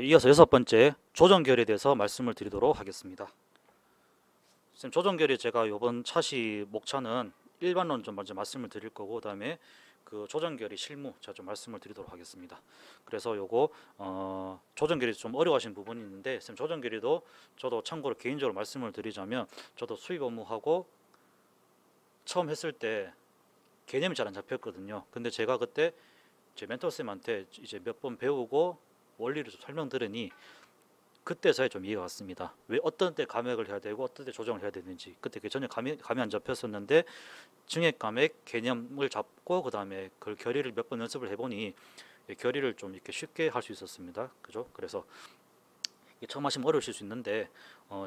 이어서 여섯 번째 조정결에 대해서 말씀을 드리도록 하겠습니다. 선생님, 조정결이 제가 이번 차시 목차는 일반론 좀 먼저 말씀을 드릴 거고, 그다음에 그 조정결이 실무 제가 좀 말씀을 드리도록 하겠습니다. 그래서 요거 조정결이 좀 어려워하신 부분이 있는데, 선생님 조정결이도 저도 참고로 개인적으로 말씀을 드리자면, 저도 수입 업무하고 처음 했을 때 개념이 잘 안 잡혔거든요. 근데 제가 그때 제 멘토 쌤한테 이제 몇 번 배우고 원리를 좀 설명 들으니 그때서야 좀 이해가 왔습니다. 왜 어떤 때 감액을 해야 되고 어떤 때 조정을 해야 되는지. 그때 전혀 감이 안 잡혔었는데, 증액 감액 개념을 잡고 그 다음에 그 결의를 몇 번 연습을 해보니 결의를 좀 이렇게 쉽게 할 수 있었습니다. 그죠? 그래서 처음 하시면 어려우실 수 있는데,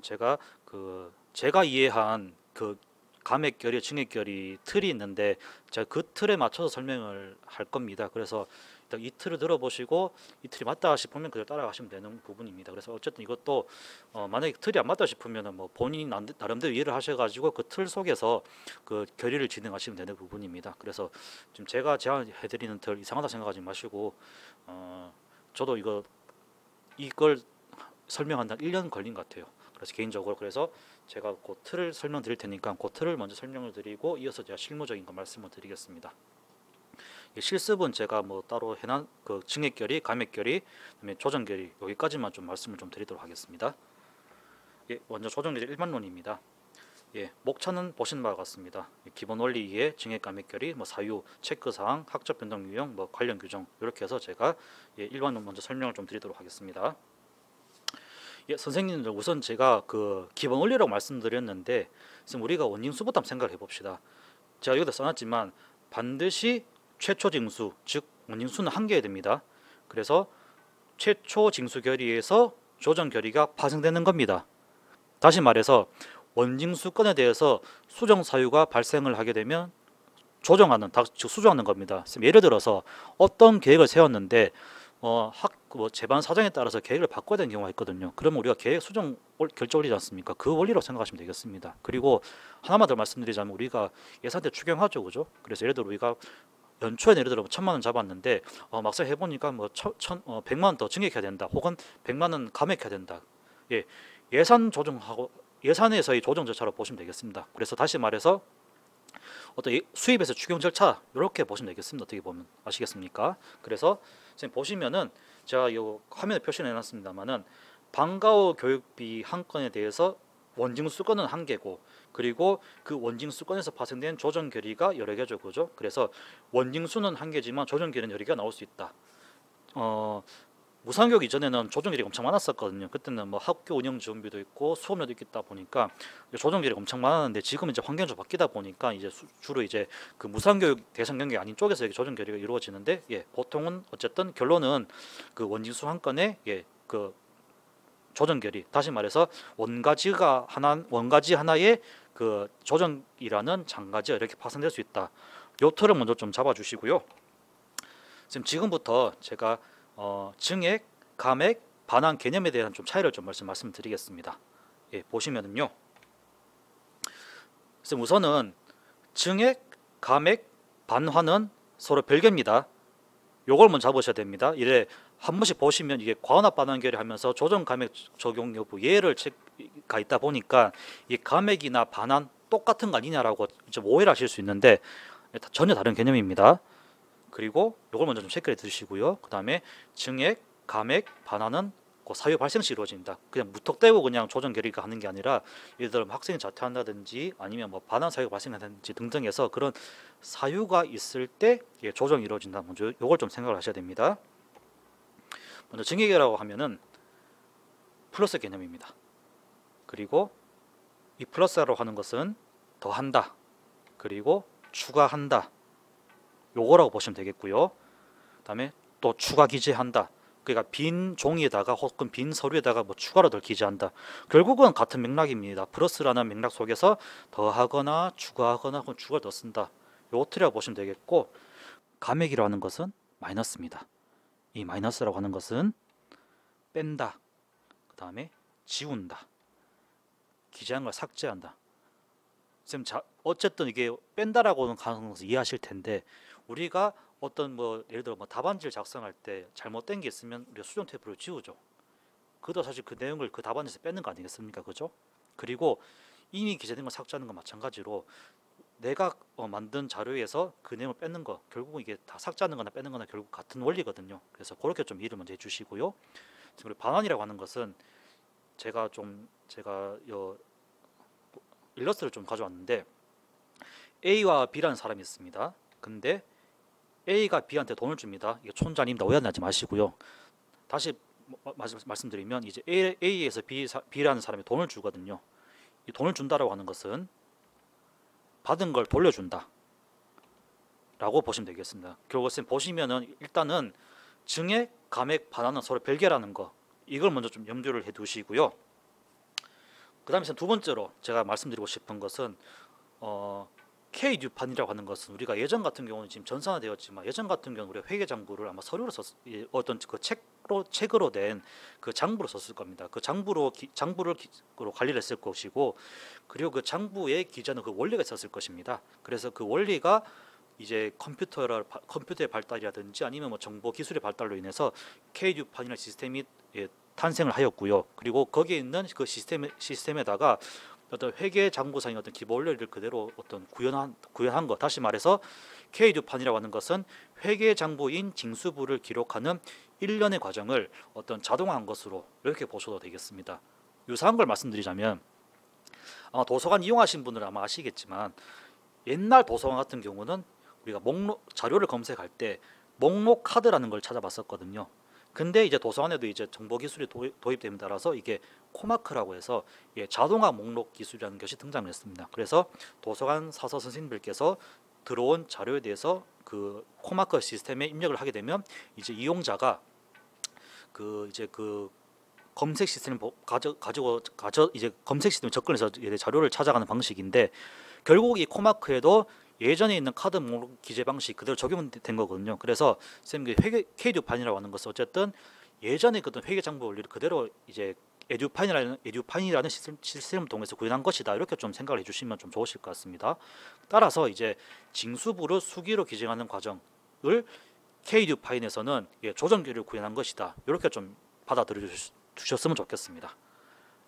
제가 이해한 그 감액 결의, 증액 결의 틀이 있는데, 제가 그 틀에 맞춰서 설명을 할 겁니다. 그래서 일단 이 틀을 들어보시고 이 틀이 맞다 싶으면 그대로 따라가시면 되는 부분입니다. 그래서 어쨌든 이것도 만약에 틀이 안 맞다 싶으면 뭐 본인 나름대로 이해를 하셔가지고 그 틀 속에서 그 결의를 진행하시면 되는 부분입니다. 그래서 지금 제가 제안해드리는 틀 이상하다 생각하지 마시고, 저도 이걸 설명한다 1년 걸린 것 같아요. 그래서 개인적으로 그래서 제가 그 틀을 설명드릴 테니까 그 틀을 먼저 설명을 드리고 이어서 제가 실무적인 거 말씀을 드리겠습니다. 실습은 제가 뭐 따로 해난 그 증액 결의, 감액 결의, 그다음에 조정 결의 여기까지만 좀 말씀을 좀 드리도록 하겠습니다. 먼저 조정 결의 일반론입니다. 목차는 보시는 바와 같습니다. 기본 원리 이해, 증액 감액 결의, 뭐 사유, 체크 사항, 학적 변동 유형, 뭐 관련 규정 이렇게 해서 제가 일반론 먼저 설명을 좀 드리도록 하겠습니다. 선생님들 우선 제가 그 기본 원리라고 말씀드렸는데, 지금 우리가 원징수부터 한번 생각을 해봅시다. 제가 여기다 써놨지만 반드시 최초 징수, 즉 원징수는 한개야 됩니다. 그래서 최초 징수 결의에서 조정 결의가 파생되는 겁니다. 다시 말해서 원징수 건에 대해서 수정 사유가 발생을 하게 되면 조정하는, 즉 수정하는 겁니다. 예를 들어서 어떤 계획을 세웠는데 재반 사정에 따라서 계획을 바꿔야 되는 경우가 있거든요. 그러면 우리가 계획 수정 결정 올리지 않습니까? 그 원리로 생각하시면 되겠습니다. 그리고 하나만 더 말씀드리자면 우리가 예산대 추경하죠, 그죠? 그래서 예를 들어 우리가 연초에 예를 들어 1,000만 원 잡았는데 막상 해보니까 100만 원 더 증액해야 된다, 혹은 100만 원 감액해야 된다. 예산 조정하고 예산에서의 조정 절차로 보시면 되겠습니다. 그래서 다시 말해서 어떤 수입에서 추경 절차 이렇게 보시면 되겠습니다. 어떻게 보면 아시겠습니까? 그래서 선생님 보시면은 제가 이 화면에 표시를 해놨습니다만은 방과후 교육비 한 건에 대해서 원징수 건은 한 개고, 그리고 그 원징수 건에서 파생된 조정 결의가 여러 개죠, 그죠? 그래서 원징수는 한 개지만 조정 결의는 여러 개가 나올 수 있다. 무상교육 이전에는 조정 결의가 엄청 많았었거든요. 그때는 뭐 학교 운영 지원비도 있고 수업료도 있다 보니까 조정 결의가 엄청 많았는데, 지금 이제 환경이 좀 바뀌다 보니까 이제 주로 이제 그 무상교육 대상 경계 아닌 쪽에서 조정 결의가 이루어지는데, 보통은 어쨌든 결론은 그 원징수 한 건에 그 조정 결의, 다시 말해서 원가지 하나의 그 조정이라는 장가지가 이렇게 파생될 수 있다. 요 틀을 먼저 좀 잡아주시고요. 지금부터 제가 증액, 감액, 반환 개념에 대한 좀 차이를 좀 말씀드리겠습니다. 보시면은요, 우선은 증액, 감액, 반환은 서로 별개입니다. 요걸 먼저 잡으셔야 됩니다. 이래 한 번씩 보시면 이게 과언합 반환 결의하면서 조정 감액 적용 여부 예를가 있다 보니까 이 감액이나 반환 똑같은 거 아니냐라고 좀 오해를 하실 수 있는데, 전혀 다른 개념입니다. 그리고 요걸 먼저 좀 체크해 두시고요. 그 다음에 증액, 감액, 반환은 그 사유 발생 시 이루어집니다. 그냥 무턱대고 그냥 조정 결의가 하는 게 아니라, 예를 들어 학생이 자퇴한다든지 아니면 뭐 반환 사유가 발생한다든지 등등해서 그런 사유가 있을 때 조정이 이루어진다. 먼저 요걸 좀 생각을 하셔야 됩니다. 먼저 증액이라고 하면은 플러스 개념입니다. 그리고 이 플러스라고 하는 것은 더한다, 그리고 추가한다, 요거라고 보시면 되겠고요. 그다음에 또 추가 기재한다. 그러니까 빈 종이에다가 혹은 빈 서류에다가 뭐 추가로 더 기재한다. 결국은 같은 맥락입니다. 플러스라는 맥락 속에서 더하거나 추가하거나 혹은 추가를 더 쓴다. 요 틀이라고 보시면 되겠고, 감액이라고 하는 것은 마이너스입니다. 이 마이너스라고 하는 것은 뺀다, 그 다음에 지운다, 기재한 걸 삭제한다. 쌤, 어쨌든 이게 뺀다라고 하는 가능성을 이해하실 텐데, 우리가 어떤 뭐 예를 들어 뭐 답안지를 작성할 때 잘못된 게 있으면 우리가 수정 테이프를 지우죠. 그도 사실 그 내용을 그 답안에서 뺏는 거 아니겠습니까? 그죠? 그리고 이미 기재된 걸 삭제하는 건 마찬가지로 내가 만든 자료에서 그 내용을 뺏는 거, 결국은 이게 다 삭제하는 거나 뺏는 거나 결국 같은 원리거든요. 그래서 그렇게 좀 이해를 먼저 해주시고요. 그리고 반환이라고 하는 것은 제가 일러스트를 좀 가져왔는데, A와 B라는 사람이 있습니다. 근데 A가 B한테 돈을 줍니다. 이게 촌자입니다. 오해하지 마시고요. 다시 말씀드리면 이제 A에서 B라는 사람이 돈을 주거든요. 이 돈을 준다라고 하는 것은 받은 걸 돌려준다 라고 보시면 되겠습니다. 결국 보시면은 일단은 증액, 감액, 반환은 서로 별개라는 거, 이걸 먼저 좀 염두를 해 두시고요. 그 다음에 두 번째로 제가 말씀드리고 싶은 것은 K뉴판이라고 하는 것은 우리가 예전 같은 경우는 지금 전산화되었지만, 예전 같은 경우는 우리가 회계장부를 아마 서류로 어떤 그 책으로 된 그 장부로 썼을 겁니다. 그 장부를 관리를 했을 것이고, 그리고 그 장부의 기재는 그 원리가 있었을 것입니다. 그래서 그 원리가 이제 컴퓨터의 발달이라든지 아니면 뭐 정보 기술의 발달로 인해서 K뉴판이라는 시스템이 탄생을 하였고요. 그리고 거기에 있는 그 시스템에다가 어떤 회계 장부상의 어떤 기본 원리를 그대로 어떤 구현한 것. 다시 말해서 K뉴판이라고 하는 것은 회계 장부인 징수부를 기록하는 일련의 과정을 어떤 자동화한 것으로 이렇게 보셔도 되겠습니다. 유사한 걸 말씀드리자면, 아마 도서관 이용하신 분들은 아마 아시겠지만, 옛날 도서관 같은 경우는 우리가 자료를 검색할 때 목록 카드라는 걸 찾아봤었거든요. 근데 이제 도서관에도 이제 정보 기술이 도입됨에 따라서 이게 코마크라고 해서 자동화 목록 기술이라는 것이 등장을 했습니다. 그래서 도서관 사서 선생님들께서 들어온 자료에 대해서 그 코마크 시스템에 입력을 하게 되면 이제 이용자가 그 검색 시스템을 가지고 이제 검색 시스템에 접근해서 자료를 찾아가는 방식인데, 결국 이 코마크에도 예전에 있는 카드 목록 기재 방식 그대로 적용된 거거든요. 그래서 쌤 K뉴판이라고 하는 것은 어쨌든 예전에 그 회계 장부 원리를 그대로 이제 에듀판이라는 시스템을 통해서 구현한 것이다, 이렇게 좀 생각을 해주시면 좀 좋으실 것 같습니다. 따라서 이제 징수부를 수기로 기재하는 과정을 K뉴판에서는 조정기를 구현한 것이다, 이렇게 좀 받아들여 주셨으면 좋겠습니다.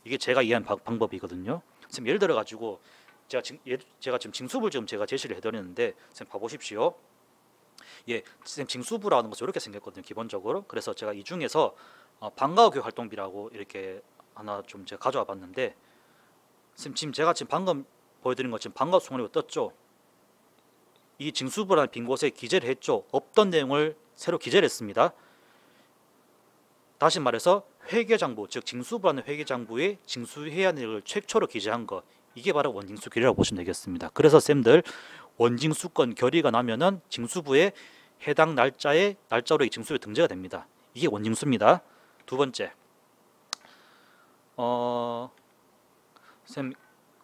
이게 제가 이해한 방법이거든요. 쌤 예를 들어 가지고 제가 지금 징수부를 제가 제시를 해드렸는데, 쌤 봐보십시오. 쌤 징수부라는 것은 이렇게 생겼거든요, 기본적으로. 그래서 제가 이 중에서 방과후 교육 활동비라고 이렇게 하나 좀 제가 가져와 봤는데, 쌤 지금 제가 방금 보여드린 것 지금 방과후 수강료가 떴죠. 이 징수부라는 빈 곳에 기재를 했죠. 없던 내용을 새로 기재를 했습니다. 다시 말해서 회계장부, 즉 징수부라는 회계장부에 징수해야 하는 내용을 최초로 기재한 것, 이게 바로 원징수 결의라고 보시면 되겠습니다. 그래서 쌤들 원징수권 결의가 나면은 징수부에 해당 날짜로 이 징수에 등재가 됩니다. 이게 원징수입니다. 두 번째, 쌤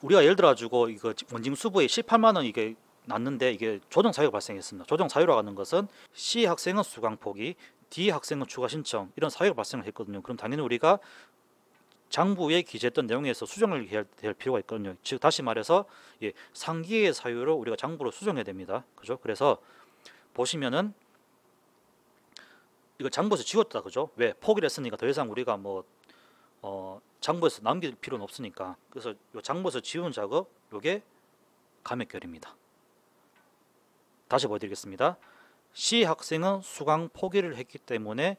우리가 예를 들어 가지고 이거 원징수부에 18만 원 이게 났는데 이게 조정 사유가 발생했습니다. 조정 사유라고 하는 것은 C 학생은 수강 포기, D 학생은 추가 신청, 이런 사유가 발생을 했거든요. 그럼 당연히 우리가 장부에 기재했던 내용에서 수정을 해야 될 필요가 있거든요. 즉 다시 말해서 상기의 사유로 우리가 장부로 수정해야 됩니다. 그죠? 그래서 보시면은 이거 장부에서 지웠다, 그죠? 왜? 포기를 했으니까 더 이상 우리가 장부에서 남길 필요는 없으니까. 그래서 요 장부에서 지운 작업, 요게 감액결입니다. 다시 보여드리겠습니다. C 학생은 수강 포기를 했기 때문에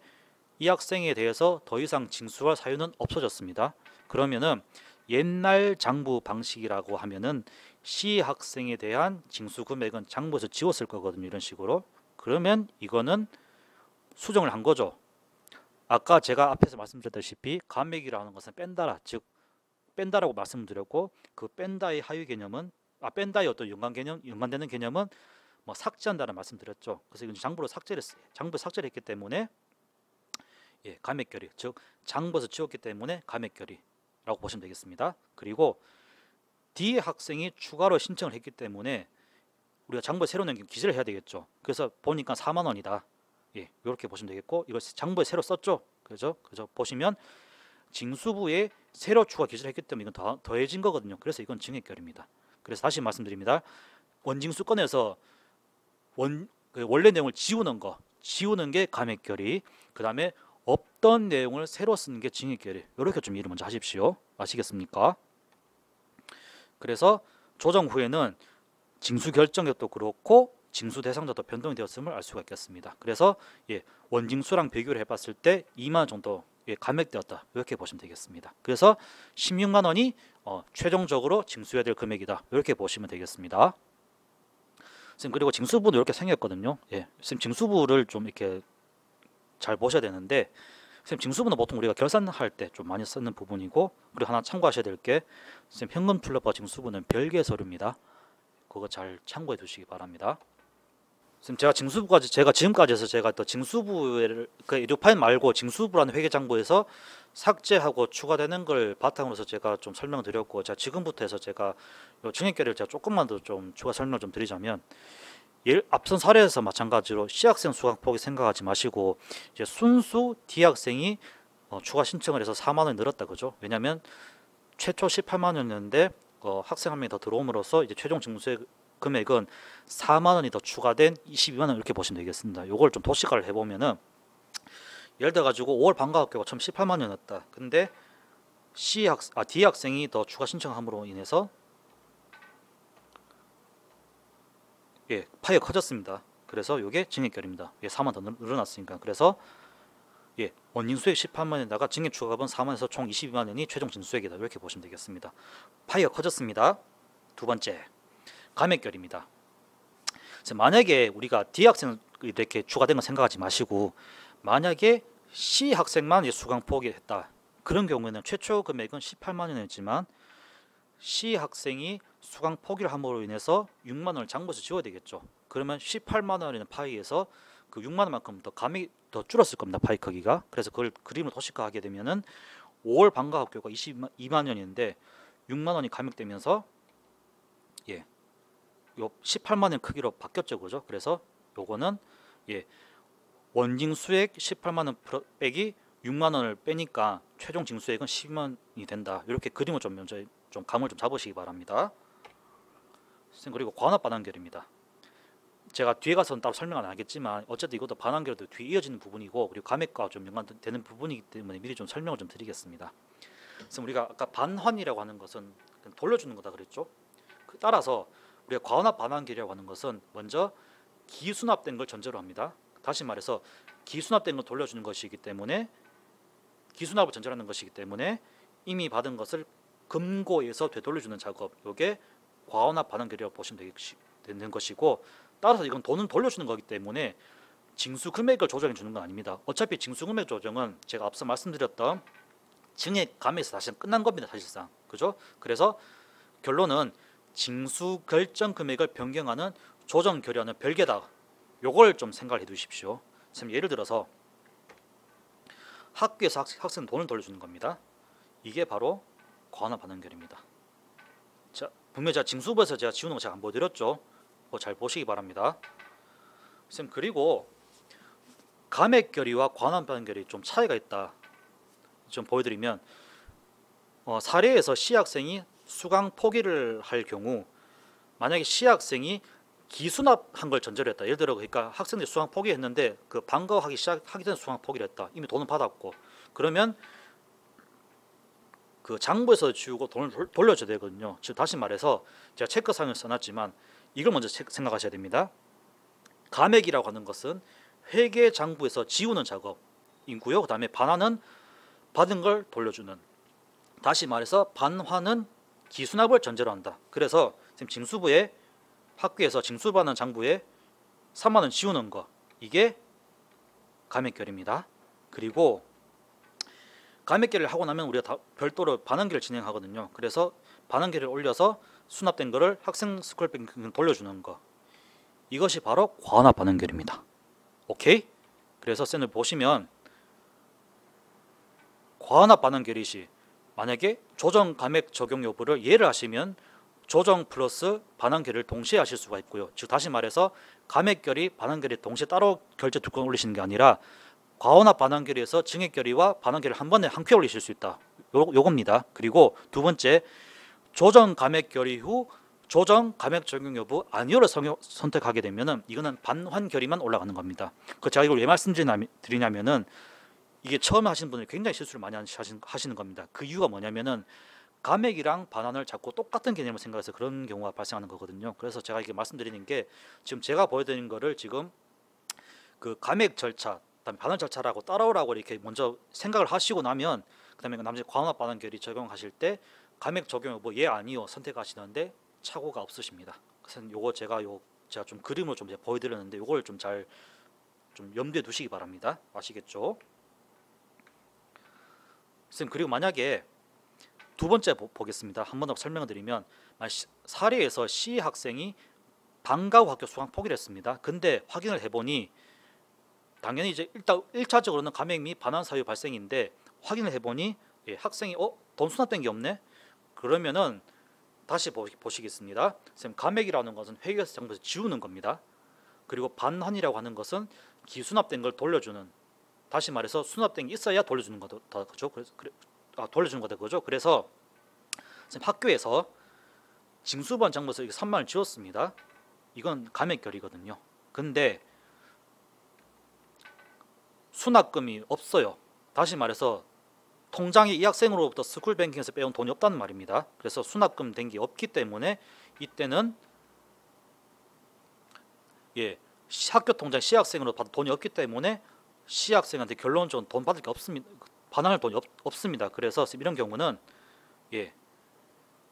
이 학생에 대해서 더 이상 징수할 사유는 없어졌습니다. 그러면은 옛날 장부 방식이라고 하면은 C 학생에 대한 징수 금액은 장부에서 지웠을 거거든요. 이런 식으로. 그러면 이거는 수정을 한 거죠. 아까 제가 앞에서 말씀드렸다시피 감액이라는 것은 뺀다라, 즉 뺀다라고 말씀드렸고, 그 뺀다의 하위 개념은 뺀다의 어떤 연관되는 개념은 삭제한다는 말씀드렸죠. 그래서 이건 장부에 삭제를 했기 때문에 감액결의, 즉 장부에서 지웠기 때문에 감액결의라고 보시면 되겠습니다. 그리고 D 학생이 추가로 신청을 했기 때문에 우리가 장부에 새로 낸 기재를 해야 되겠죠. 그래서 보니까 4만 원이다. 이렇게 보시면 되겠고, 이걸 장부에 새로 썼죠. 그죠? 보시면 징수부에 새로 추가 기재를 했기 때문에 이건 더해진 거거든요. 그래서 이건 증액결입니다. 그래서 다시 말씀드립니다. 원징수권에서 원래 내용을 지우는 게 감액결의, 그 다음에 없던 내용을 새로 쓰는 게 증액결의. 이렇게 좀 이해를 먼저 하십시오. 아시겠습니까? 그래서 조정 후에는 징수 결정액도 그렇고 징수 대상자도 변동이 되었음을 알 수가 있겠습니다. 그래서 원징수랑 비교를 해봤을 때 2만 원 정도 감액되었다, 이렇게 보시면 되겠습니다. 그래서 16만 원이 최종적으로 징수해야 될 금액이다, 이렇게 보시면 되겠습니다. 선생님, 그리고 징수부도 이렇게 생겼거든요. 선생님, 징수부를 좀 이렇게 잘 보셔야 되는데, 선생님, 징수부는 보통 우리가 결산할 때 좀 많이 쓰는 부분이고, 그리고 하나 참고하셔야 될 게, 선생님, 현금 출납과 징수부는 별개의 서류입니다. 그거 잘 참고해 두시기 바랍니다. 선생님, 제가 지금까지 해서 제가 또 징수부를 그 의료 파일 말고 징수부라는 회계장부에서 삭제하고 추가되는 걸 바탕으로서 제가 좀 설명을 드렸고, 자, 지금부터 해서 제가 요 증액결을 제가 조금만 더 좀 추가 설명을 좀 드리자면, 앞선 사례에서 마찬가지로 C학생 수강폭이 생각하지 마시고, 이제 순수 D학생이 추가 신청을 해서 4만 원이 늘었다, 그죠? 왜냐하면 최초 18만 원이었는데 학생 한 명이 더 들어옴으로써 이제 최종 징수의 금액은 4만 원이 더 추가된 22만 원, 이렇게 보시면 되겠습니다. 요걸 좀 도식화를 해보면은, 예를 들어 가지고 5월 반가학교가 처음 18만 원이었다. 근데 D 학생이 더 추가 신청함으로 인해서 파이가 커졌습니다. 그래서 이게 증액결입니다. 4만 더 늘어났으니까. 그래서 원징수액 18만 원에다가 증액 추가금은 4만 원에서 총 22만 원이 최종 징수액이다, 이렇게 보시면 되겠습니다. 파이가 커졌습니다. 두 번째, 감액결입니다. 만약에 우리가 D 학생 이렇게 추가된 거 생각하지 마시고, 만약에 C 학생만 수강 포기했다, 그런 경우에는 최초 금액은 18만 원이었지만 C 학생이 수강 포기를 함으로 인해서 6만 원을 장부에서 지워야 되겠죠. 그러면 18만 원이라는 파이에서 그 6만 원만큼 더 감이 더 줄었을 겁니다, 파이 크기가. 그래서 그걸 그림을 도식화하게 되면은 5월 반가학교가 22만 원인데 6만 원이 감액되면서 요 18만 원 크기로 바뀌었죠, 그죠? 그래서 요거는 원징 수액 18만 원 빼기 6만 원을 빼니까 최종 징수액은 12만 원이 된다. 이렇게 그림을 좀 먼저 좀 감을 좀 잡으시기 바랍니다. 그리고 과납 반환결입니다. 제가 뒤에 가서는 따로 설명은 안 하겠지만 어쨌든 이것도 반환결도 뒤에 이어지는 부분이고, 그리고 감액과 좀 연관되는 부분이기 때문에 미리 좀 설명을 좀 드리겠습니다. 그래서 우리가 아까 반환이라고 하는 것은 돌려주는 거다 그랬죠. 따라서 우리가 과납 반환결이라고 하는 것은 먼저 기수납된 걸 전제로 합니다. 다시 말해서 기수납된 걸 돌려주는 것이기 때문에, 기수납을 전제로 하는 것이기 때문에 이미 받은 것을 금고에서 되돌려주는 작업, 이게 과납 반환결이라고 보시면 되는 것이고, 따라서 이건 돈을 돌려주는 거기 때문에 징수 금액을 조정해 주는 건 아닙니다. 어차피 징수 금액 조정은 제가 앞서 말씀드렸던 증액 감액에서 사실은 끝난 겁니다, 사실상. 그죠? 그래서 결론은 징수 결정 금액을 변경하는 조정 결의안은 별개다. 요걸 좀 생각을 해 두십시오. 예를 들어서 학교에서 학생 돈을 돌려주는 겁니다. 이게 바로 과납 반환결입니다. 자, 분명히 제가 징수부에서 제가 지우는 거 제가 안 보여드렸죠. 잘 보시기 바랍니다. 그리고 감액결의와 과납 반환결의 좀 차이가 있다, 좀 보여드리면, 사례에서 C 학생이 수강 포기를 할 경우, 만약에 C 학생이 기수납한 걸 전제로 했다. 예를 들어 그러니까 학생들이 수강 포기했는데 그 방과하기 시작하기 전에 수강 포기를 했다. 이미 돈을 받았고, 그러면 그 장부에서 지우고 돈을 돌려줘야 되거든요. 즉 다시 말해서 제가 체크상을 써놨지만 이걸 먼저 생각하셔야 됩니다. 감액이라고 하는 것은 회계 장부에서 지우는 작업이고요. 그 다음에 반환은 받은 걸 돌려주는, 다시 말해서 반환은 기수납을 전제로 한다. 그래서 지금 징수부에 학교에서 징수받는 장부에 3만 원 지우는 거, 이게 감액결입니다. 그리고 감액결을 하고 나면 우리가 별도로 반환결을 진행하거든요. 그래서 반환결을 올려서 수납된 거를 학생 스쿨백 돌려주는 거, 이것이 바로 과납 반환결입니다. 오케이? 그래서 쌤을 보시면 과납 반환결이 시 만약에 조정 감액 적용 여부를 예를 하시면 조정 플러스 반환결을 동시에 하실 수가 있고요. 즉 다시 말해서 감액결의 반환결이 동시에 따로 결제 두 건 올리시는 게 아니라 과원합 반환결의에서 증액결의와 반환결을 한 번에 한 큐에 올리실 수 있다. 요겁니다. 그리고 두 번째, 조정 감액결의 후 조정 감액 적용 여부 아니오를 선택하게 되면은 이거는 반환결의만 올라가는 겁니다. 제가 이걸 왜 말씀드리냐면은 이게 처음 하시는 분들이 굉장히 실수를 많이 하시는 겁니다. 그 이유가 뭐냐면은 감액이랑 반환을 자꾸 똑같은 개념을 생각해서 그런 경우가 발생하는 거거든요. 그래서 제가 이게 말씀드리는 게 지금 제가 보여드리는 거를 지금 그 감액 절차, 그다음에 반환 절차라고 따라오라고 이렇게 먼저 생각을 하시고 나면 그다음에 나머지 과환합 반환 결의 적용하실 때 감액 적용 뭐 예 아니요 선택하시는데 착오가 없으십니다. 그래서 요거 제가 좀 그림으로 좀 보여드렸는데 요걸 좀 잘 좀 염두에 두시기 바랍니다. 아시겠죠? 선생님 그리고 만약에 두 번째 보겠습니다. 한 번 더 설명을 드리면 사례에서 C 학생이 방과 후 학교 수강 포기를 했습니다. 근데 확인을 해보니 당연히 이제 일단 1차적으로는 감액 및 반환 사유 발생인데 확인을 해보니 학생이 돈 수납된 게 없네. 그러면은 다시 보시겠습니다. 선생님 감액이라는 것은 회계사 장부에서 지우는 겁니다. 그리고 반환이라고 하는 것은 기수납된 걸 돌려주는, 다시 말해서 수납된 게 있어야 돌려주는 거죠. 돌려주는 거다 그죠. 그래서 학교에서 징수반 장부에서 3만 원 지웠습니다. 이건 감액결이거든요. 근데 수납금이 없어요. 다시 말해서 통장에 이 학생으로부터 스쿨뱅킹에서 빼온 돈이 없다는 말입니다. 그래서 수납금 된 게 없기 때문에 이때는 학교 통장 C 학생으로 받은 돈이 없기 때문에 C 학생한테 결론적으로 돈 받을 게 없습니다. 반환할 돈이 없습니다. 그래서 이런 경우는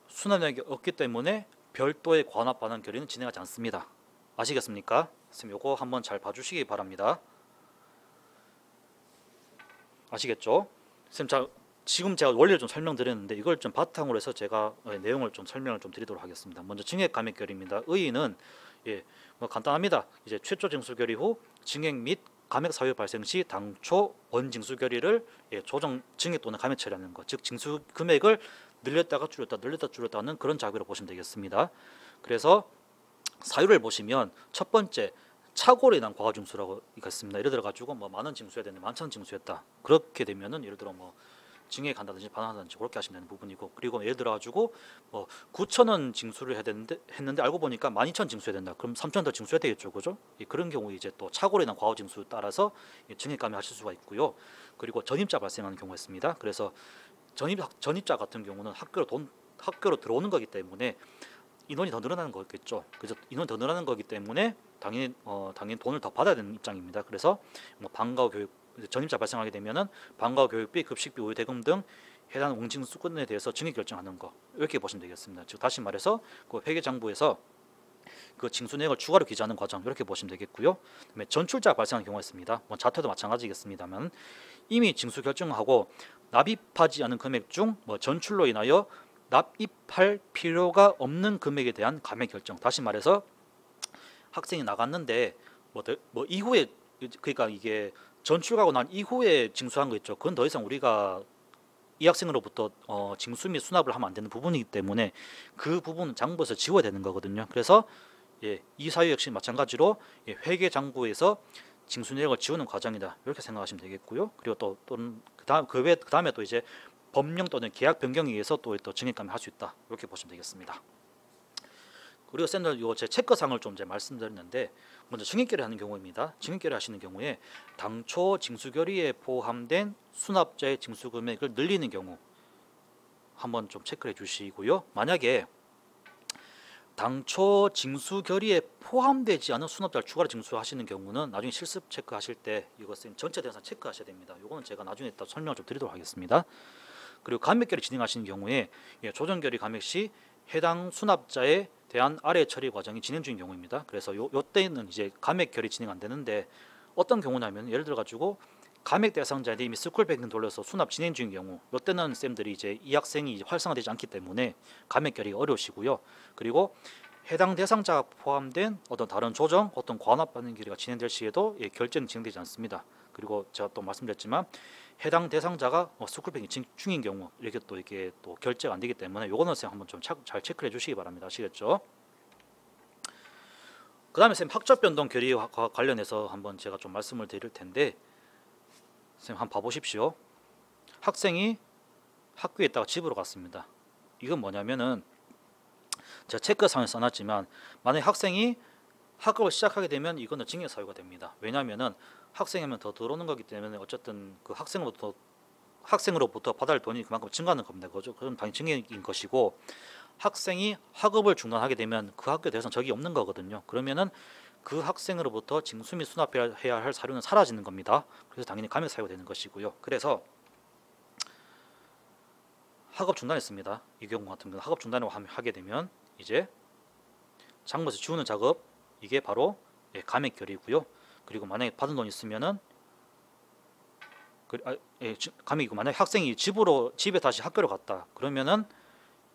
수납액이 없기 때문에 별도의 과환합 반환 결의는 진행하지 않습니다. 아시겠습니까? 선생님 요거 한번 잘 봐주시기 바랍니다. 아시겠죠? 선생님 지금 제가 원리를 좀 설명드렸는데 이걸 좀 바탕으로 해서 제가 내용을 좀 설명을 좀 드리도록 하겠습니다. 먼저 증액 감액 결의입니다. 의의는 뭐 간단합니다. 이제 최초 징수 결의 후 증액 및 감액 사유 발생 시 당초 원징수 결의를 조정 증액 또는 감액 처리하는 것, 즉 징수 금액을 늘렸다가 줄였다 하는 그런 작업이라고 보시면 되겠습니다. 그래서 사유를 보시면 첫 번째 착오로 인한 과징수라고 있습니다. 예를 들어 가지고 뭐 10,000원 징수해야 되는데 11,000원 징수했다. 그렇게 되면은 예를 들어 뭐 증액한다든지 반환한다든지 그렇게 하시면 되는 부분이고, 그리고 예를 들어 가지고 뭐 9,000원 징수를 해야 했는데 알고 보니까 12,000원 징수해야 된다. 그럼 3,000원 더 징수해야 되겠죠, 그죠? 그런 경우 이제 또 착오로 인한 과징수 징수에 따라서 증액감액 하실 수가 있고요. 그리고 전입자 발생하는 경우가 있습니다. 그래서 전입자 같은 경우는 학교로 들어오는 거기 때문에 인원이 더 늘어나는 거겠죠. 그래서 인원이 더 늘어나는 거기 때문에 당연히 돈을 더 받아야 되는 입장입니다. 그래서 뭐 방과 후 교육 전입자 발생하게 되면은 방과 후 교육비, 급식비, 우유 대금 등 해당 옹징수권에 대해서 증액 결정하는 거, 이렇게 보시면 되겠습니다. 즉 다시 말해서 그 회계장부에서 그 징수 내역을 추가로 기재하는 과정, 이렇게 보시면 되겠고요. 그다음에 전출자 발생하는 경우가 있습니다. 뭐 자퇴도 마찬가지겠습니다만 이미 징수 결정하고 납입하지 않은 금액 중 뭐 전출로 인하여 납입할 필요가 없는 금액에 대한 감액 결정. 다시 말해서 학생이 나갔는데 뭐 이후에, 그러니까 이게 전출가고 난 이후에 징수한 거 있죠. 그건 더 이상 우리가 이 학생으로부터 징수 및 수납을 하면 안 되는 부분이기 때문에 그 부분은 장부에서 지워야 되는 거거든요. 그래서 이 사유 역시 마찬가지로 회계장부에서 징수 내역을 지우는 과정이다, 이렇게 생각하시면 되겠고요. 그리고 또는 그다음에 또 이제 법령 또는 계약 변경에 의해서 또 증액감액 할 수 있다, 이렇게 보시면 되겠습니다. 그리고 쌤들 제 체크상을 좀 이제 말씀드렸는데, 먼저 증액결의 하는 경우입니다. 증액결의 하시는 경우에 당초 징수결의에 포함된 수납자의 징수금액을 늘리는 경우 한번 좀 체크해 주시고요. 만약에 당초 징수결의에 포함되지 않은 수납자를 추가로 징수하시는 경우는 나중에 실습 체크하실 때 이거 쌤 전체 대상 체크하셔야 됩니다. 이거는 제가 나중에 또 설명을 좀 드리도록 하겠습니다. 그리고 감액결의 진행하시는 경우에 조정결의 감액 시 해당 수납자에 대한 아래 처리 과정이 진행 중인 경우입니다. 그래서 요 때는 이제 감액 결의 진행 안 되는데, 어떤 경우냐면 예를 들어 가지고 감액 대상자한테 이미 스쿨뱅킹 돌려서 수납 진행 중인 경우, 요 때는 쌤들이 이제 이 학생이 이제 활성화되지 않기 때문에 감액 결의가 어려우시고요. 그리고 해당 대상자가 포함된 어떤 다른 조정, 어떤 과납 받는 결의가 진행될 시에도 결제는 진행되지 않습니다. 그리고 제가 또 말씀드렸지만 해당 대상자가 스쿨뱅킹 중인 경우 이렇게 또 결제가 안 되기 때문에 요거는 쌤 한번 좀 잘 체크해 주시기 바랍니다. 아시겠죠? 그다음에 쌤 학적 변동 결의와 관련해서 한번 제가 좀 말씀을 드릴 텐데, 쌤 한번 봐보십시오. 학생이 학교에 있다가 집으로 갔습니다. 이건 뭐냐면은 제가 체크상에 써놨지만 만약 학생이 학업을 시작하게 되면 이거는 징역 사유가 됩니다. 왜냐하면은 학생이면 더 들어오는 거기 때문에 어쨌든 그 학생으로부터 받을 돈이 그만큼 증가하는 겁니다. 그죠? 그럼 당연히 징역인 것이고, 학생이 학업을 중단하게 되면 그 학교에 대해서는 적이 없는 거거든요. 그러면은 그 학생으로부터 징수 및 수납해야 할 사료는 사라지는 겁니다. 그래서 당연히 감액 사유가 되는 것이고요. 그래서 학업 중단했습니다. 이 경우 같은 경우는 학업 중단을 하게 되면 이제 장부에서 지우는 작업, 이게 바로 감액 결의고요. 그리고 만약에 받은 돈이 있으면은 감액이고, 만약에 학생이 집에 다시 학교를 갔다 그러면은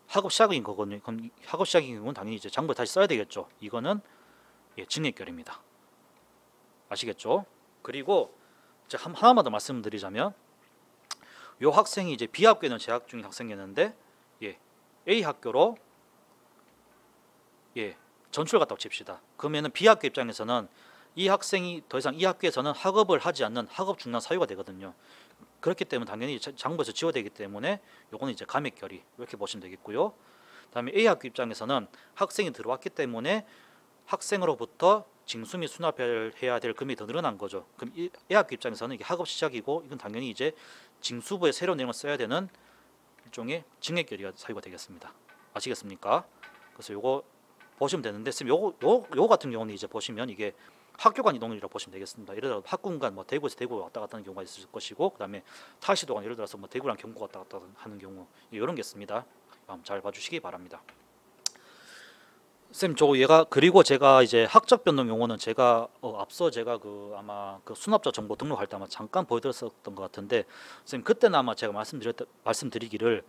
학업 시작인 거거든요. 그럼 학업 시작인 경우는 당연히 이제 장부에 다시 써야 되겠죠. 이거는 증액결입니다. 아시겠죠? 그리고 이제 하나만 더 말씀드리자면, 요 학생이 이제 B 학교에는 재학 중인 학생이었는데 A 학교로 전출 갔다고 칩시다. 그러면은 B 학교 입장에서는 이 학생이 더 이상 이 학교에서는 학업을 하지 않는 학업 중단 사유가 되거든요. 그렇기 때문에 당연히 장부에서 지워야 되기 때문에 요거는 이제 감액 결의 이렇게 보시면 되겠고요. 그다음에 A 학교 입장에서는 학생이 들어왔기 때문에 학생으로부터 징수 및 수납해야 될 금액이 더 늘어난 거죠. 그럼 A 학교 입장에서는 이게 학업 시작이고, 이건 당연히 이제 징수부에 새로운 내용을 써야 되는 일종의 증액 결의 사유가 되겠습니다. 아시겠습니까? 그래서 요거 보시면 되는데, 요거 같은 경우는 이제 보시면 이게 학교 간 이동이라고 보시면 되겠습니다. 예를 들어 학군 간 대구에서 대구 왔다 갔다 하는 경우가 있을 것이고, 그다음에 타시도 간 예를 들어서 대구랑 경북 왔다 갔다 하는 경우, 이런 게 있습니다. 잘 봐주시기 바랍니다. 쌤, 그리고 제가 이제 학적 변동 용어는 제가 앞서 제가 아마 수납자 정보 등록할 때 아마 잠깐 보여드렸었던 것 같은데, 쌤 그때는 아마 제가 말씀드리기를,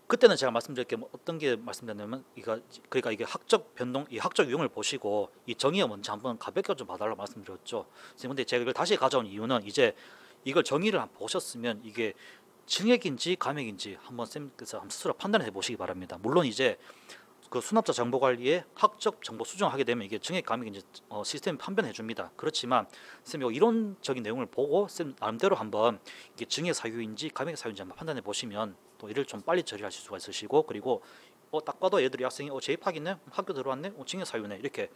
그때는 제가 말씀드릴 게 어떤 게 말씀드렸냐면, 그러니까 이게 학적 변동, 이 학적 유형을 보시고 이 정의가 뭔지 한번 가볍게 좀 봐달라고 말씀드렸죠. 근데 제가 이걸 다시 가져온 이유는, 이제 이걸 정의를 한번 보셨으면 이게 증액인지 감액인지 한번 쌤께서 스스로 판단해 보시기 바랍니다. 물론 이제 그 수납자 정보 관리에 학적 정보 수정하게 되면 이게 증액 감액인지 시스템이 판별해 줍니다. 그렇지만 쌤 이론적인 내용을 보고 쌤 나름대로 한번 이게 증액 사유인지 감액 사유인지 한번 판단해 보시면 또 이를 좀 빨리 처리하실 수가 있으시고, 그리고 딱 봐도 애들이 학생이 재입학이네, 학교 들어왔네, 증액 사유네, 이렇게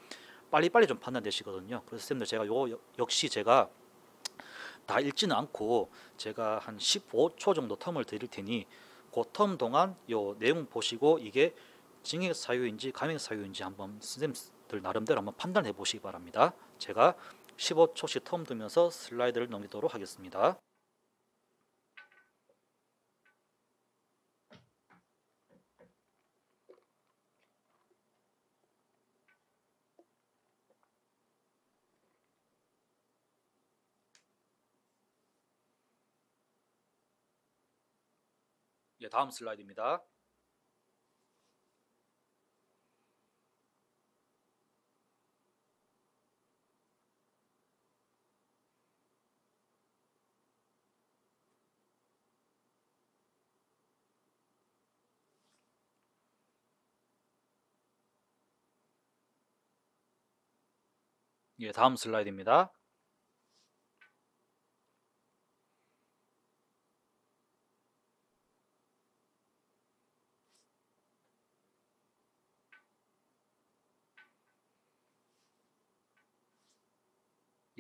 빨리빨리 좀 판단되시거든요. 그래서 쌤들 제가 요거 역시 제가 다 읽지는 않고 제가 한 15초 정도 텀을 드릴 테니 그 텀 동안 요 내용 보시고 이게 증액 사유인지 감액 사유인지 한번 선생님들 나름대로 한번 판단해 보시기 바랍니다. 제가 15초씩 텀 두면서 슬라이드를 넘기도록 하겠습니다. 다음 슬라이드입니다. 다음 슬라이드입니다.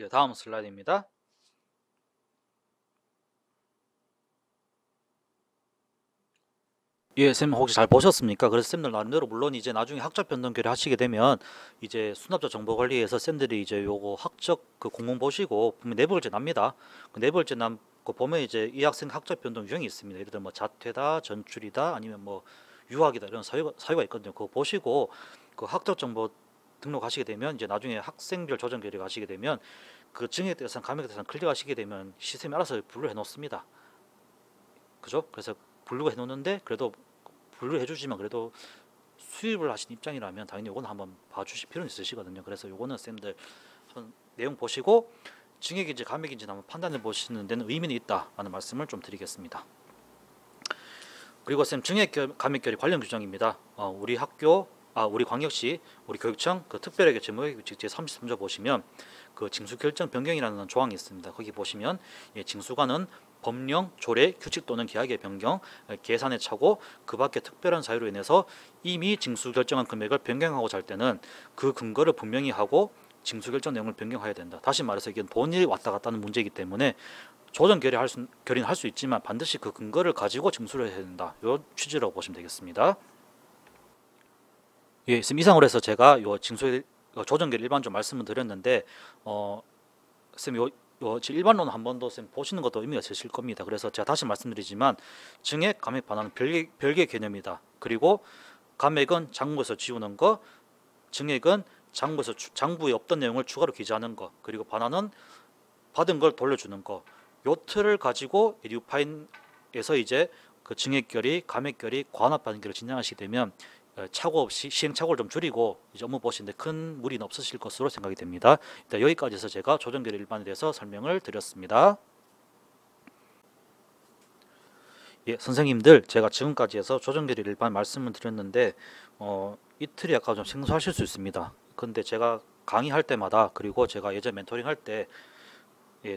다음 슬라이드입니다. 쌤 혹시 잘 보셨습니까? 그래서 쌤들 나름대로 물론 이제 나중에 학적 변동결의 하시게 되면 이제 수납자 정보 관리에서 쌤들이 이제 요거 학적 공문 보시고 분명 네 번째 납니다. 그 네 번째 남고 보면 이제 이 학생 학적 변동 유형이 있습니다. 예를 들어 뭐 자퇴다, 전출이다, 아니면 뭐 유학이다, 이런 사유가 있거든요. 그거 보시고 그 학적 정보 등록하시게 되면 이제 나중에 학생별 조정 결의 가시게 되면 그 증액 대상, 감액 대상 클릭하시게 되면 시스템이 알아서 분류해 놓습니다. 그죠? 그래서 분류가 해 놓는데, 그래도 분류해 주지만 그래도 수입을 하신 입장이라면 당연히 요거는 한번 봐주실 필요는 있으시거든요. 그래서 요거는 쌤들 한번 내용 보시고 증액인지 감액인지 한번 판단해 보시는 데는 의미는 있다라는 말씀을 좀 드리겠습니다. 그리고 쌤 증액 감액결의 관련 규정입니다. 우리 광역시 우리 교육청 특별하게 재무회계규칙 제33조 보시면 징수 결정 변경이라는 조항이 있습니다. 거기 보시면 징수관은 법령, 조례, 규칙 또는 계약의 변경, 계산의 착오, 그 밖의 특별한 사유로 인해서 이미 징수 결정한 금액을 변경하고자 할 때는 그 근거를 분명히 하고 징수 결정 내용을 변경해야 된다. 다시 말해서 이게 돈이 왔다 갔다 하는 문제이기 때문에 조정 결의는 할 수 있지만 반드시 그 근거를 가지고 징수를 해야 된다. 이 취지라고 보시면 되겠습니다. 예, 이상으로 해서 제가 요 조정 결의 일반적으로 말씀을 드렸는데 쌤 일반론 한 번 더 쌤 보시는 것도 의미가 있으실 겁니다. 그래서 제가 다시 말씀드리지만 증액, 감액, 반환은 별개의 개념이다. 그리고 감액은 장부에서 지우는 거, 증액은 장부에 없던 내용을 추가로 기재하는 거, 그리고 반환은 받은 걸 돌려주는 거. 요 틀을 가지고 뉴파인에서 이제 그 증액 결의, 감액 결의, 과환합 반환결을 진행하시게 되면 착오 없이 시행착오를 좀 줄이고 이제 업무 보시는데 큰 무리는 없으실 것으로 생각이 됩니다. 일단 여기까지 해서 제가 조정결의 일반에 대해서 설명을 드렸습니다. 예, 선생님들 제가 지금까지 해서 조정결의 일반 말씀을 드렸는데 이틀이 약간 좀 생소하실 수 있습니다. 근데 제가 강의할 때마다 그리고 제가 예전 멘토링 할 때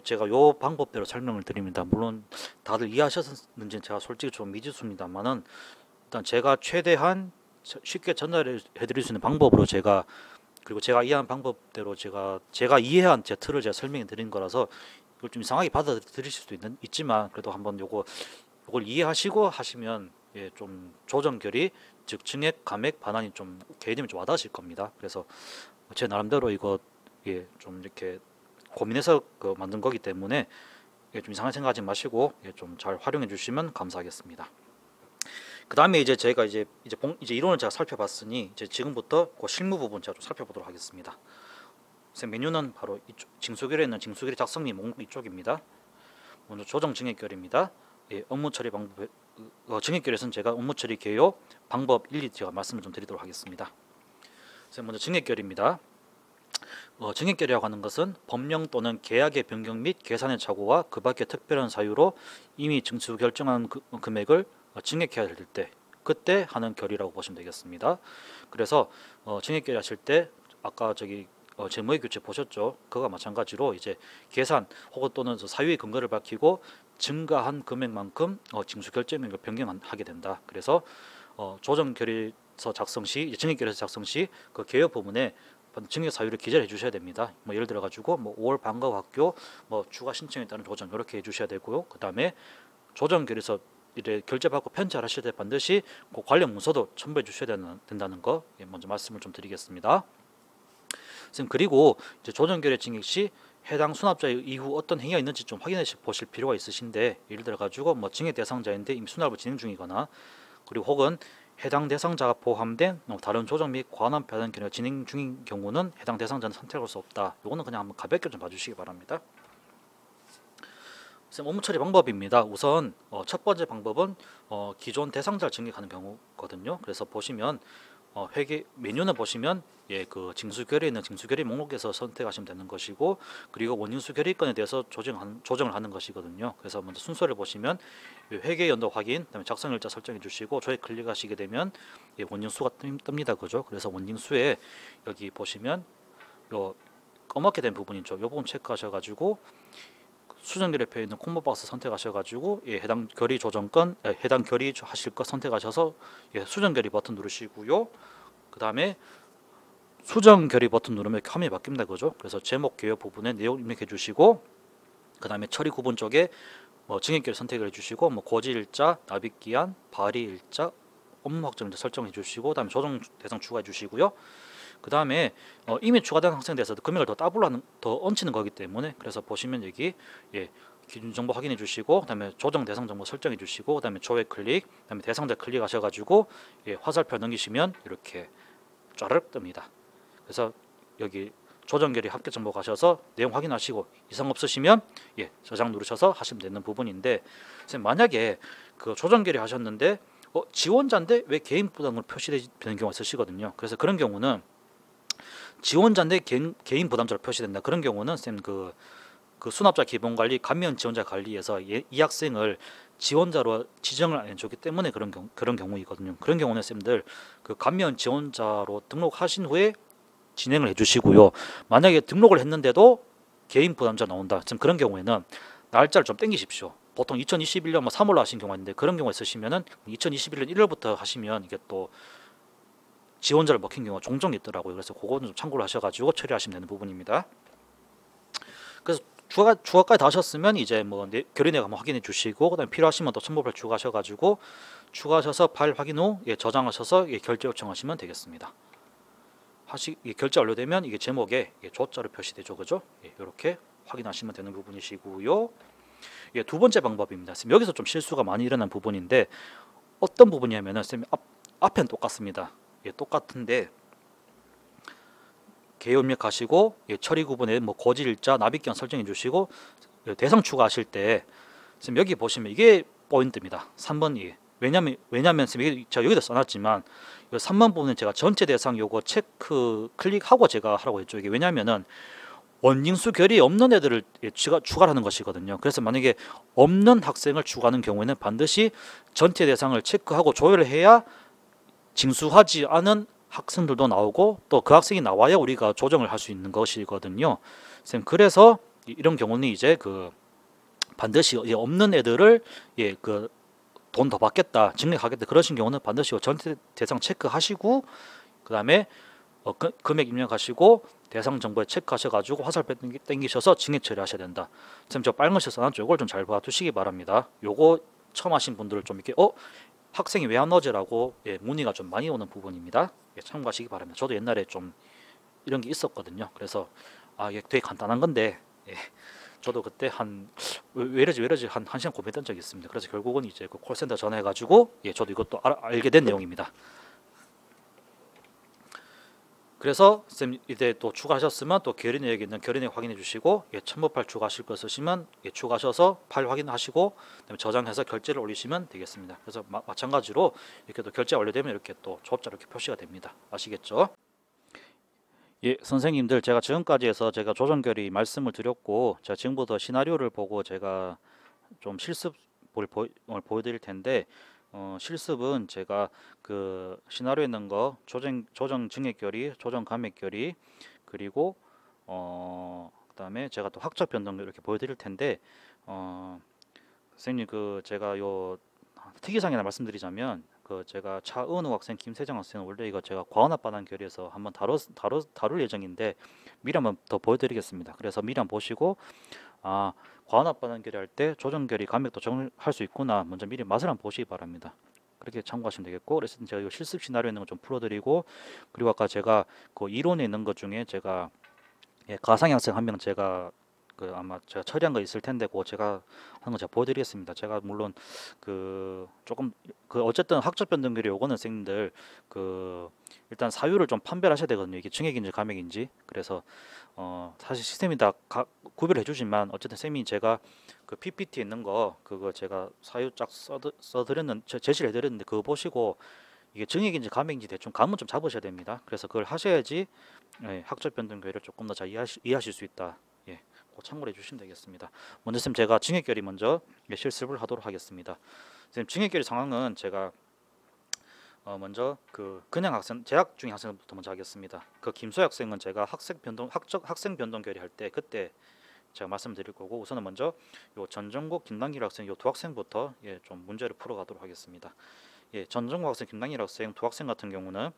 제가 요 방법대로 설명을 드립니다. 물론 다들 이해하셨는지는 제가 솔직히 좀 미지수입니다만은 일단 제가 최대한 쉽게 전달해 드릴 수 있는 방법으로 그리고 제가 이해한 방법대로 제가 이해한 제 틀을 제가 설명해 드린 거라서 이걸 좀 이상하게 받아들이실 수도 있지만 그래도 한번 요걸 이해하시고 하시면 좀 조정결의 즉 증액, 감액, 반환이 좀 개념이 좀 와닿으실 겁니다. 그래서 제 나름대로 이거 좀 이렇게 고민해서 만든 거기 때문에 좀 이상하게 생각하지 마시고 좀 잘 활용해 주시면 감사하겠습니다. 그 다음에 이제 제가 이제 이론을 제가 살펴봤으니 이제 지금부터 그 실무 부분 제가 좀 살펴보도록 하겠습니다. 메뉴는 바로 이쪽, 징수결에 있는 징수결의 작성미 목록 이쪽입니다. 먼저 조정 증액결입니다. 업무 처리 방법, 증액결에서는 제가 업무 처리 개요 방법 1, 2 제가 말씀을 좀 드리도록 하겠습니다. 먼저 증액결입니다. 증액결이라고 하는 것은 법령 또는 계약의 변경 및 계산의 착오와 그 밖의 특별한 사유로 이미 징수 결정한 금액을 증액해야 될 때 그때 하는 결의라고 보시면 되겠습니다. 그래서 증액결의 하실 때 아까 재무의 규칙 보셨죠? 그거와 마찬가지로 이제 계산 혹은 또는 사유의 근거를 밝히고 증가한 금액만큼 징수 결정액을 변경하게 된다. 그래서 조정 결의서 작성 시 증액결의서 작성 시 그 개요 부분에 증액 사유를 기재를 해주셔야 됩니다. 예를 들어 가지고 5월 방과 학교 추가 신청에 따른 조정 이렇게 해주셔야 되고요. 그 다음에 조정 결의서 이래 결제받고 편찬하실 때 반드시 그 관련 문서도 첨부해 주셔야 된다는 거 먼저 말씀을 좀 드리겠습니다. 그리고 이제 조정 결의 증액 시 해당 수납자의 이후 어떤 행위가 있는지 좀 확인해 보실 필요가 있으신데 예를 들어 가지고 증액 대상자인데 이미 수납을 진행 중이거나 그리고 혹은 해당 대상자가 포함된 다른 조정 및 과환합 반환 결의가 진행 중인 경우는 해당 대상자는 선택할 수 없다. 이거는 그냥 한번 가볍게 좀 봐주시기 바랍니다. 업무 처리 방법입니다. 우선 첫 번째 방법은 기존 대상자를 증액하는 경우거든요. 그래서 보시면 회계 메뉴는 보시면 그 징수결의에 있는 징수결의 목록에서 선택하시면 되는 것이고 그리고 원인수 결의건에 대해서 조정을 하는 것이거든요. 그래서 먼저 순서를 보시면 회계 연도 확인, 그다음에 작성일자 설정해 주시고 조회 클릭하시게 되면 원인수가 뜹니다. 그죠? 그래서 원인수에 여기 보시면 요 검게 된 부분이죠. 이 부분 체크하셔가지고 수정결의표에 있는 콤보 박스 선택하셔가지고 해당 결의 조정건, 해당 결의 하실 것 선택하셔서 수정결의 버튼 누르시고요. 그 다음에 수정결의 버튼 누르면 화면이 바뀝니다, 그죠? 그래서 제목 개요 부분에 내용 입력해 주시고, 그 다음에 처리 구분 쪽에 증액결의 선택을 해주시고, 고지일자, 납입기한, 발의일자, 업무 확정일자 설정해 주시고, 그다음에 조정 대상 추가해 주시고요. 그 다음에 이미 추가된 학생에 대해서 금액을 더 얹히는 거기 때문에 그래서 보시면 여기 기준 정보 확인해 주시고 그다음에 조정 대상 정보 설정해 주시고 그다음에 조회 클릭 그다음에 대상자 클릭하셔가지고 화살표 넘기시면 이렇게 쫘르륵 뜹니다. 그래서 여기 조정 결의 합격 정보 가셔서 내용 확인하시고 이상 없으시면 저장 누르셔서 하시면 되는 부분인데 선생님 만약에 그 조정 결의 하셨는데 지원자인데 왜 개인 부담으로 표시되는 경우가 있으시거든요. 그래서 그런 경우는 지원자인데 개인 부담자로 표시된다. 그런 경우는 쌤 그 수납자 기본관리, 감면 지원자 관리에서 이 학생을 지원자로 지정을 안 해줬기 때문에 그런 경우이거든요. 그런 경우는 쌤들 그 감면 지원자로 등록하신 후에 진행을 해주시고요. 만약에 등록을 했는데도 개인 부담자 나온다. 지금 그런 경우에는 날짜를 좀 땡기십시오. 보통 2021년 뭐 3월로 하신 경우가 있는데 그런 경우가 있으시면은 2021년 1월부터 하시면 이게 또 지원자를 먹힌 경우가 종종 있더라고요. 그래서 그거는 좀 참고를 하셔가지고 처리하시면 되는 부분입니다. 그래서 추가까지 다 하셨으면 이제 뭐 결의내역 한번 확인해 주시고 그다음에 필요하시면 또 첨부를 추가하셔가지고 추가하셔서 파일 확인 후 저장하셔서 결제 요청하시면 되겠습니다. 결제 완료되면 이게 제목에 조자로 표시되죠, 그죠? 이렇게 확인하시면 되는 부분이시고요. 두 번째 방법입니다. 여기서 좀 실수가 많이 일어난 부분인데 어떤 부분이냐면은 앞에는 똑같습니다. 똑같은데 개요 입력하시고 처리 구분에 뭐 고지일자, 납입기한 설정해 주시고 대상 추가하실 때 지금 여기 보시면 이게 포인트입니다. 3번이 왜냐면 제가 여기다 써놨지만 3번 부분은 제가 전체 대상 요거 체크 클릭하고 제가 하라고 했죠. 이게 왜냐면은 원징수 결이 없는 애들을 추가를 하는 것이거든요. 그래서 만약에 없는 학생을 추가하는 경우에는 반드시 전체 대상을 체크하고 조회를 해야 징수하지 않은 학생들도 나오고 또 그 학생이 나와야 우리가 조정을 할 수 있는 것이거든요. 그래서 이런 경우는 이제 반드시 없는 애들을 돈 더 받겠다, 증액하겠다 그러신 경우는 반드시 전체 대상 체크하시고 그 다음에 금액 입력하시고 대상 정보에 체크하셔가지고 화살표 땡기셔서 증액 처리하셔야 된다. 선생님 저 빨간 실 써놨죠. 이걸 좀 잘 봐두시기 바랍니다. 요거 처음 하신 분들을 좀 이렇게 학생이 왜 안 넣어지라고 문의가 좀 많이 오는 부분입니다. 참고하시기 바랍니다. 저도 옛날에 좀 이런 게 있었거든요. 그래서 이게 되게 간단한 건데 저도 그때 왜 이러지 한 시간 고민했던 적이 있습니다. 그래서 결국은 이제 그 콜센터 전화해가지고 저도 이것도 알게 된 내용입니다. 그래서 쌤 이제 또 추가하셨으면 또 결의내역에 있는 결의내역 확인해 주시고 첨부 파일 추가하실 거 있으시면 추가하셔서 파일 확인하시고 그다음에 저장해서 결제를 올리시면 되겠습니다. 그래서 마찬가지로 이렇게 또 결제 완료되면 이렇게 또 조업자로 이렇게 표시가 됩니다. 아시겠죠? 선생님들 제가 지금까지 해서 제가 조정 결의 말씀을 드렸고 제가 지금부터 시나리오를 보고 제가 좀 실습을 보여드릴 텐데 실습은 제가 그 시나리오에 있는 거 조정 증액 결의, 조정 감액 결의 그리고 그다음에 제가 또 학적 변동 이렇게 보여드릴 텐데 선생님 제가 요 특이사항이나 말씀드리자면 제가 차은우 학생, 김세정 학생은 원래 이거 제가 과언합반환 결의에서 한번 다룰 예정인데 미리 한번 더 보여드리겠습니다. 그래서 미리 한번 보시고 과언합반환 결의할 때 조정 결의 감액도 적용할 수 있구나 먼저 미리 맛을 한번 보시기 바랍니다. 그렇게 참고하시면 되겠고 그래서 제가 이 실습 시나리오 있는 거 좀 풀어드리고 그리고 아까 제가 그 이론에 있는 것 중에 제가 가상 학생 한 명 제가 아마 제가 처리한 거 있을 텐데 그거 제가 하는 거 제가 보여드리겠습니다. 제가 물론 조금 어쨌든 학적 변동 결의 요거는 선생님들 일단 사유를 좀 판별하셔야 되거든요. 이게 증액인지 감액인지. 그래서 사실 시스템이 다 구별해 주지만 어쨌든 쌤이 제가 PPT에 있는 거 그거 제가 사유 쫙 써드렸는 제시를 해드렸는데 그거 보시고 이게 증액인지 감액인지 대충 감은 좀 잡으셔야 됩니다. 그래서 그걸 하셔야지 학적 변동 결의를 조금 더 잘 이해하실 수 있다. 참고해 주시면 되겠습니다. 먼저 쌤 제가 증액 결의 먼저 실습을 하도록 하겠습니다. 쌤 증액 결의 상황은 제가 먼저 그냥 학생 재학 중인 학생부터 먼저 하겠습니다. 김소희 학생은 제가 학생 변동 결의할 때 그때 제가 말씀드릴 거고 우선은 먼저 요 전정국 김남길 학생 요 두 학생부터 좀 문제를 풀어가도록 하겠습니다. 전정국 학생 김남길 학생 두 학생 같은 경우는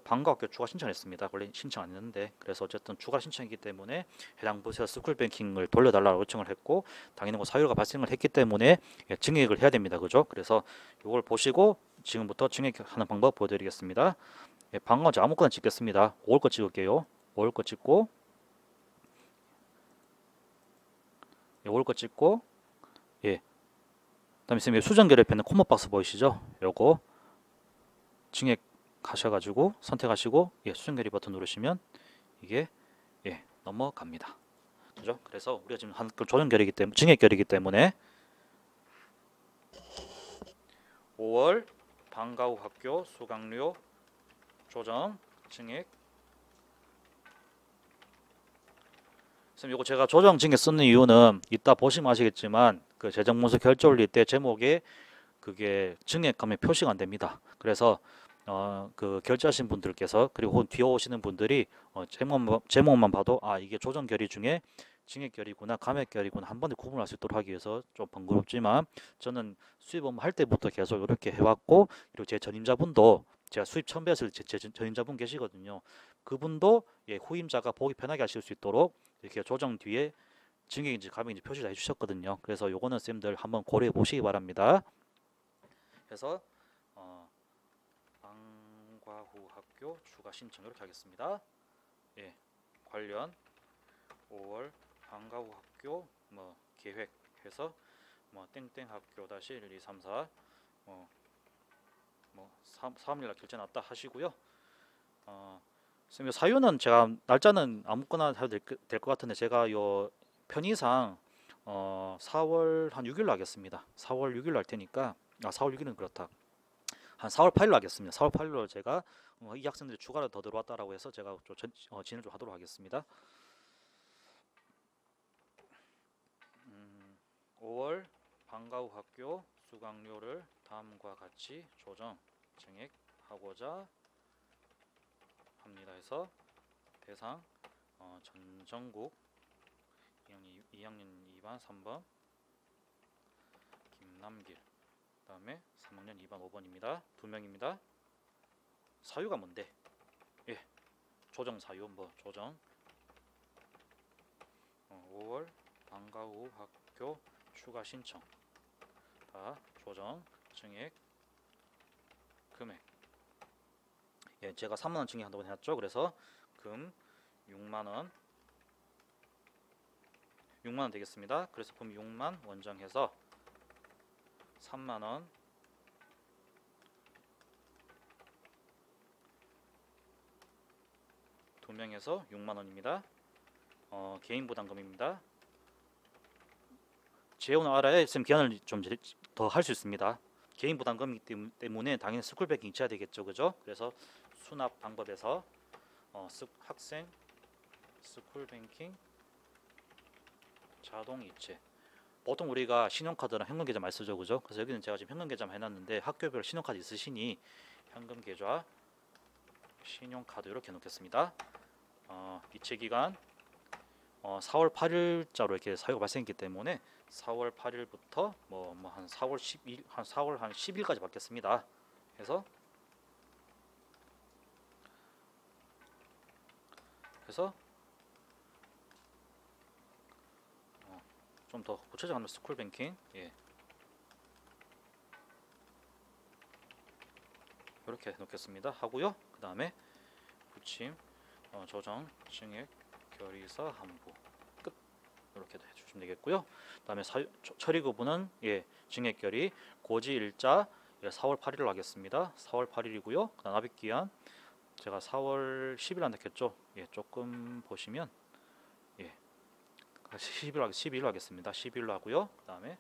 방과학교 추가 신청했습니다. 원래 신청 안 했는데 그래서 어쨌든 추가 신청이기 때문에 해당 부서 스쿨뱅킹을 돌려달라고 요청을 했고 당연히 사유가 발생을 했기 때문에 증액을 해야 됩니다. 그죠? 그래서 이걸 보시고 지금부터 증액하는 방법 보여드리겠습니다. 방과제 아무거나 찍겠습니다. 5월 거 찍을게요. 5월 거 찍고 5월 거 찍고 그다음에 선생님 수정 결의표는 코마 박스 보이시죠? 요거 증액 하셔가지고 선택하시고 수정 결의 버튼 누르시면 이게 넘어갑니다. 그죠? 그래서 우리가 지금 한 조정 결의이기 때문에 증액 결의이기 때문에 5월 방과 후 학교 수강료 조정 증액 선생님 이거 제가 조정 증액 쓰는 이유는 이따 보시면 아시겠지만 재정문서 결제 올릴 때 제목에 그게 증액 감액 표시가 안 됩니다. 그래서 결제하신 분들께서 그리고 뒤에 오시는 분들이 제목만 봐도 이게 조정 결의 중에 증액결이구나 감액결이구나 한 번에 구분할 수 있도록 하기 위해서 좀 번거롭지만 저는 수입 업무 할 때부터 계속 이렇게 해왔고, 그리고 제 전임자분도 제가 수입 처음 배웠을 때 제 전임자분 계시거든요. 그분도 후임자가 보기 편하게 하실 수 있도록 이렇게 조정 뒤에 증액인지 감액인지 표시를 해주셨거든요. 그래서 요거는 쌤들 한번 고려해 보시기 바랍니다. 그래서 방과 후 학교 추가 신청 이렇게 하겠습니다. 관련 5월 방과 후 학교 계획해서 땡땡 학교 다시 1, 2, 3, 4 3일날 결제 났다 하시고요. 선생님 사유는 제가 날짜는 아무거나 해도 될 것 같은데 제가 요 편의상 4월 한 6일로 하겠습니다. 4월 6일로 할 테니까 4월 6일은 그렇다. 한 4월 8일로 하겠습니다. 4월 8일로 제가 이 학생들이 추가로 더 들어왔다라고 해서 제가 좀 진행을 좀 하도록 하겠습니다. 5월 방과 후 학교 수강료를 다음과 같이 조정 증액하고자 합니다 해서 대상 전 전국 2학년 2반 3번 김남길, 그 다음에 3학년 2반 5번입니다. 2명입니다. 사유가 뭔데? 조정 사유 조정 5월 방과 후 학교 추가 신청 다 조정 증액 금액 제가 3만원 증액한다고 해놨죠. 그래서 금 6만원 되겠습니다. 그래서 금 6만 원정해서 3만원 두 명에서 6만원입니다. 개인 부담금입니다. 재원을 알아야 쌤 기한을 좀 더 할 수 있습니다. 개인 부담금이기 때문에 당연히 스쿨뱅킹 있어야 되겠죠, 그죠? 그래서 수납 방법에서 학생 스쿨뱅킹 자동 이체. 보통 우리가 신용카드랑 현금계좌 많이 쓰죠, 그죠? 그래서 여기는 제가 지금 현금계좌만 해놨는데 학교별 신용카드 있으시니 현금계좌, 신용카드 이렇게 놓겠습니다. 이체 기간 4월 8일자로 이렇게 사유가 발생했기 때문에 4월 8일부터 한 4월 10일 한 4월 한 10일까지 받겠습니다. 그래서 좀 더 구체적으로 스쿨뱅킹 이렇게 놓겠습니다. 하고요. 그 다음에 부침 조정 증액 결의서 한부 끝 이렇게 해주시면 되겠고요. 그 다음에 처리 구분은 증액 결의 고지 일자 4월 8일로 하겠습니다. 4월 8일이고요. 그다음 납입 기한 제가 4월 10일 한다 했죠. 조금 보시면 12일로 하겠습니다. 12일로 하고요. 그 다음에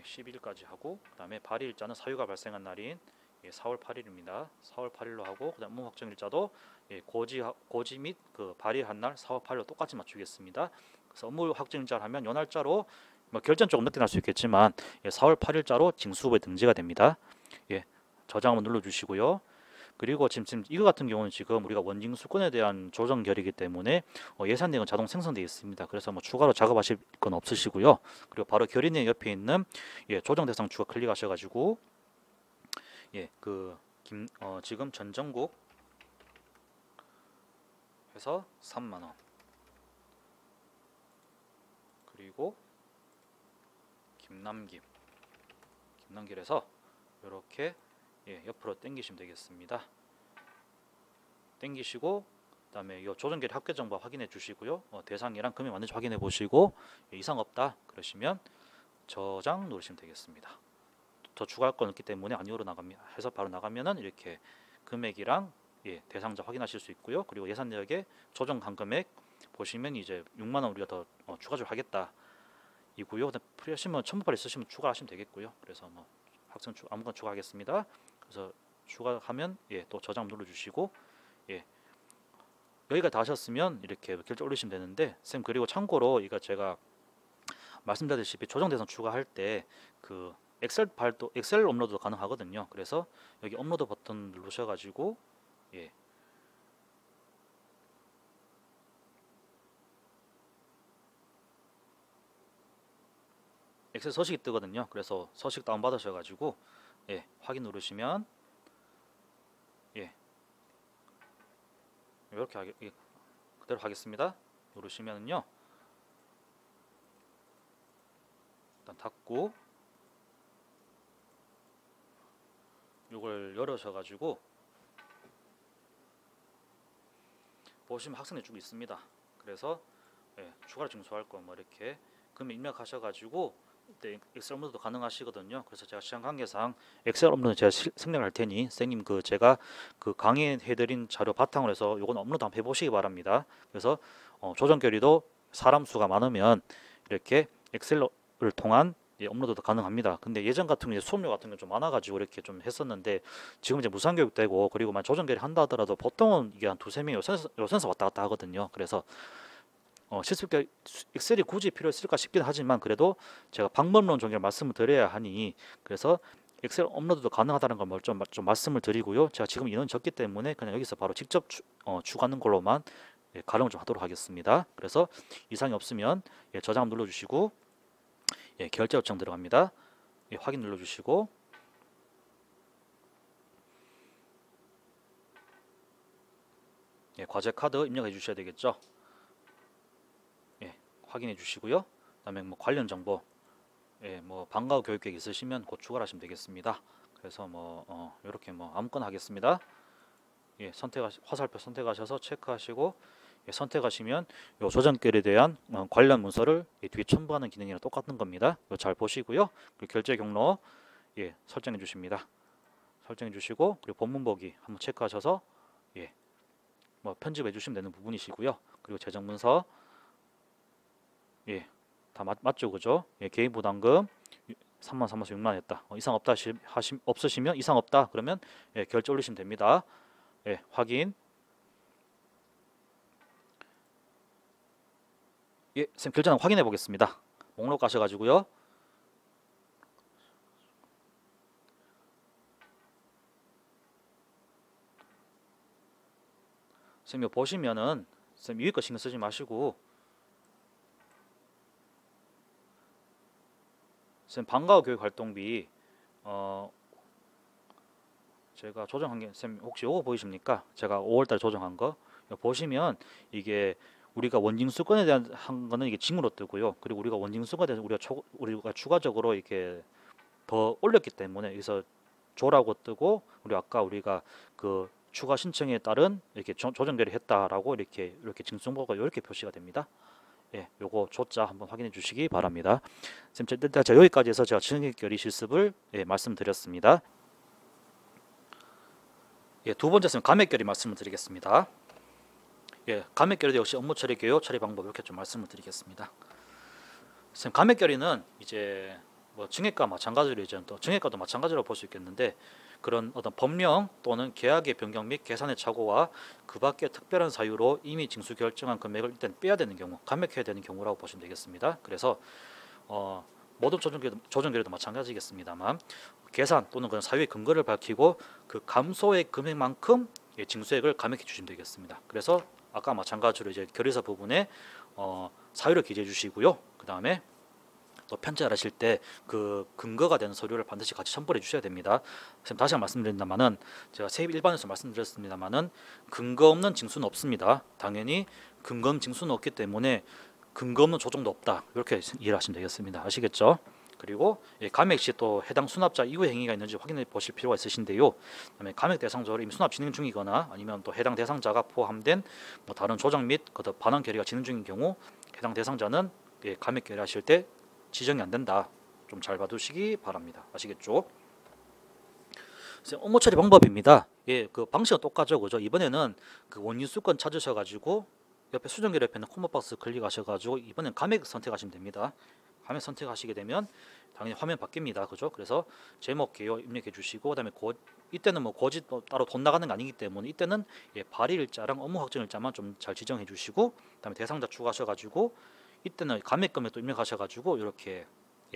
12일까지 하고, 그 다음에 발의 일자는 사유가 발생한 날인 4월 8일입니다. 4월 8일로 하고, 그다음 업무 확정 일자도 고지 및 그 발의한 날 4월 8일로 똑같이 맞추겠습니다. 그래서 업무 확정 일자를 하면 요 날짜로 결제는 조금 늦게 날 수 있겠지만 4월 8일자로 징수부에 등재가 됩니다. 저장 한번 눌러주시고요. 그리고 지금 이거 같은 경우는 지금 우리가 원징 수권에 대한 조정 결이기 때문에 예산 내역은 자동 생성되어 있습니다. 그래서 추가로 작업하실 건 없으시고요. 그리고 바로 결의 내역 옆에 있는 조정 대상 추가 클릭하셔가지고 지금 전 전국 해서 3만원 그리고 김남길에서 이렇게 옆으로 당기시면 되겠습니다. 당기시고 그다음에 이 조정결의 합계 정보 확인해 주시고요. 대상이랑 금액 맞는지 확인해 보시고 이상 없다 그러시면 저장 누르시면 되겠습니다. 더 추가할 건 없기 때문에 아니오로 나갑니다. 해서 바로 나가면은 이렇게 금액이랑 대상자 확인하실 수 있고요. 그리고 예산 내역에 조정한 금액 보시면 이제 6만 원 우리가 더 추가적으로 하겠다 이고요. 프리하시면 첨부발 있으시면 추가하시면 되겠고요. 그래서 학생 아무거나 추가하겠습니다. 그래서 추가하면 또 저장 눌러주시고 여기가 다 하셨으면 이렇게 결제 올리시면 되는데 쌤 그리고 참고로 이거 제가 말씀드렸다시피 조정 대상 추가할 때 그 엑셀 업로드도 가능하거든요. 그래서 여기 업로드 버튼 누르셔가지고 엑셀 서식이 뜨거든요. 그래서 서식 다운 받으셔가지고 예, 확인 누르시면 예, 이렇게 그대로 하겠습니다. 누르시면은요, 일단 닫고 이걸 열으셔가지고 보시면 학생들 쭉 있습니다. 그래서 예, 추가로 징수할 거 뭐 이렇게 그러면 입력하셔가지고 이때 엑셀 업로드도 가능하시거든요. 그래서 제가 시간 관계상 엑셀 업로드 제가 생략할 테니 선생님 그 제가 그 강의해드린 자료 바탕으로 해서 요건 업로드 한번 해보시기 바랍니다. 그래서 조정 결의도 사람 수가 많으면 이렇게 엑셀을 통한 예, 업로드도 가능합니다. 근데 예전 같은 경우 수업료 같은 게 좀 많아가지고 이렇게 좀 했었는데 지금 이제 무상교육되고 그리고 만 조정 결의 한다 하더라도 보통은 이게 한 두세 명이 요선에서 왔다 갔다 하거든요. 그래서 실습 엑셀이 굳이 필요했을까 싶긴 하지만 그래도 제가 방법론 종류를 말씀을 드려야 하니 그래서 엑셀 업로드도 가능하다는 걸 좀 말씀을 드리고요. 제가 지금 인원이 적기 때문에 그냥 여기서 바로 직접 추가하는 걸로만 예, 가름을 좀 하도록 하겠습니다. 그래서 이상이 없으면 예, 저장 눌러주시고 예, 결제 요청 들어갑니다. 예, 확인 눌러주시고 예, 과제 카드 입력해 주셔야 되겠죠. 예, 확인해 주시고요. 그다음에 뭐 관련 정보, 예, 뭐 방과 후 교육 계획 있으시면 곧 추가를 하시면 되겠습니다. 그래서 뭐 이렇게 뭐 아무거나 하겠습니다. 예, 화살표 선택하셔서 체크하시고 예, 선택하시면 요 조정결에 대한 관련 문서를 예, 뒤에 첨부하는 기능이랑 똑같은 겁니다. 잘 보시고요. 그리고 결제 경로 예, 설정해 주십니다. 설정해 주시고 그리고 본문 보기 한번 체크하셔서 예, 뭐 편집해 주시면 되는 부분이시고요. 그리고 재정 문서 예, 다 맞죠, 그죠? 예, 개인 부담금 3만 3만에서 6만 했다. 이상 없다 없으시면 이상 없다 그러면 예, 결제 올리시면 됩니다. 예, 확인. 예, 선생님 결제는 확인해 보겠습니다. 목록 가셔가지고요. 선생님 보시면은 선생님 위에 거 신경 쓰지 마시고 선생님 방과 후 교육 활동비 제가 조정한 게 선생님 혹시 요거 보이십니까? 제가 5월달 조정한 거 보시면 이게 우리가 원징 수건에 대한 한 거는 이게 징으로 뜨고요. 그리고 우리가 원징 수건에 대해서 우리가 추가적으로 이렇게 더 올렸기 때문에 여기서 조라고 뜨고 우리가 그 추가 신청에 따른 이렇게 조정결의 했다라고 이렇게 징수정보가 이렇게 표시가 됩니다. 예, 요거 조자 한번 확인해 주시기 바랍니다. 선생님, 일단 여기까지 해서 제가 증액결의 실습을 예, 말씀드렸습니다. 예, 두 번째 선생님 감액결의 말씀을 드리겠습니다. 예, 감액결의도 역시 업무 처리 개요 처리 방법 이렇게 좀 말씀을 드리겠습니다. 선생님 감액결의는 이제 뭐 증액과 마찬가지로 이제 또 증액과도 마찬가지로 볼 수 있겠는데 그런 어떤 법령 또는 계약의 변경 및 계산의 착오와 그 밖의 특별한 사유로 이미 징수 결정한 금액을 일단 빼야 되는 경우 감액해야 되는 경우라고 보시면 되겠습니다. 그래서 모든 조정결의도 마찬가지겠습니다만 계산 또는 그런 사유의 근거를 밝히고 그 감소의 금액만큼 예, 징수액을 감액해 주시면 되겠습니다. 그래서 아까 마찬가지로 이제 결의서 부분에 사유를 기재해 주시고요. 그 다음에 또 편제를 하실 때 그 근거가 되는 서류를 반드시 같이 첨부해 주셔야 됩니다. 선생님 다시 한번 말씀드린다면은 제가 세입 일반에서 말씀드렸습니다만은 근거 없는 징수는 없습니다. 당연히 근거 없는 징수는 없기 때문에 근거 없는 조정도 없다. 이렇게 이해를 하시면 되겠습니다. 아시겠죠? 그리고 감액 시 또 해당 수납자 이후 행위가 있는지 확인해 보실 필요가 있으신데요. 그다음에 감액 대상자로 이미 수납 진행 중이거나 아니면 또 해당 대상자가 포함된 뭐 다른 조정 및 반환 결의가 진행 중인 경우 해당 대상자는 감액 결의하실 때 지정이 안 된다. 좀 잘 봐두시기 바랍니다. 아시겠죠? 업무 처리 방법입니다. 예, 그 방식은 똑같죠, 그죠? 이번에는 그 원인 수건 찾으셔가지고 옆에 수정결 옆에는 콤보박스 클릭하셔가지고 이번엔 감액 선택하시면 됩니다. 감액 선택하시게 되면 당연히 화면 바뀝니다, 그죠? 그래서 제목 개요 입력해 주시고 그다음에 이때는 뭐 고지 따로 돈 나가는 게 아니기 때문에 이때는 발의일자랑 업무 확정일자만 좀 잘 지정해 주시고 그다음에 대상자 추가하셔가지고 이때는 감액 금액도 입력하셔가지고 이렇게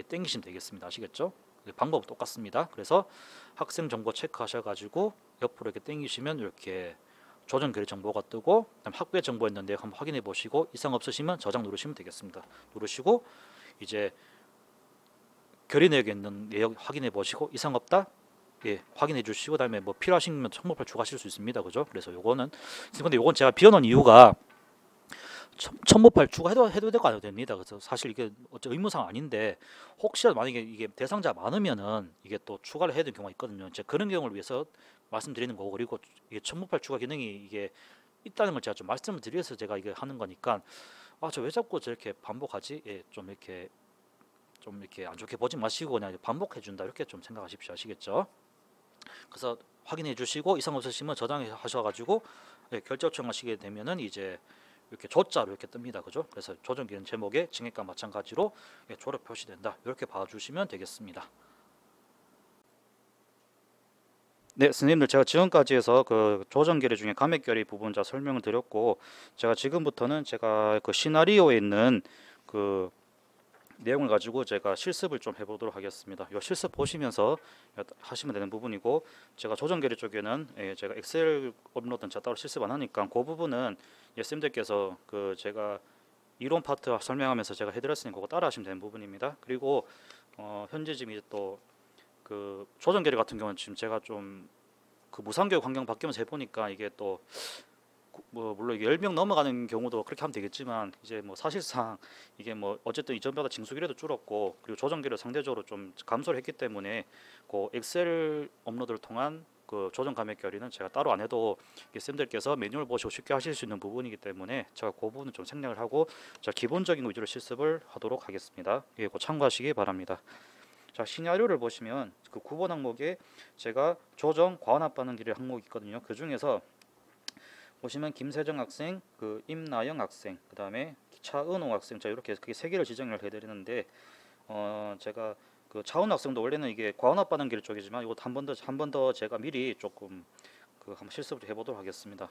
땡기시면 되겠습니다. 아시겠죠? 방법 똑같습니다. 그래서 학생 정보 체크하셔가지고 옆으로 이렇게 땡기시면 이렇게 조정 결의 정보가 뜨고 학부의 정보였는데 한번 확인해 보시고 이상 없으시면 저장 누르시면 되겠습니다. 누르시고 이제 결의 내역에 있는 내역 확인해 보시고 이상 없다, 예, 확인해 주시고 그다음에 뭐 필요하시면 첨부파 추가하실 수 있습니다. 그죠? 그래서 요거는 근데 요건 제가 비워놓은 이유가 첨부파일 추가해도 되고 안 해도 됩니다. 그래서 사실 이게 어째 의무상 아닌데 혹시라도 만약에 이게 대상자 많으면은 이게 또 추가를 해야 되는 경우가 있거든요. 이제 그런 경우를 위해서 말씀드리는 거고, 그리고 이게 첨부파일 추가 기능이 이게 있다는 걸 제가 좀 말씀을 드려서 제가 이게 하는 거니까 저 왜 자꾸 저렇게 반복하지? 예, 좀 이렇게 안 좋게 보지 마시고 그냥 반복해 준다 이렇게 좀 생각하십시오. 아시겠죠? 그래서 확인해 주시고 이상 없으시면 저장해 하셔가지고 예, 결제 요청하시게 되면은 이제 이렇게 조자로 이렇게 뜹니다. 그죠? 그래서 조정기능 제목에 증액과 마찬가지로 예, 조로 표시된다. 이렇게 봐주시면 되겠습니다. 네, 선생님들 제가 지금까지 해서 그 조정 결의 중에 감액 결의 부분 자 설명을 드렸고, 제가 지금부터는 제가 그 시나리오에 있는 그 내용을 가지고 제가 실습을 좀 해보도록 하겠습니다. 이 실습 보시면서 하시면 되는 부분이고, 제가 조정 결의 쪽에는 예, 제가 엑셀 업로드는 제가 따로 실습 안 하니까 그 부분은 예, 쌤들께서 그 제가 이론 파트 설명하면서 제가 해드렸으니 그거 따라 하시면 되는 부분입니다. 그리고 현재 지금 이제 또 그 조정 결의 같은 경우는 지금 제가 좀 그 무상교육 환경 바뀌면서 해보니까 이게 또 뭐 물론 이게 10명 넘어가는 경우도 그렇게 하면 되겠지만 이제 뭐 사실상 이게 뭐 어쨌든 이전보다 징수기뢰도 줄었고 그리고 조정기를 상대적으로 좀 감소를 했기 때문에 그 엑셀 업로드를 통한 그 조정 감액 결의는 제가 따로 안 해도 쌤들께서 매뉴얼 보시고 쉽게 하실 수 있는 부분이기 때문에 제가 그 부분은 좀 생략을 하고 자 기본적인 위주로 실습을 하도록 하겠습니다. 예, 그 참고하시기 바랍니다. 자, 시나리오를 보시면 그 9번 항목에 제가 조정 과언합 반응 기뢰 항목이 있거든요. 그 중에서 보시면 김세정 학생, 그 임나영 학생, 그 다음에 차은호 학생, 자 이렇게 크게 세 개를 지정을 해드리는데 제가 그 차은호 학생도 원래는 이게 과언합 반응 기뢰 쪽이지만 이거 한 번 더 제가 미리 조금 그 한번 실습을 해보도록 하겠습니다.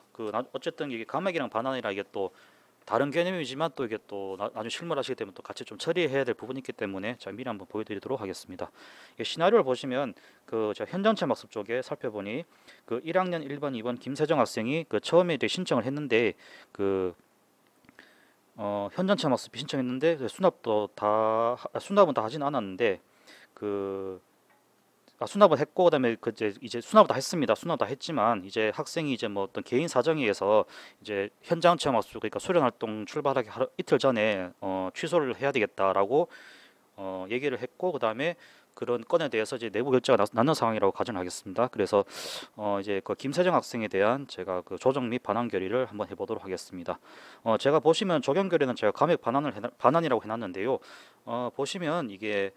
어쨌든 이게 감액이랑 반환이랑 이게 또 다른 개념이지만 또 이게 또 나중에 실무를 하시게 되면 또 같이 좀 처리해야 될 부분이 있기 때문에 자 미리 한번 보여드리도록 하겠습니다. 시나리오를 보시면 그 제가 현장체 학습 쪽에 살펴보니 그 1학년 1번, 2번 김세정 학생이 그 처음에 이제 신청을 했는데 그 현장체 학습 신청했는데 수납은 다 하진 않았는데 그 수납은 했고 그다음에 그 이제 수납을 다 했습니다. 수납 다 했지만 이제 학생이 이제 뭐 어떤 개인 사정에 의해서 이제 현장 체험 학습 그러니까 수련 활동 출발하기 이틀 전에 취소를 해야 되겠다라고 얘기를 했고 그다음에 그런 건에 대해서 이제 내부 결제가 나는 상황이라고 가정하겠습니다. 그래서 이제 그 김세정 학생에 대한 제가 그 조정 및 반환 결의를 한번 해보도록 하겠습니다. 제가 보시면 적용 결의는 제가 감액 반환이라고 해놨는데요. 보시면 이게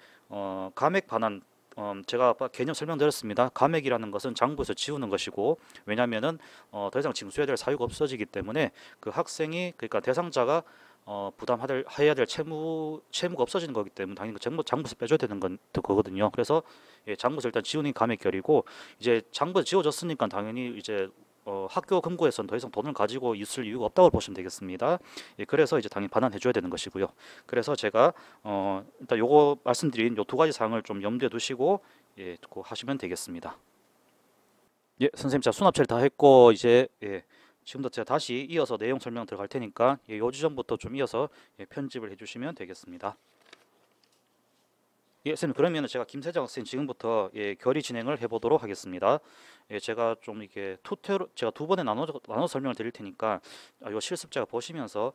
감액 반환 제가 아까 개념 설명드렸습니다. 감액이라는 것은 장부에서 지우는 것이고 왜냐하면은 더 이상 징수해야 될 사유가 없어지기 때문에 그 학생이 그러니까 대상자가 부담해야 될 채무가 없어지는 거기 때문에 당연히 그 장부에서 빼줘야 되는 거거든요. 그래서 예, 장부에서 일단 지우는 게 감액 결의고 이제 장부에서 지워졌으니까 당연히 이제 학교 금고에서는 더 이상 돈을 가지고 있을 이유가 없다고 보시면 되겠습니다. 예, 그래서 이제 당연히 반환해줘야 되는 것이고요. 그래서 제가 일단 요거 말씀드린 요 두 가지 사항을 좀 염두에 두시고 예, 듣고 하시면 되겠습니다. 예, 선생님 자 수납 처리 다 했고 이제 예, 지금부터 제가 다시 이어서 내용 설명 들어갈 테니까 예, 요 지점부터 좀 이어서 예, 편집을 해주시면 되겠습니다. 예, 선생님 그러면 제가 김세정 학생 지금부터 예, 결의 진행을 해보도록 하겠습니다. 예, 제가 좀 이게 제가 두 번에 나눠 설명을 드릴 테니까 요 실습 제가 보시면서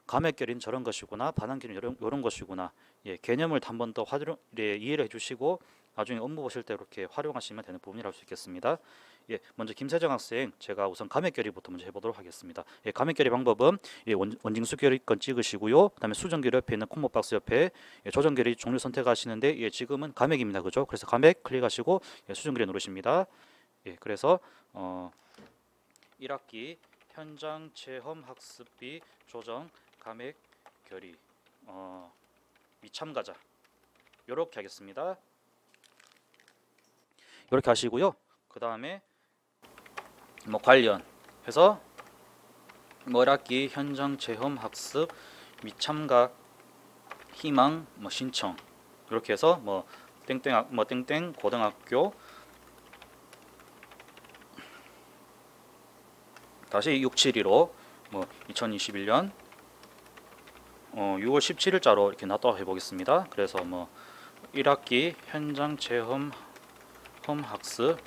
감액 결의는 저런 것이구나, 반환 결의는 이런 것이구나, 예, 개념을 한 번 더 이해를 해주시고 나중에 업무 보실 때 이렇게 활용하시면 되는 부분이라고 할 수 있겠습니다. 예, 먼저 김세정 학생 제가 우선 감액 결의부터 먼저 해보도록 하겠습니다. 예, 감액 결의 방법은 예, 원징수 결의권 찍으시고요. 그다음에 수정 결의 옆에 있는 콤보 박스 옆에 예, 조정 결의 종류 선택하시는데 예, 지금은 감액입니다, 그죠? 그래서 감액 클릭하시고 예, 수정 결의 누르십니다. 예, 그래서 1학기 현장 체험 학습비 조정 감액 결의 미참가자 이렇게 하겠습니다. 이렇게 하시고요. 그 다음에 뭐 관련해서 뭐 1학기 현장 체험 학습 미참가 희망 뭐 신청 이렇게 해서 뭐 땡땡 고등학교 다시 672로 뭐 2021년 6월 17일자로 이렇게 놔둬 해보겠습니다. 그래서 뭐 1학기 현장 체험 학습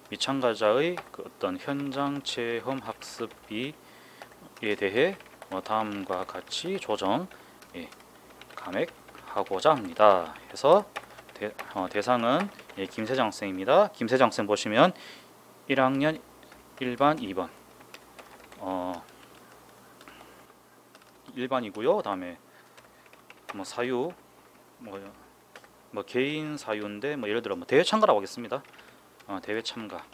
미참가자의 그 어떤 현장 체험 학습비에 대해 다음과 같이 조정 감액하고자 합니다. 해서 대상은 김세정 학생입니다. 김세정 학생 보시면 1학년 1반 2번 1반이고요. 그다음에 사유 개인 사유인데 예를 들어 대회 참가라고 하겠습니다. 대회 참가.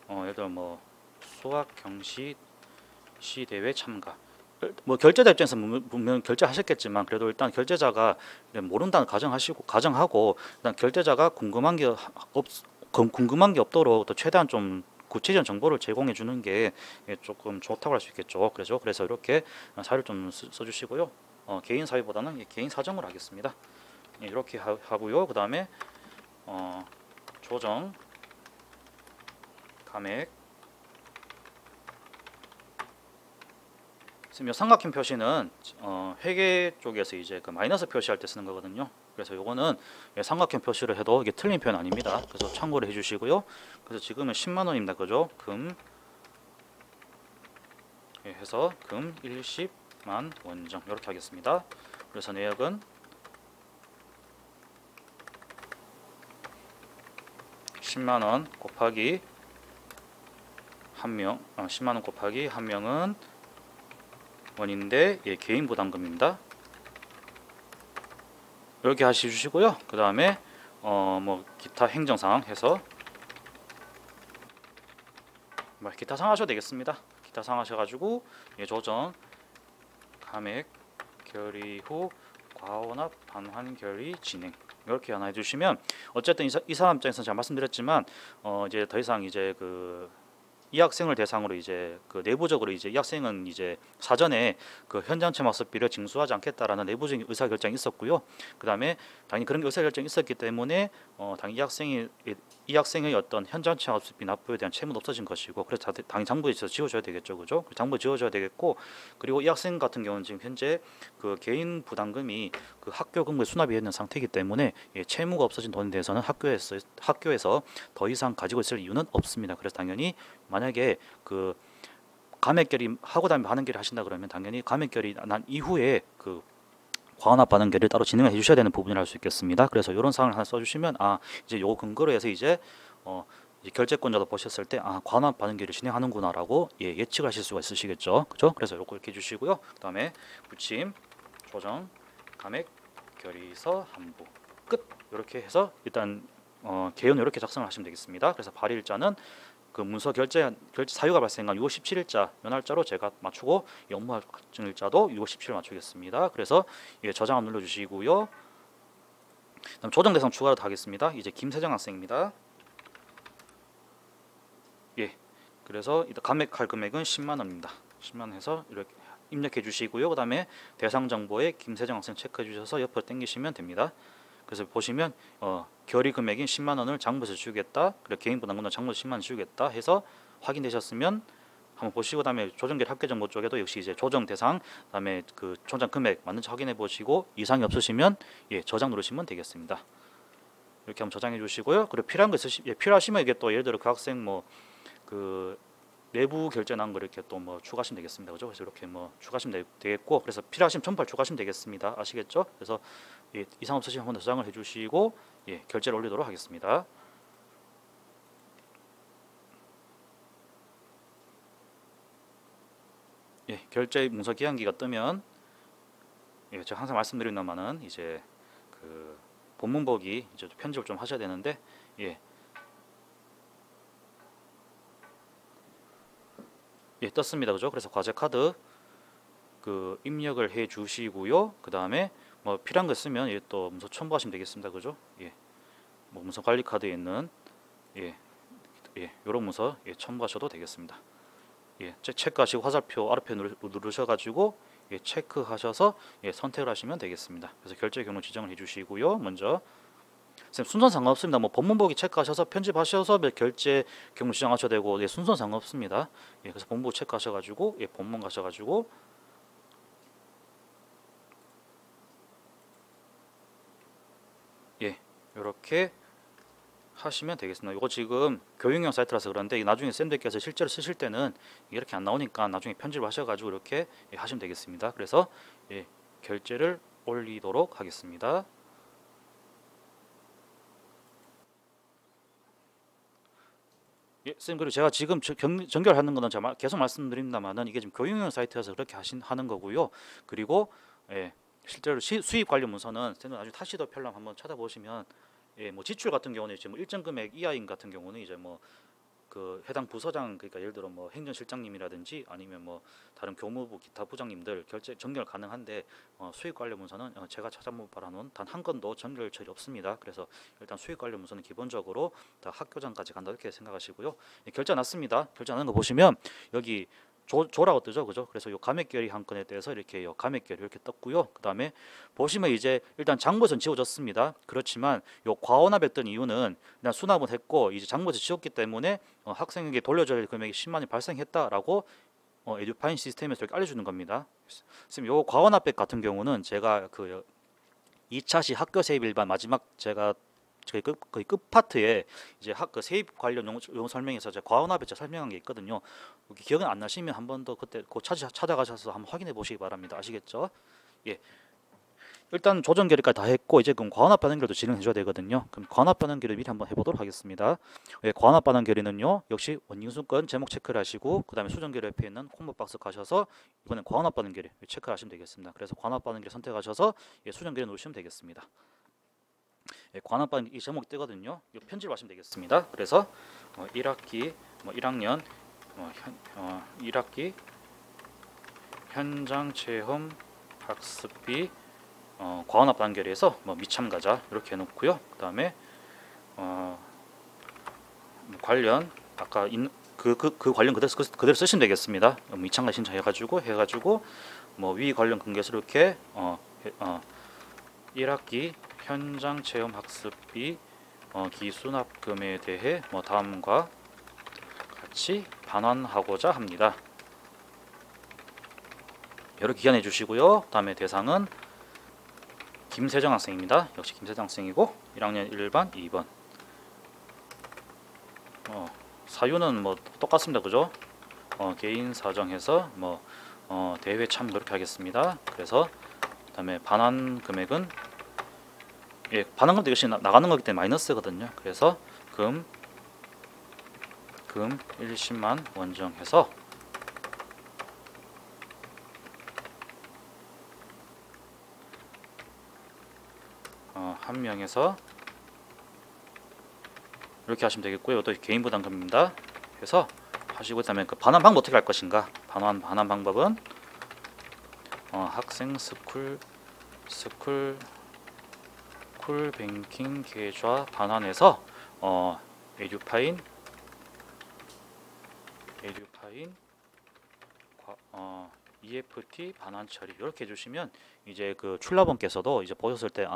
예를 들어 수학 경시 대회 참가. 결제자 입장에서 분명 결제하셨겠지만 그래도 일단 결제자가 모른다는 가정하고 일단 결제자가 궁금한 게 없도록 또 최대한 좀 구체적인 정보를 제공해 주는 게 조금 좋다고 할 수 있겠죠. 그래서 이렇게 사유를 좀 써주시고요. 개인 사유보다는 개인 사정으로 하겠습니다. 이렇게 하고요. 그 다음에 조정 감액. 지금 이 삼각형 표시는 회계 쪽에서 이제 그 마이너스 표시할 때 쓰는 거거든요. 그래서 요거는 삼각형 표시를 해도 이게 틀린 표현 아닙니다. 그래서 참고를 해주시고요. 그래서 지금은 10만 원입니다. 그죠? 금 해서 금 10만 원정 이렇게 하겠습니다. 그래서 내역은 10만 원 곱하기 한 명, 10만 원 곱하기 한 명은 원인데 개인 부담금입니다. 이렇게 하시고요. 그 다음에 기타 행정사항 해서 기타 사항 하셔도 되겠습니다. 기타 사항 하셔가지고 조정 감액 결의 후 과원합 반환 결의 진행 이렇게 하나 해주시면 어쨌든 이 사람 입장에서 제가 말씀드렸지만 이제 더 이상 이제 이 학생을 대상으로 이제 내부적으로 이제 이 학생은 이제 사전에 현장 체험 학습비를 징수하지 않겠다라는 내부적인 의사 결정이 있었고요. 그다음에 당연히 그런 의사 결정이 있었기 때문에 당연히 이 학생의 어떤 현장 체험 학습비 납부에 대한 채무는 없어진 것이고 그래서 당연히 장부에 있어서 지워줘야 되겠죠, 그죠? 장부 지워줘야 되겠고 그리고 이 학생 같은 경우는 지금 현재 개인 부담금이 학교 근무에 수납이 있는 상태이기 때문에 채무가 없어진 돈에 대해서는 학교에서 더 이상 가지고 있을 이유는 없습니다. 그래서 당연히 만약에 감액결의 하고 다음에 반환결의 하신다 그러면 당연히 감액결의 난 이후에 과환합 반환결의를 따로 진행해 주셔야 되는 부분이라 할 수 있겠습니다. 그래서 이런 사항을 하나 써주시면 이제 요 근거로 해서 이제 결제권자도 보셨을 때 과환합 반환결의를 진행하는구나라고 예측을 하실 수가 있으시겠죠, 그죠? 그래서 요거 이렇게 해주시고요. 그다음에 부침 조정 감액 결의서 한부 끝 이렇게 해서 일단 개요는 이렇게 작성을 하시면 되겠습니다. 그래서 발의일자는 문서 결제 사유가 발생한 6월 17일자 연할자로 제가 맞추고 업무 확정일자도 6월 17일 맞추겠습니다. 그래서 저장 눌러주시고요. 그다음 조정 대상 추가로 하겠습니다. 이제 김세정 학생입니다. 그래서 일단 감액할 금액은 10만 원입니다. 10만 원 해서 이렇게 입력해 주시고요. 그다음에 대상 정보에 김세정 학생 체크해 주셔서 옆으로 당기시면 됩니다. 그래서 보시면 결의 금액인 10만 원을 장부에서 지우겠다. 그리고 개인 부담금도 장부에서 10만 원 지우겠다 해서 확인되셨으면 한번 보시고 그다음에 조정결의 합계 정보 쪽에도 역시 이제 조정 대상 그다음에 조정 금액 맞는지 확인해 보시고 이상이 없으시면 저장 누르시면 되겠습니다. 이렇게 한번 저장해 주시고요. 그리고 필요한 거 필요하시면 이게 또 예를 들어 그 학생 내부 결제 난 거 이렇게 또 추가하시면 되겠습니다. 그죠? 그래서 이렇게 추가하시면 되겠고 그래서 필요하시면 전발 추가하시면 되겠습니다. 아시겠죠? 그래서 이상 없으시면 한번 더 저장을 해주시고 결제를 올리도록 하겠습니다. 결제 문서 기한기가 뜨면 제가 항상 말씀드립니다만은 이제 본문 보기 이제 편집을 좀 하셔야 되는데 떴습니다. 그죠? 그래서 과제 카드 입력을 해 주시고요. 그 다음에 필요한 거 있으면 또 문서 첨부하시면 되겠습니다. 그죠? 문서 관리 카드에 있는 요런 문서 첨부하셔도 되겠습니다. 체크하시고 화살표 아래표 누르셔가지고 체크하셔서 선택을 하시면 되겠습니다. 그래서 결제 경로 지정을 해주시고요. 먼저 순서는 상관없습니다. 본문 보기 체크하셔서 편집하셔서 결제 경로 지정하셔도 되고 순서는 상관없습니다. 그래서 본문 보기 체크하셔가지고 본문 가셔가지고 이렇게 하시면 되겠습니다. 이거 지금 교육용 사이트라서 그런데 나중에 쌤들께서 실제로 쓰실 때는 이렇게 안 나오니까 나중에 편집을 하셔가지고 이렇게 하시면 되겠습니다. 그래서 결제를 올리도록 하겠습니다. 쌤, 그리고 제가 지금 전결하는 거는 제가 계속 말씀드립니다만은 이게 지금 교육용 사이트여서 그렇게 하는 거고요. 그리고 실제로 수입 관련 문서는 쌤은 나중에 타시더 편람 한번 찾아보시면 뭐 지출 같은 경우는 이제 뭐 일정 금액 이하인 같은 경우는 이제 뭐 그 해당 부서장, 그러니까 예를 들어 뭐 행정실장님이라든지 아니면 뭐 다른 교무부 기타 부장님들 결제 전결 가능한데 수익 관련 문서는 제가 찾아봐놓은 단 한 건도 전결 처리 없습니다. 그래서 일단 수익 관련 문서는 기본적으로 다 학교장까지 간다 이렇게 생각하시고요. 결제 났습니다. 결제 나는 거 보시면 여기 조라고 뜨죠, 그죠? 그래서 요 감액결의 한 건에 대해서 이렇게 요 감액결이 이렇게 떴고요. 그 다음에 보시면 이제 일단 장부에서는 지워졌습니다. 그렇지만 요 과원합했던 이유는 그냥 수납은 했고 이제 장부에서 지웠기 때문에 학생에게 돌려줘야 할 금액이 10만 원이 발생했다라고 에듀파인 시스템에서 이렇게 알려주는 겁니다. 지금 요 과원합백 같은 경우는 제가 그 2차 시 학교 세입 일반 마지막 제가 거의 끝 파트에 이제 그 세입 관련 용어 설명에서 제가 과원합에 설명한 게 있거든요. 여기 기억은 안 나시면 한 번 더 그때 찾아가셔서 한번 확인해 보시기 바랍니다. 아시겠죠? 예. 일단 조정 결의까지 다 했고 이제 그럼 과원합 반응 결의도 진행해 줘야 되거든요. 그럼 과원합 반응 결의 미리 한번 해보도록 하겠습니다. 과원합 반응 결의는요 역시 원인수건 제목 체크를 하시고 그 다음에 수정 결의 옆에 있는 콤보 박스 가셔서 이번엔 과원합 반응 결의 체크를 하시면 되겠습니다. 그래서 과원합 반응 결의 선택하셔서 수정 결의 놓으시면 되겠습니다. 관합 반응 이 제목 뜨거든요. 이 편집을 하시면 되겠습니다. 그래서 1학기 1학년 1학기 현장 체험 학습비 과원합 단결에서 미참가자 이렇게 해놓고요. 그 다음에 관련 아까 그 관련 그대로 쓰시면 되겠습니다. 미참가 신청해가지고 위 관련 근거에서 이렇게 1학기 현장 체험 학습비 기수납금에 대해 다음과 같이 반환하고자 합니다. 이렇게 기한해 주시고요. 다음에 대상은 김세정 학생입니다. 역시 김세정 학생이고 1학년 1반 2번. 사유는 똑같습니다. 그죠? 개인 사정해서 대회 참여 이렇게 하겠습니다. 그래서 그다음에 반환 금액은 반환금도 역시 나가는 거기 때문에 마이너스거든요. 그래서 금 10만 원정해서 한 명에서 이렇게 하시면 되겠고요. 또 개인 부담금입니다. 그래서 하시고 그다음에 그 반환 방법 어떻게 할 것인가? 반환 방법은 학생 스쿨 뱅킹 계좌 반환해서 에듀파인 EFT 반환 처리 이렇게 해주시면 이제 그 출납원께서도 이제 보셨을 때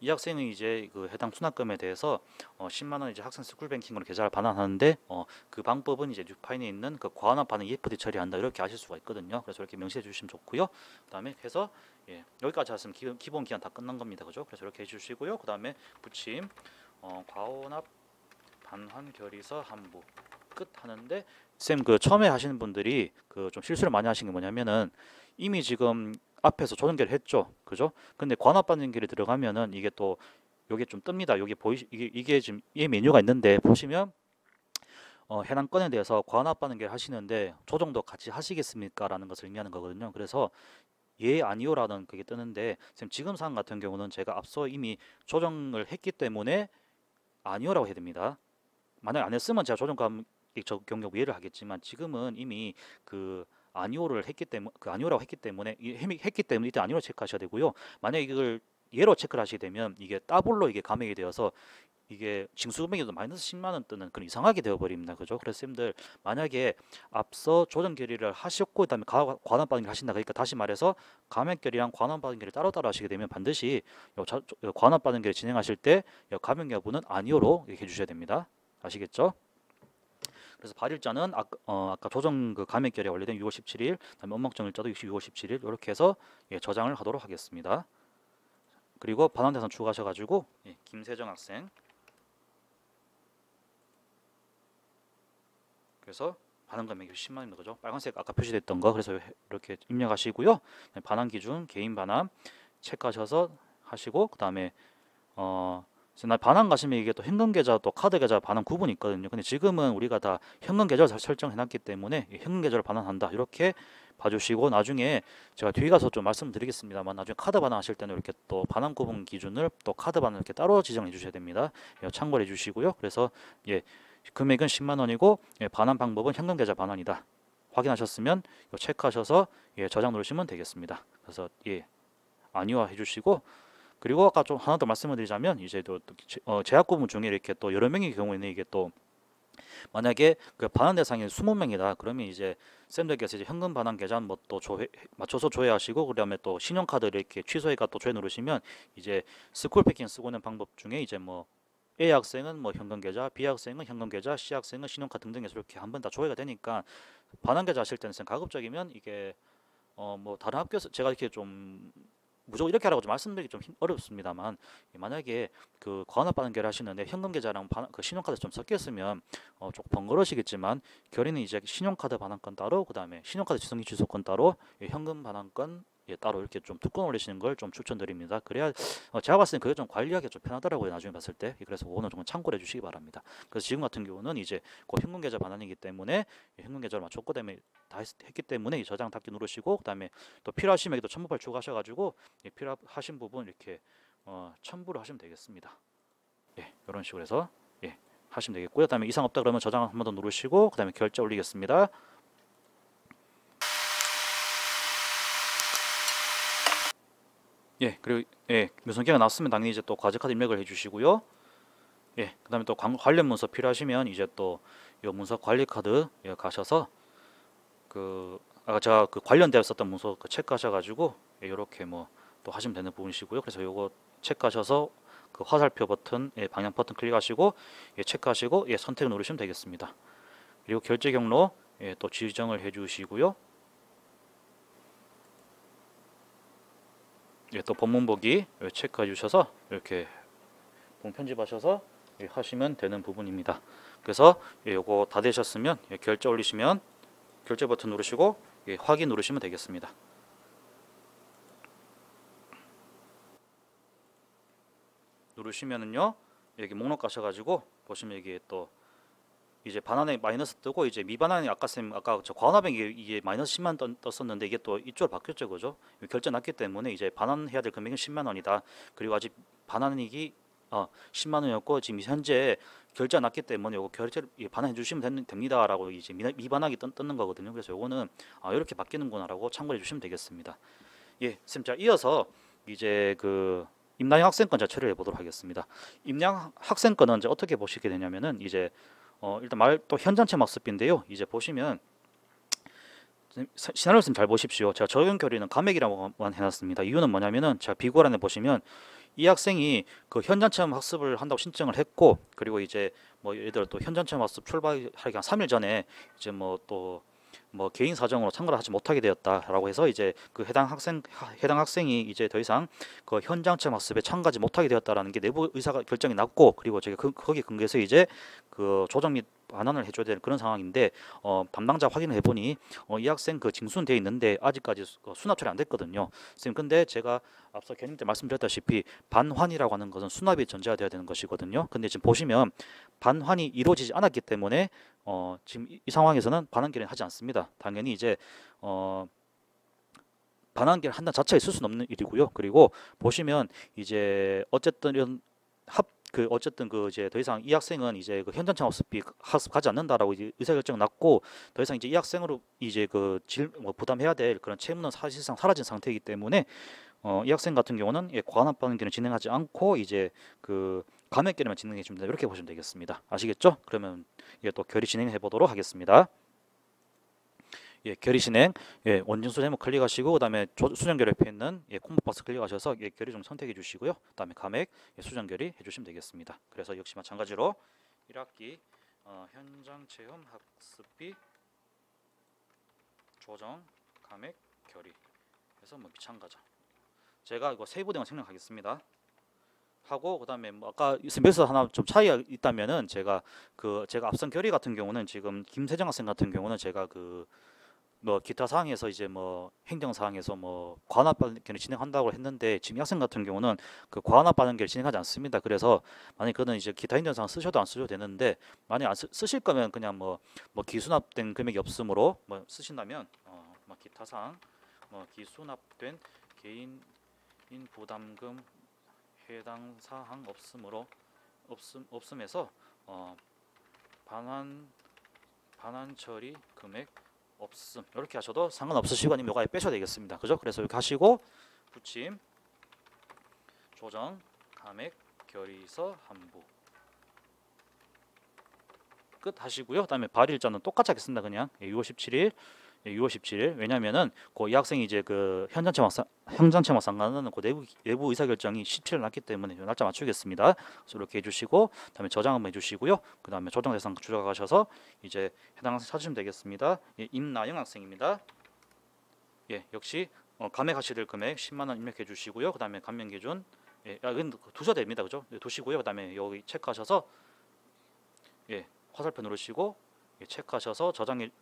이 학생은 이제 그 해당 수납금에 대해서 10만 원 이제 학생 스쿨뱅킹으로 계좌를 반환하는데 그 방법은 이제 에듀파인에 있는 그 과환합 반응 EFT 처리한다 이렇게 아실 수가 있거든요. 그래서 이렇게 명시해 주시면 좋고요. 그다음에 해서 여기까지 하시면 기본 기한 다 끝난 겁니다. 그죠? 그래서 이렇게 해주시고요. 그다음에 붙임 과원합 반환 결의서 한부 끝 하는데 쌤 그 처음에 하시는 분들이 그 좀 실수를 많이 하신 게 뭐냐면은 이미 지금 앞에서 조정결 했죠, 그죠? 근데 관합 반응 결이 들어가면은 이게 또 요게 좀 뜹니다. 여기 이게 지금 이 메뉴가 있는데 보시면 해당 건에 대해서 관합 반응 결 하시는데 조정도 같이 하시겠습니까?라는 것을 의미하는 거거든요. 그래서 예 아니요라는 그게 뜨는데 지금 사항 같은 경우는 제가 앞서 이미 조정을 했기 때문에 아니요라고 해야 됩니다. 만약 안 했으면 제가 적용 예를 하겠지만 지금은 이미 그 아니오를 했기 때문에 아니오라고 했기 때문에 이때 아니오로 체크하셔야 되고요. 만약 이걸 예로 체크를 하시게 되면 이게 따블로 이게 감액이 되어서 이게 징수 금액에도 마이너스 10만 원 뜨는 그런 이상하게 되어 버립니다. 그죠? 그래서 쌤들 만약에 앞서 조정 결의를 하셨고 그다음에 관환 반응을 하신다. 그러니까 다시 말해서 감액 결의랑 관환 반응 결의 따로따로 하시게 되면 반드시 관환 반응 결의 진행하실 때 감액 여부는 아니오로 이렇게 해주셔야 됩니다. 아시겠죠? 그래서 발일자는 아까 조정 그 감액 결의 원래된 6월 17일, 그다음에 엄목정 일자도 6월 17일 이렇게 해서 저장을 하도록 하겠습니다. 그리고 반환 대상 추가하셔가지고 김세정 학생 그래서 반환 금액이 10만 원인 거죠. 빨간색 아까 표시됐던 거. 그래서 이렇게 입력하시고요. 반환 기준 개인 반환 체크하셔서 하시고 그다음에 그래서 나 반환 가시면 이게 또 현금 계좌 또 카드 계좌 반환 구분이 있거든요. 근데 지금은 우리가 다 현금 계좌를 설정해 놨기 때문에 현금 계좌를 반환한다 이렇게 봐주시고, 나중에 제가 뒤에 가서 좀 말씀드리겠습니다만 나중에 카드 반환하실 때는 이렇게 또 반환 구분 기준을 또 카드 반환 이렇게 따로 지정해 주셔야 됩니다. 참고해 주시고요. 그래서 금액은 10만 원이고 반환 방법은 현금 계좌 반환이다 확인하셨으면 체크하셔서 저장 누르시면 되겠습니다. 그래서 아니와 해주시고, 그리고 아까 좀 하나 더 말씀을 드리자면 이제 또 제약 구분 중에 이렇게 또 여러 명의 경우에는 이게 또 만약에 그 반환 대상이 20명이다 그러면 이제 쌤들께서 이제 현금 반환 계좌 뭐 또 맞춰서 조회하시고, 그다음에 또 신용카드 이렇게 취소해가 또 조회 누르시면 이제 스쿨 패킹 쓰고 있는 방법 중에 이제 뭐 A 학생은 뭐 현금 계좌, B 학생은 현금 계좌, C 학생은 신용카드 등등해서 이렇게 한번 다 조회가 되니까 반환 계좌 하실 때는 가급적이면 이게 뭐 다른 학교에서 제가 이렇게 좀 무조건 이렇게 하라고 좀 말씀드리기 좀 어렵습니다만, 만약에 그 과환합반환 결 하시는데 현금 계좌랑 그 신용카드 좀 섞여 있으면 조금 번거로우시겠지만 결의는 이제 신용카드 반환권 따로, 그다음에 신용카드 지정기 취소권 따로, 현금 반환권 따로 이렇게 좀 두 건 올리시는 걸 좀 추천드립니다. 그래야 제가 봤을 때 그게 좀 관리하기 좀 편하더라고요, 나중에 봤을 때. 그래서 그거는 좀 참고를 해주시기 바랍니다. 그래서 지금 같은 경우는 이제 그 현금 계좌 반환이기 때문에 현금 계좌를 맞췄고 그다음에 다 했기 때문에 이 저장 닫기 누르시고, 그다음에 또 필요하시면 또 첨부발 추가하셔가지고 필요하신 부분 이렇게 첨부를 하시면 되겠습니다. 이런 식으로 해서 하시면 되겠고요. 그다음에 이상 없다 그러면 저장 한 번 더 누르시고 그다음에 결제 올리겠습니다. 그리고 유선기가 나왔으면 당연히 이제 또 과제카드 입력을 해주시고요. 그다음에 또 관련 문서 필요하시면 이제 또 이 문서 관리 카드 가셔서 아까 제가 그 관련되어 있었던 문서 체크하셔가지고 이렇게 뭐 또 하시면 되는 부분이시고요. 그래서 요거 체크하셔서 그 화살표 버튼, 방향 버튼 클릭하시고 체크하시고 선택을 누르시면 되겠습니다. 그리고 결제 경로 또 지정을 해주시고요. 또 본문 보기 체크해 주셔서 이렇게 편집하셔서 하시면 되는 부분입니다. 그래서 요거 다 되셨으면 결제 올리시면 결제 버튼 누르시고 확인 누르시면 되겠습니다. 누르시면은요 여기 목록 가셔가지고 보시면 여기 또 이제 반환에 마이너스 뜨고, 이제 미반환이 아까 저 과환합액이 이게 마이너스 10만 떴었는데 이게 또 이쪽으로 바뀌었죠, 그죠? 결제 났기 때문에 이제 반환해야 될 금액은 10만 원이다. 그리고 아직 반환액이 10만 원이었고 지금 현재 결제 났기 때문에 요거 결제 반환해 주시면 됩니다라고 이제 미반환이 떴는 거거든요. 그래서 요거는 이렇게 바뀌는구나라고 참고해 주시면 되겠습니다. 쌤, 자 이어서 이제 그 임나영 학생권 처리해 보도록 하겠습니다. 임나영 학생권은 이제 어떻게 보시게 되냐면은 이제 일단 또 현장체 학습비인데요. 이제 보시면 시나리오 좀 잘 보십시오. 제가 적용 결의는 감액이라고만 해놨습니다. 이유는 뭐냐면은 제가 비고란에 보시면 이 학생이 그 현장 체험 학습을 한다고 신청을 했고, 그리고 이제 뭐 예를 들어 또 현장 체험 학습 출발하기 한 3일 전에 이제 뭐 개인 사정으로 참가를 하지 못하게 되었다라고 해서 이제 그 해당 학생이 이제 더 이상 그 현장 체험 학습에 참가하지 못하게 되었다라는 게 내부 의사가 결정이 났고, 그리고 제가 거기 근거해서 이제 그 조정 및 반환을 해줘야 되는 그런 상황인데, 담당자 확인을 해보니 이 학생 그 징수는 돼 있는데 아직까지 수납 처리 안 됐거든요. 선생님, 근데 제가 앞서 개념 때 말씀드렸다시피 반환이라고 하는 것은 수납이 전제가 돼야 되는 것이거든요. 근데 지금 보시면 반환이 이루어지지 않았기 때문에 지금 이 상황에서는 반환 결의는 하지 않습니다. 당연히 이제 반환 결의 한다 자체가 있을 수는 없는 일이고요. 그리고 보시면 이제 어쨌든 이런 어쨌든 이제 더 이상 이 학생은 이제 그 현장 학습비 학습하지 않는다라고 이제 의사결정 났고, 더 이상 이제 이 학생으로 이제 부담해야 될 그런 채무는 사실상 사라진 상태이기 때문에 이 학생 같은 경우는 과환합반환 결의는 진행하지 않고 이제 그 감액 결의만 진행해 줍니다. 이렇게 보시면 되겠습니다. 아시겠죠? 그러면 또 결의 진행해 보도록 하겠습니다. 결의 진행, 원진수 제목 클릭하시고 그다음에 수정 결의 옆에 있는 콤보박스 클릭하셔서 결의 중 선택해 주시고요. 그다음에 감액 수정 결의 해주시면 되겠습니다. 그래서 역시 마찬가지로 1학기 현장 체험 학습비 조정 감액 결의 해서 뭐 비참가자, 제가 이거 세부 내용 생략하겠습니다. 하고 그다음에 뭐 아까 여기서 하나 좀 차이가 있다면은 제가 앞선 결의 같은 경우는 지금 김세정 학생 같은 경우는 제가 그 뭐 기타 사항에서 이제 뭐 행정 사항에서 뭐 관합 반응결을 진행한다고 했는데 지금 이 학생 같은 경우는 그 관합 반응결 진행하지 않습니다. 그래서 만약 그는 이제 기타 행정 사항 쓰셔도 안 쓰셔도 되는데 만약 안 쓰실 거면 그냥 뭐 기수납된 금액이 없으므로 뭐 쓰신다면 뭐 기타 사항 뭐 기수납된 개인 부담금 해당 사항 없음에서 반환 처리 금액 없음 이렇게 하셔도 상관없으시고 아니면 요거 아예 빼셔도 되겠습니다. 그죠? 그래서 이렇게 하시고 붙임 조정 감액 결의서 한부 끝 하시고요. 그다음에 발일자는 똑같이 하겠습니다. 그냥 6월 17일 6월 17일 왜냐면은 이 학생이 이제 그 현장 체험 상관은 그 내부 의사 결정이 17일 났기 때문에 날짜 맞추겠습니다. 그래서 이렇게 해주시고 그다음에 저장 한번 해주시고요. 그다음에 조정 대상 추적하셔서 이제 해당 학생 찾으시면 되겠습니다. 예, 임나영 학생입니다. 예, 역시 감액하셔야 될 금액 10만 원 입력해 주시고요. 그다음에 감면 기준 이건 두셔도 됩니다. 그죠? 네, 두시고요. 그다음에 여기 체크하셔서 예, 화살표 누르시고 체크하셔서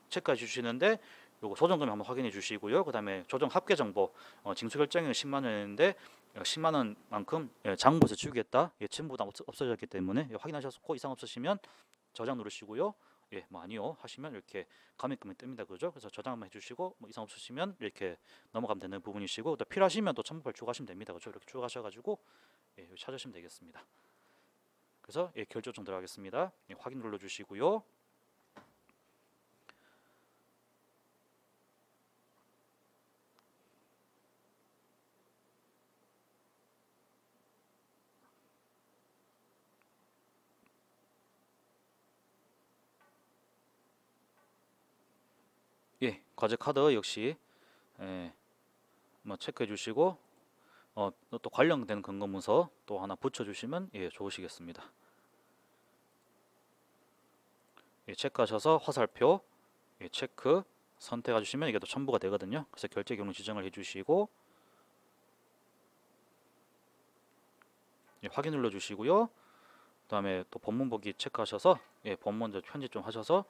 체크해 주시는데 요거 조정금 한번 확인해 주시고요. 그다음에 조정 합계 정보 징수 결정액은 10만 원인데 10만 원만큼 장부에서 지우겠다. 예침 부담 없어졌기 때문에 확인하셨고 이상 없으시면 저장 누르시고요. 예, 뭐 아니요 하시면 이렇게 감액금이 뜹니다. 그죠? 그래서 저장 한번 해주시고 뭐 이상 없으시면 이렇게 넘어가면 되는 부분이시고 또 필요하시면 또 첨부를 추가하시면 됩니다. 그죠? 이렇게 추가하셔가지고 예, 찾으시면 되겠습니다. 그래서 예, 결제 좀 들어가겠습니다. 예, 확인 눌러주시고요. 예, 과제 카드 역시 예, 뭐 체크해 주시고 또 관련된 근거문서 또 하나 붙여주시면 예, 좋으시겠습니다. 예, 체크하셔서 화살표 예, 체크 선택해 주시면 이게 또 첨부가 되거든요. 그래서 결제 경로 지정을 해주시고 예, 확인 눌러주시고요. 그다음에 또 본문 보기 체크하셔서 예, 본문 편집 좀 하셔서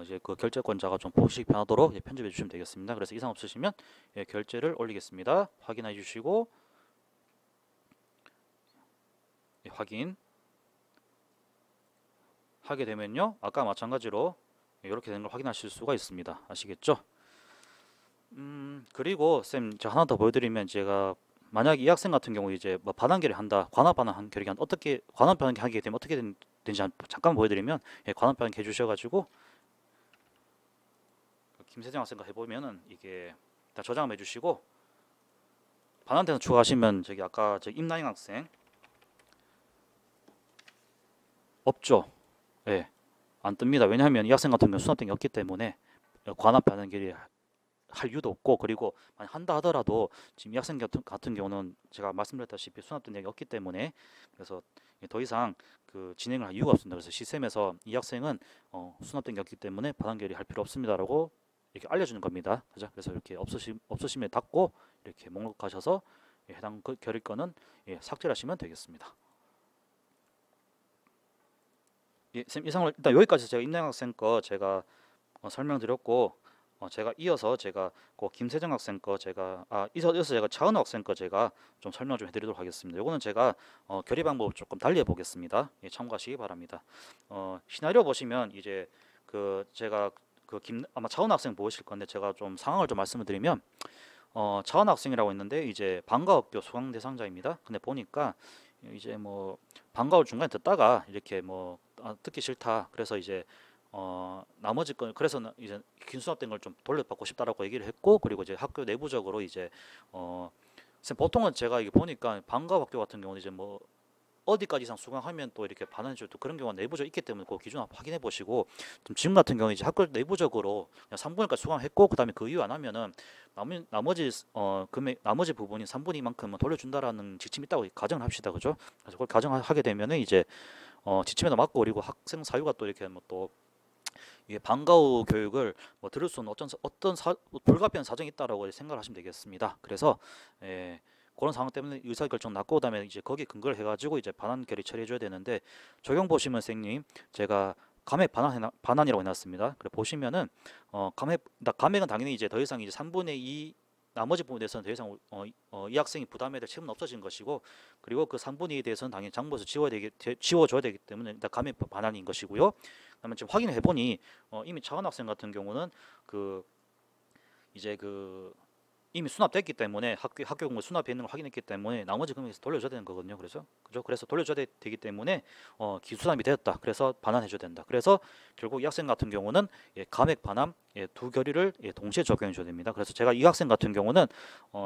이제 그 결제권자가 좀 보시기 편하도록 예, 편집해 주시면 되겠습니다. 그래서 이상 없으시면 예, 결제를 올리겠습니다. 확인해 주시고 예, 확인 하게 되면요 아까 마찬가지로 이렇게 되는 걸 확인하실 수가 있습니다. 아시겠죠? 그리고 쌤 제가 하나 더 보여드리면 제가 만약 이 학생 같은 경우 이제 뭐 반환결의 한다 관합 반환결의 어떻게 관합 반환 하게 되면 어떻게 되는지 잠깐 보여드리면 예, 관합 반환 해주셔가지고 김세정 학생과 해보면은 이게 다 저장을 해주시고 반환대상 추가하시면 저기 아까 저 임나영 학생 없죠. 예, 안 뜹니다. 왜냐하면 이 학생 같은 경우 수납등이 없기 때문에 관합 반환결의 할 이유도 없고 그리고 만약 한다 하더라도 지금 이 학생 같은 경우는 제가 말씀드렸다시피 수납된 내역이 없기 때문에 그래서 더 이상 그 진행을 할 이유가 없습니다. 그래서 시스템에서 이 학생은 수납된 게 없기 때문에 반환결의 할 필요 없습니다라고 이렇게 알려주는 겁니다. 그죠? 그래서 이렇게 없으시면 닫고 이렇게 목록하셔서 해당 결의권은 삭제를 하시면 되겠습니다. 예, 쌤 이상을 일단 여기까지 제가 임양 학생 거 제가 설명드렸고 제가 이어서 제가 그 김세정 학생 거 제가 이어서 제가 차은우 학생 거 제가 좀 설명 좀 해드리도록 하겠습니다. 요거는 제가 결의 방법 조금 달리 해보겠습니다. 예, 참고하시기 바랍니다. 시나리오 보시면 이제 그 제가 아마 차은우 학생 보실 건데 제가 좀 상황을 좀 말씀을 드리면 차은우 학생이라고 있는데 이제 방과학교 수강 대상자입니다. 근데 보니까 이제 뭐 방과를 중간에 듣다가 이렇게 뭐 듣기 싫다 그래서 이제 나머지 건 그래서 이제 긴수납된 걸 좀 돌려받고 싶다라고 얘기를 했고 그리고 이제 학교 내부적으로 이제 보통은 제가 이게 보니까 방과학교 같은 경우는 이제 뭐 어디까지 이상 수강하면 또 이렇게 반환해줄 또 그런 경우가 내부적으로 있기 때문에 그 기준 확인해 보시고 좀 지금 같은 경우 이제 학교 내부적으로 그냥 3분의1까지 수강했고 그다음에 그 이후 안 하면은 나머지 금액 나머지 부분이 3분의 2만큼은 돌려준다라는 지침이 있다고 가정을 합시다. 그죠? 그래서 그걸 가정하게 되면은 이제 지침에도 맞고 그리고 학생 사유가 또 이렇게 뭐또 이게 방과 후 교육을 뭐 들을 수 없는 불가피한 사정이 있다라고 생각을 하시면 되겠습니다. 그래서 그런 상황 때문에 의사결정 났고 그다음에 이제 거기에 근거를 해가지고 이제 반환 결의 처리해줘야 되는데 적용 보시면 선생님 제가 감액 반환이라고 해놨습니다. 그래 보시면은 감액은 당연히 이제 더 이상 이제 3분의 2 나머지 부분에 대해서는 더 이상 이 학생이 부담해야 될 책임은 없어진 것이고 그리고 그 3분의 2에 대해서는 당연히 장부에서 지워줘야 되기 때문에 일단 감액 반환인 것이고요. 그다음에 지금 확인해 보니 이미 차은 학생 같은 경우는 그 이제 그 이미 수납됐기 때문에 학교 공부 수납해 있는 걸 확인했기 때문에 나머지 금액에서 돌려줘야 되는 거거든요. 그래서 돌려줘야 되기 때문에 기수납이 되었다. 그래서 반환해 줘야 된다. 그래서 결국 이 학생 같은 경우는 감액 반환 두 결의를 동시에 적용해 줘야 됩니다. 그래서 제가 이 학생 같은 경우는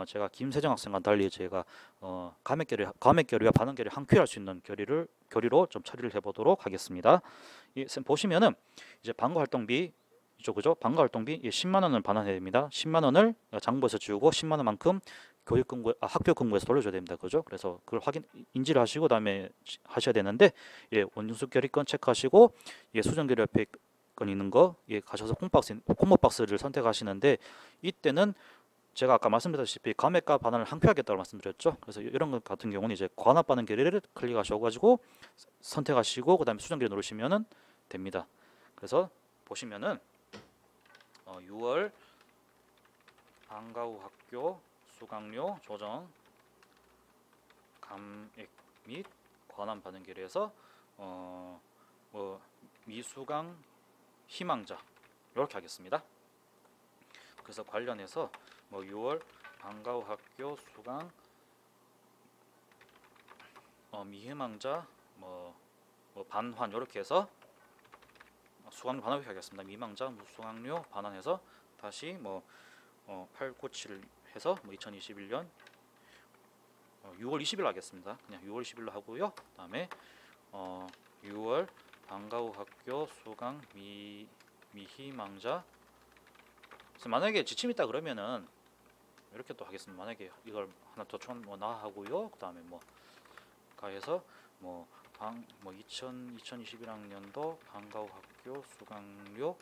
제가 김세정 학생과 달리 제가 감액 결의와 반환 결의 함께 할 수 있는 결의로 좀 처리를 해보도록 하겠습니다. 쌤 보시면은 이제 방과 활동비 그죠? 방과 활동비 10만 원을 반환해야 됩니다. 10만 원을 장부에서 지우고 10만 원만큼 학교 근무에서 돌려줘야 됩니다. 그죠? 그래서 그걸 인지를 하시고 그다음에 하셔야 되는데 원증수 결의권 체크하시고 수정 결의 옆에 건 있는 거 가셔서 콤보 박스를 선택하시는데 이때는 제가 아까 말씀드렸다시피 감액과 반환을 함께 하겠다고 말씀드렸죠. 그래서 이런 것 같은 경우는 이제 관합 반환 결의를 클릭하셔가지고 선택하시고 그다음에 수정 결의 누르시면은 됩니다. 그래서 보시면은 6월 방과 후 학교 수강료 조정 감액 및 관한 반응 결의에서 미수강 희망자 이렇게 하겠습니다. 그래서 관련해서 6월 방과 후 학교 수강 미희망자 반환 이렇게 해서 수강료 반환 하겠습니다. 미망자 수강료 반환해서 다시 897 해서 2021년 6월 20일 하겠습니다. 그냥 6월 20일로 하고요. 그다음에 6월 방과 후 학교 수강 미희망자 만약에 지침이 있다 그러면은 이렇게 또 하겠습니다. 만약에 이걸 하나 더 하고요. 그다음에 가해서 2021학년도 방과 후 학교 수강료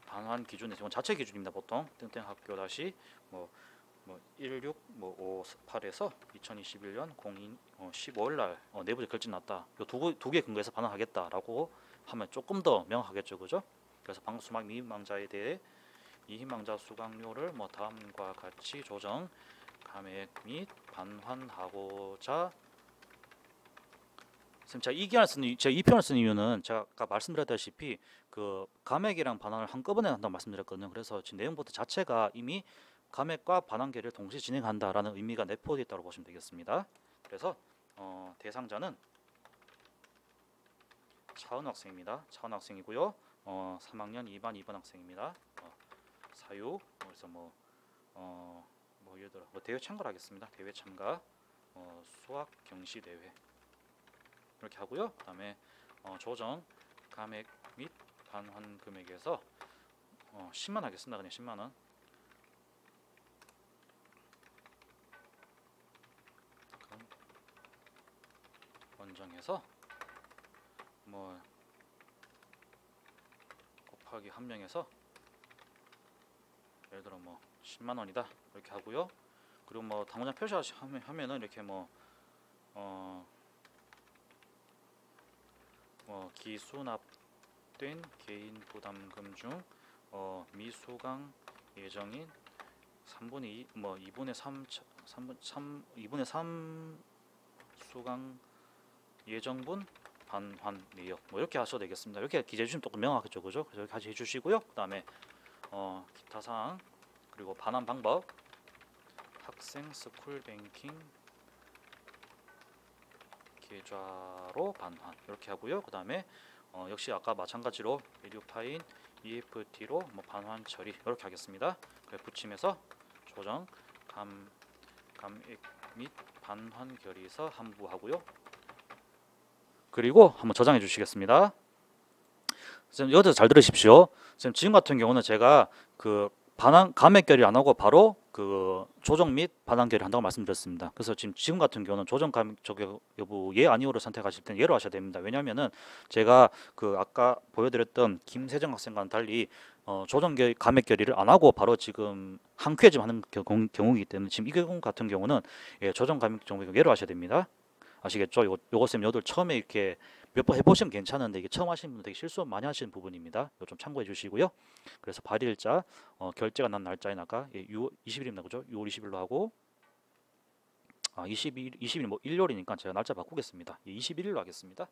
반환 기준에서 이건 자체 기준입니다. 보통 땡땡 학교 다시 1658에서 2021년 15일 날 내부적 결정 났다. 요 두 개 근거에서 반환하겠다라고 하면 조금 더 명확하겠죠, 그죠? 그래서 방과 수막 미희망자에 대해 미희망자 수강료를 다음과 같이 조정 감액 및 반환하고자. 제가 이 편을 쓴 이유는 제가 아까 말씀드렸다시피 그 감액이랑 반환을 한꺼번에 한다고 말씀드렸거든요. 그래서 지금 내용부터 자체가 이미 감액과 반환 결의를 동시에 진행한다라는 의미가 내포되어 있다고 보시면 되겠습니다. 그래서 대상자는 차은 학생입니다. 차은 학생이고요. 3학년 2반 2번 학생입니다. 사유 그래서 예를 들어 대회 참가를 하겠습니다. 대회 참가 수학 경시 대회 이렇게 하고요. 그다음에 조정 감액 및 반환 금액에서 10만 하겠습니다. 그냥 10만 원. 원정해서 곱하기 한 명에서 예를 들어 10만 원이다 이렇게 하고요. 그리고 당장 표시하면은 이렇게 기수납된 개인 부담금 중 미수강 예정인 3분의 2, 2분의 3 수강 예정분 반환 내역 이렇게 하셔도 되겠습니다. 이렇게 기재해 주시면 조금 명확하겠죠, 그죠? 그래서 여기까지 해주시고요. 그다음에 기타 사항 그리고 반환 방법 학생 스쿨 뱅킹 계좌로 반환 이렇게 하고요. 그다음에 역시 아까 마찬가지로 에듀파인 EFT로 반환 처리 이렇게 하겠습니다. 그래 붙임에서 조정 감액 및 반환 결의서 함부하고요. 그리고 한번 저장해 주시겠습니다. 선생님 여기서 잘 들으십시오. 선생님 지금 같은 경우는 제가 그 감액 결의 안 하고 바로 그 조정 및 반환 결의 한다고 말씀드렸습니다. 그래서 지금 같은 경우는 조정 감액 적용 여부 예 아니오를 선택하실 때는 예로 하셔야 됩니다. 왜냐하면은 제가 그 아까 보여드렸던 김세정 학생과는 달리 조정 감액 결의를 안 하고 바로 지금 한 큐에 지금 하는 경우이기 때문에 지금 이 경우 같은 경우는 조정 감액 정보 예로 하셔야 됩니다. 아시겠죠? 요거 쌤 여들 처음에 이렇게 몇 번 해보시면 괜찮은데 이게 처음 하시는 분들 되게 실수 많이 하시는 부분입니다. 이거 좀 참고해 주시고요. 그래서 발일자 결제가 난 날짜인 아까 6월 20일입니다. 그죠? 6월 20일로 하고 20일 뭐 일요일이니까 제가 날짜 바꾸겠습니다. 21일로 하겠습니다.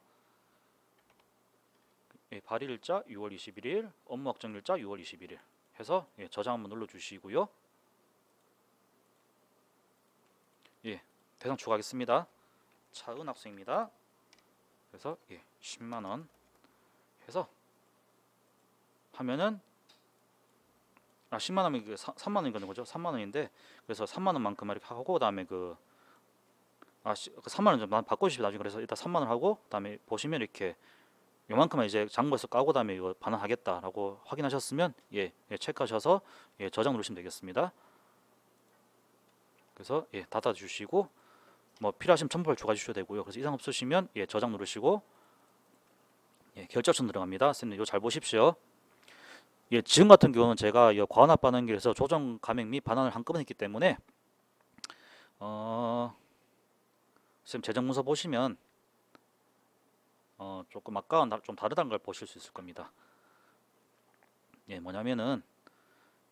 발일자 6월 21일, 업무 확정일자 6월 21일 해서 저장 한번 눌러주시고요. 대상 추가하겠습니다. 차은 학생입니다. 그래서 10만원 해서 하면은 10만원이면 3만원인 거죠. 3만원인데 그래서 3만원만큼 이렇게 하고 그다음에 3만원 좀 바꿔주시면 나중에 그래서 일단 3만원 하고 그다음에 보시면 이렇게 요만큼만 이제 장부에서 까고 다음에 이거 반환하겠다라고 확인하셨으면 체크하셔서 저장 누르시면 되겠습니다. 그래서 닫아주시고 뭐 필요하시면 첨부를 추가해 주셔도 되고요. 그래서 이상 없으시면 저장 누르시고 결제 옵션 들어갑니다. 쌤들 이거 잘 보십시오. 지금 같은 경우는 제가 과환합 반환기에서 조정 감액 및 반환을 한꺼번에 했기 때문에 쌤 재정문서 보시면 조금 아까와 좀 다르다는 걸 보실 수 있을 겁니다. 뭐냐면은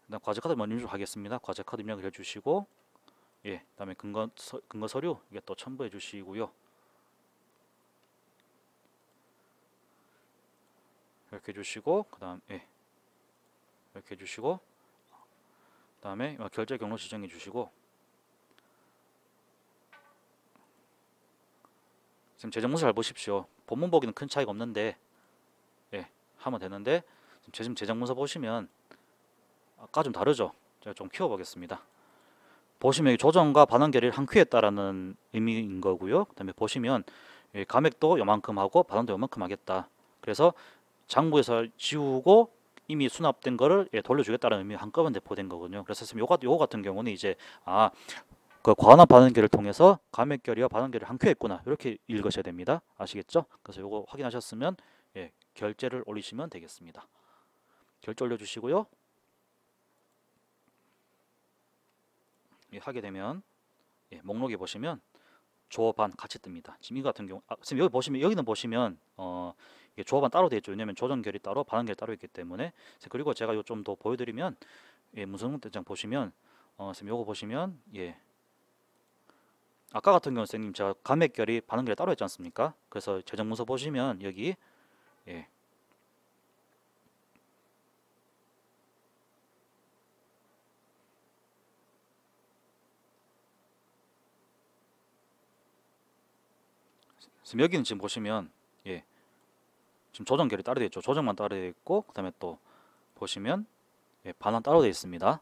일단 과제 카드 먼저 입력하겠습니다. 과제 카드 입력을 해주시고 그다음에 근거 서류 이게 또 첨부해 주시고요. 이렇게 해주시고 그다음 이렇게 해주시고 그다음에 결제 경로 지정해 주시고 지금 재정문서 잘 보십시오. 본문 보기는 큰 차이가 없는데 하면 되는데 지금 재정문서 보시면 아까 좀 다르죠. 제가 좀 키워보겠습니다. 보시면 조정과 반환 결의를 한 큐에 따라는 의미인 거고요. 그다음에 보시면 감액도 요만큼 하고 반환도 요만큼 하겠다. 그래서 장부에서 지우고 이미 수납된 거를 돌려주겠다는 의미 한꺼번에 내포된 거거든요. 그래서 선생님 요거 같은 경우는 이제 그 과환합 반환 결의를 통해서 감액 결의와 반환 결의를 한 큐에 했구나 이렇게 읽으셔야 됩니다. 아시겠죠? 그래서 요거 확인하셨으면 결제를 올리시면 되겠습니다. 결제 올려주시고요. 하게 되면 목록에 보시면 조반 같이 뜹니다. 지금 이 같은 경우 선생님 여기는 보시면 이게 조반 따로 되어 있죠. 왜냐면 조정 결의 따로 반환 결의 따로 있기 때문에. 그리고 제가 요 좀 더 보여드리면 문서등 대장 보시면 선생님 요거 보시면 아까 같은 경우 선생님 제가 감액 결의 반환 결의 따로 했지 않습니까? 그래서 재정 문서 보시면 여기 여기는 지금 보시면 지금 조정 결의 따로 되어 있죠. 조정만 따로 되어 있고 그다음에 또 보시면 반환 따로 되어 있습니다.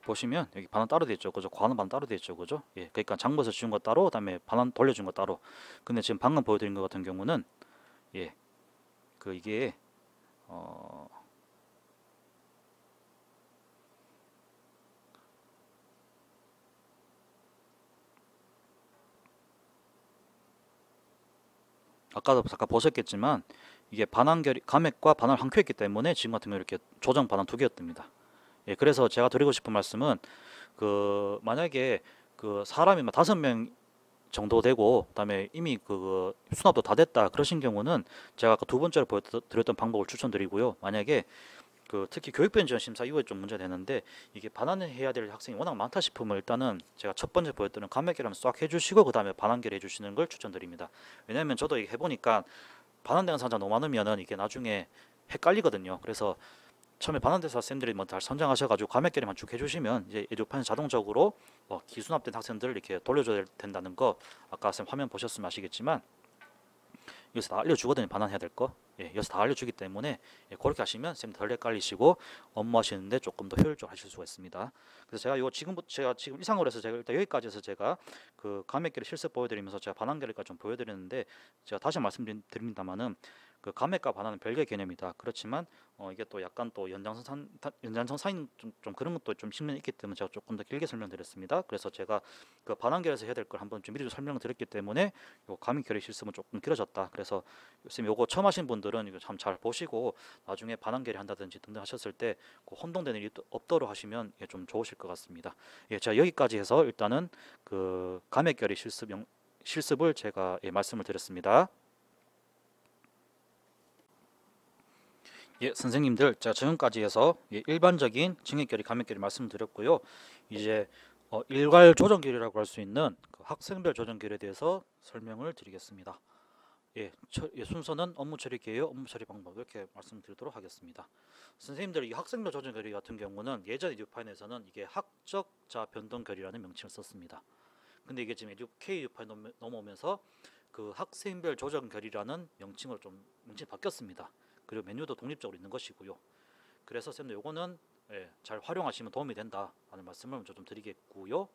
보시면 여기 반환 따로 되어 있죠. 그죠? 과환 반환 따로 되어 있죠. 그죠? 그러니까 장부에서 지운 거 따로, 그다음에 반환 돌려준 거 따로. 근데 지금 방금 보여드린 것 같은 경우는 이게 아까도 잠깐 보셨겠지만 이게 감액과 반환을 한 큐했기 때문에 지금 같은 경우 이렇게 조정 반환 두 개였답니다. 그래서 제가 드리고 싶은 말씀은 만약에 사람이 5명 정도 되고 그다음에 이미 수납도 다 됐다 그러신 경우는 제가 아까 두 번째로 보여드렸던 방법을 추천드리고요. 만약에 특히 교육변 지원 심사 이후에 좀 문제가 되는데 이게 반환을 해야 될 학생이 워낙 많다 싶으면 일단은 제가 첫 번째 보였던 감액결함 싹 해주시고 그다음에 반환결 해주시는 걸 추천드립니다. 왜냐하면 저도 이게 해보니까 반환되는 상자 너무 많으면은 이게 나중에 헷갈리거든요. 그래서 처음에 반환대사 쌤들이 잘 선정하셔가지고 감액결의만 쭉 해주시면 이제 에듀판이 자동적으로 기수납된 학생들을 이렇게 돌려줘야 된다는 거 아까 쌤 화면 보셨으면 아시겠지만 여기서 다 알려주거든요. 반환해야 될 거. 여기서 다 알려주기 때문에 그렇게 하시면 쌤 덜 헷갈리시고 업무하시는데 조금 더 효율적으로 하실 수가 있습니다. 그래서 제가 지금 이상으로 해서 제가 일단 여기까지 해서 제가 감액결의 실습 보여드리면서 제가 반환결의까지 좀 보여드리는데 제가 다시 말씀드립니다만은 그 감액과 반환은 별개 개념이다. 그렇지만 이게 또 약간 또 연장선 사인 좀 그런 것도 좀 측면이 있기 때문에 제가 조금 더 길게 설명드렸습니다. 그래서 제가 그 반환결에서 해야 될 걸 한번 좀 미리 설명을 드렸기 때문에 요 감액결의 실습은 조금 길어졌다. 그래서 선생님 요거 처음 하신 분들은 이거 참 잘 보시고 나중에 반환결의 한다든지 등등 하셨을 때 그 혼동되는 일이 없도록 하시면 좀 좋으실 것 같습니다. 예, 자 여기까지 해서 일단은 그 감액결의 실습을 제가 말씀을 드렸습니다. 예, 선생님들, 제가 지금까지 해서 일반적인 증액결의, 감액결의 말씀드렸고요. 이제 일괄 조정결이라고 할 수 있는 그 학생별 조정결에 대해서 설명을 드리겠습니다. 순서는 업무 처리 계획, 업무 처리 방법 이렇게 말씀드리도록 하겠습니다. 선생님들, 이 학생별 조정결의 같은 경우는 예전 에듀파인에서는 이게 학적자 변동결이라는 명칭을 썼습니다. 근데 이게 지금 K 에듀파인 넘어오면서 그 학생별 조정결이라는 명칭으로 명칭이 바뀌었습니다. 그리고 메뉴도 독립적으로 있는 것이고요. 그래서 쌤들 요거는 잘 활용하시면 도움이 된다라는 말씀을 좀 드리겠고요.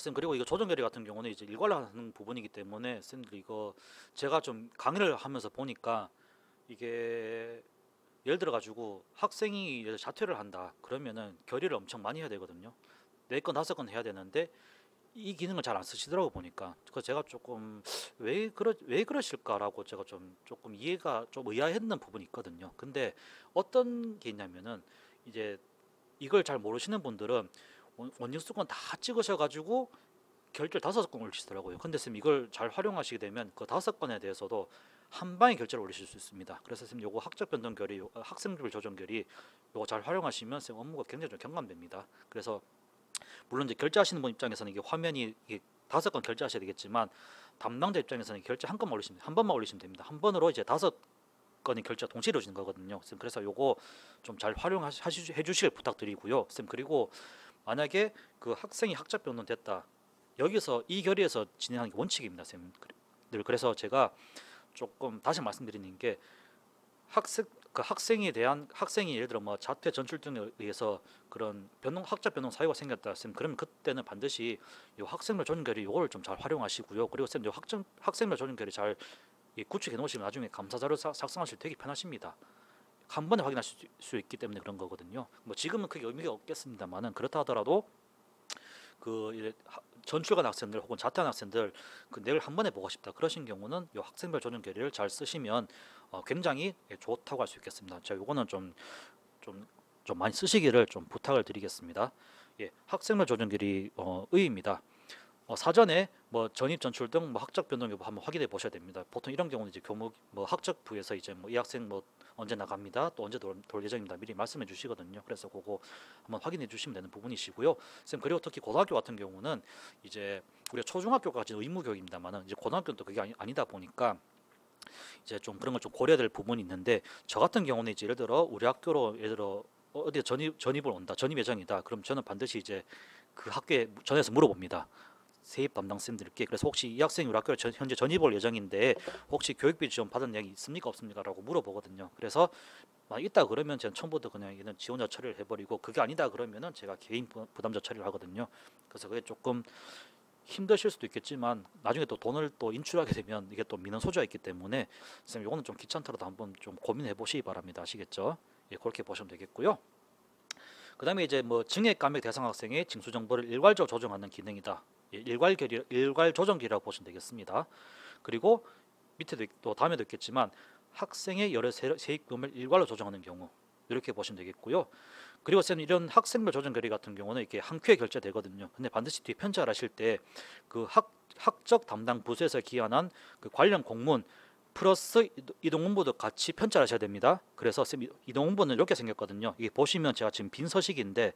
쌤 그리고 이거 조정결의 같은 경우는 이제 일괄하는 부분이기 때문에 쌤들 이거 제가 좀 강의를 하면서 보니까 이게 예를 들어 가지고 학생이 자퇴를 한다 그러면은 결의를 엄청 많이 해야 되거든요. 4건 5건 해야 되는데 이 기능을 잘 안 쓰시더라고 보니까 그 제가 조금 왜 그러실까라고 제가 조금 이해가 좀 의아했는 부분이 있거든요. 근데 어떤 게 있냐면은 이제 이걸 잘 모르시는 분들은 원칙수건 다 찍으셔가지고 결제를 5건 올리시더라고요. 근데 쌤 이걸 잘 활용하시게 되면 그 5건에 대해서도 한 방에 결제를 올리실 수 있습니다. 그래서 쌤 요거 학적 변동 결의, 학생별 조정 결의 요거 잘 활용하시면 쌤 업무가 굉장히 좀 경감됩니다. 그래서 물론 이제 결제하시는 분 입장에서는 이게 화면이 이게 5건 결제하셔야 되겠지만 담당자 입장에서는 결제 한 번만 올리시면 됩니다. 한 번으로 이제 5건이 결제가 동시에 이루어지는 거거든요. 쌤 그래서 요거 좀 잘 활용해주시길 부탁드리고요. 쌤 그리고 만약에 그 학생이 학적 변동 됐다. 여기서 이 결의에서 진행하는 게 원칙입니다, 쌤. 그래서 제가 조금 다시 말씀드리는 게 학생에 대한 학생이 예를 들어 뭐 자퇴 전출 등에 의해서 그런 학적 변동 사유가 생겼다 쌤 그러면 그때는 반드시 요 학생별 조정결의 요거를 좀 잘 활용하시고요. 그리고 쌤 요 학생별 조정결의 잘 구축해 놓으시면 나중에 감사 자료 작성하실 때 되게 편하십니다. 한 번에 확인하실 수 있기 때문에 그런 거거든요. 뭐 지금은 크게 의미가 없겠습니다만은 그렇다 하더라도 그 전출간 학생들 혹은 자퇴한 학생들 그 내용을 한 번에 보고 싶다 그러신 경우는 이 학생별 조정 결의를 잘 쓰시면 굉장히 좋다고 할 수 있겠습니다. 제가 요거는 좀 많이 쓰시기를 좀 부탁을 드리겠습니다. 학생별 조정 결의 의의입니다. 사전에 뭐 전입 전출 등 뭐 학적 변동 여부 한번 확인해 보셔야 됩니다. 보통 이런 경우는 이제 교무 뭐 학적부에서 이제 뭐 이 학생 뭐 언제 나갑니다. 또 언제 돌 예정입니다. 미리 말씀해 주시거든요. 그래서 그거 한번 확인해 주시면 되는 부분이시고요. 쌤 그리고 특히 고등학교 같은 경우는 이제 우리가 초중학교까지 의무 교육입니다만은 이제 고등학교는 또 그게 아니다 보니까 이제 좀 그런 걸 좀 고려해야 될 부분이 있는데 저 같은 경우는 이제 예를 들어 우리 학교로 예를 들어 어디 전입을 온다. 전입 예정이다. 그럼 저는 반드시 이제 그 학교에 전해서 물어봅니다. 세입 담당 쌤들께. 그래서 혹시 이 학생이 우리 학교에 현재 전입 올 예정인데 혹시 교육비 지원 받은 이야기 있습니까 없습니까 라고 물어보거든요. 그래서 있다 그러면 제가 처음부터 그냥 얘는 지원자 처리를 해버리고 그게 아니다 그러면은 제가 개인 부담자 처리를 하거든요. 그래서 그게 조금 힘드실 수도 있겠지만 나중에 또 돈을 또 인출하게 되면 이게 또 미는 소지가 있기 때문에 선생님 이거는 좀 귀찮더라도 한번 좀 고민해 보시기 바랍니다. 아시겠죠? 그렇게 보시면 되겠고요. 그 다음에 이제 뭐 증액 감액 대상 학생의 징수 정보를 일괄적으로 조정하는 기능이다. 일괄 조정기라고 보시면 되겠습니다. 그리고 밑에도 또 다음에도 있겠지만 학생의 여러 세입금을 일괄로 조정하는 경우 이렇게 보시면 되겠고요. 그리고 쌤 이런 학생별 조정 결의 같은 경우는 이렇게 한 큐에 결제되거든요. 근데 반드시 뒤에 편찬을 하실 때 그 학적 담당 부서에서 기한한 그 관련 공문 플러스 이동홍보도 같이 편찬하셔야 됩니다. 그래서 쌤 이동홍보는 이렇게 생겼거든요. 이게 보시면 제가 지금 빈 서식인데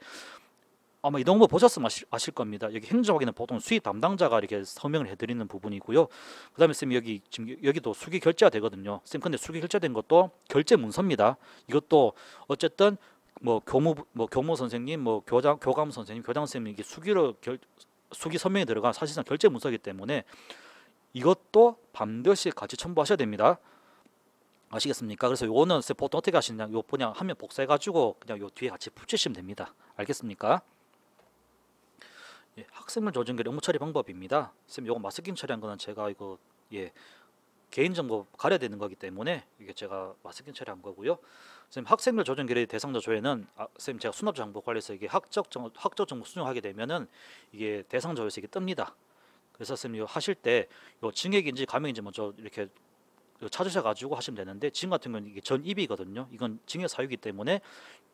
아마 이동홍보 보셨으면 아실 겁니다. 여기 행정학에는 보통 수입 담당자가 이렇게 서명을 해드리는 부분이고요. 그다음에 쌤 여기 지금 여기도 수기 결제가 되거든요. 쌤 근데 수기 결제된 것도 결제 문서입니다. 이것도 어쨌든 뭐 교무 선생님, 뭐 교감 선생님, 교장 선생님 이게 수기 서명이 들어간 사실상 결제 문서이기 때문에 이것도 반드시 같이 첨부하셔야 됩니다. 아시겠습니까? 그래서 요거는 보통 어떻게 하시냐? 요 그냥 화면 복사해 가지고 그냥 요 뒤에 같이 붙이시면 됩니다. 알겠습니까? 학생물 조정결의 업무 처리 방법입니다. 쌤 요거 마스킹 처리한 거는 제가 이거 개인정보 가려야 되는 거기 때문에 이게 제가 마스킹 처리한 거고요. 선생님 학생별 조정결의 대상자 조회는 선생님 제가 수납정보관리에서 이게 학적 정보 수정하게 되면은 이게 대상자 조회에서 이게 뜹니다. 그래서 선생님 이거 하실 때 요 증액인지 감액인지 먼저 이렇게 찾으셔가지고 하시면 되는데 지금 같은 경우는 이게 전입이거든요. 이건 증액 사유이기 때문에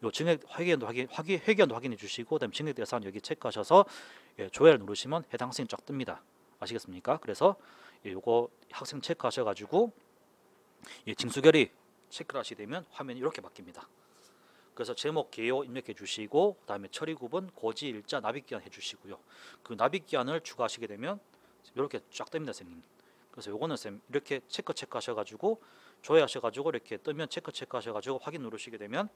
요 증액 회계연도 확인해 주시고 그다음에 증액 대상 여기 체크하셔서 예, 조회를 누르시면 해당 학생이 쫙 뜹니다. 아시겠습니까? 그래서 예, 요거 학생 체크하셔가지고 예, 징수결의 체크를 하시게 되면 화면이 이렇게 바뀝니다. 그래서 제목 개요 입력해 주시고 그다음에 처리 구분 고지 일자 납입기한 해 주시고요. 그 납입기한을 추가하시게 되면 이렇게 쫙 뜹니다, 선생님. 그래서 요거는 쌤 이렇게 체크하셔가지고 조회하셔가지고 이렇게 뜨면 체크하셔가지고 확인 누르시게 되면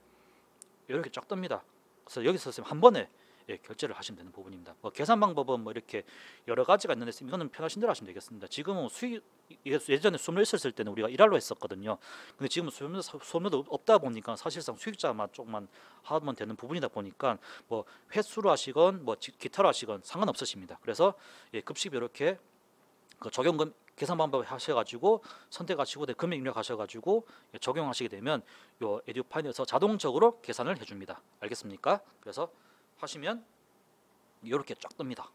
이렇게 쫙 뜹니다. 그래서 여기서 쌤 한 번에 예, 결제를 하시면 되는 부분입니다. 뭐 계산 방법은 뭐 이렇게 여러 가지가 있는데 쌤 이거는 편하신 대로 하시면 되겠습니다. 지금은 수익 예전에 수업료 있었을 때는 우리가 일할로 했었거든요. 근데 지금은 수업료도 없다 보니까 사실상 수익자만 조금만 하면 되는 부분이다 보니까 뭐 횟수로 하시건 뭐 기타로 하시건 상관없으십니다. 그래서 예, 급식 이렇게 그 적용금 계산 방법 하셔가지고 선택하시고 금액 입력하셔가지고 예, 적용하시게 되면 요 에듀파인에서 자동적으로 계산을 해줍니다. 알겠습니까? 그래서 하시면 이렇게 쫙 뜹니다.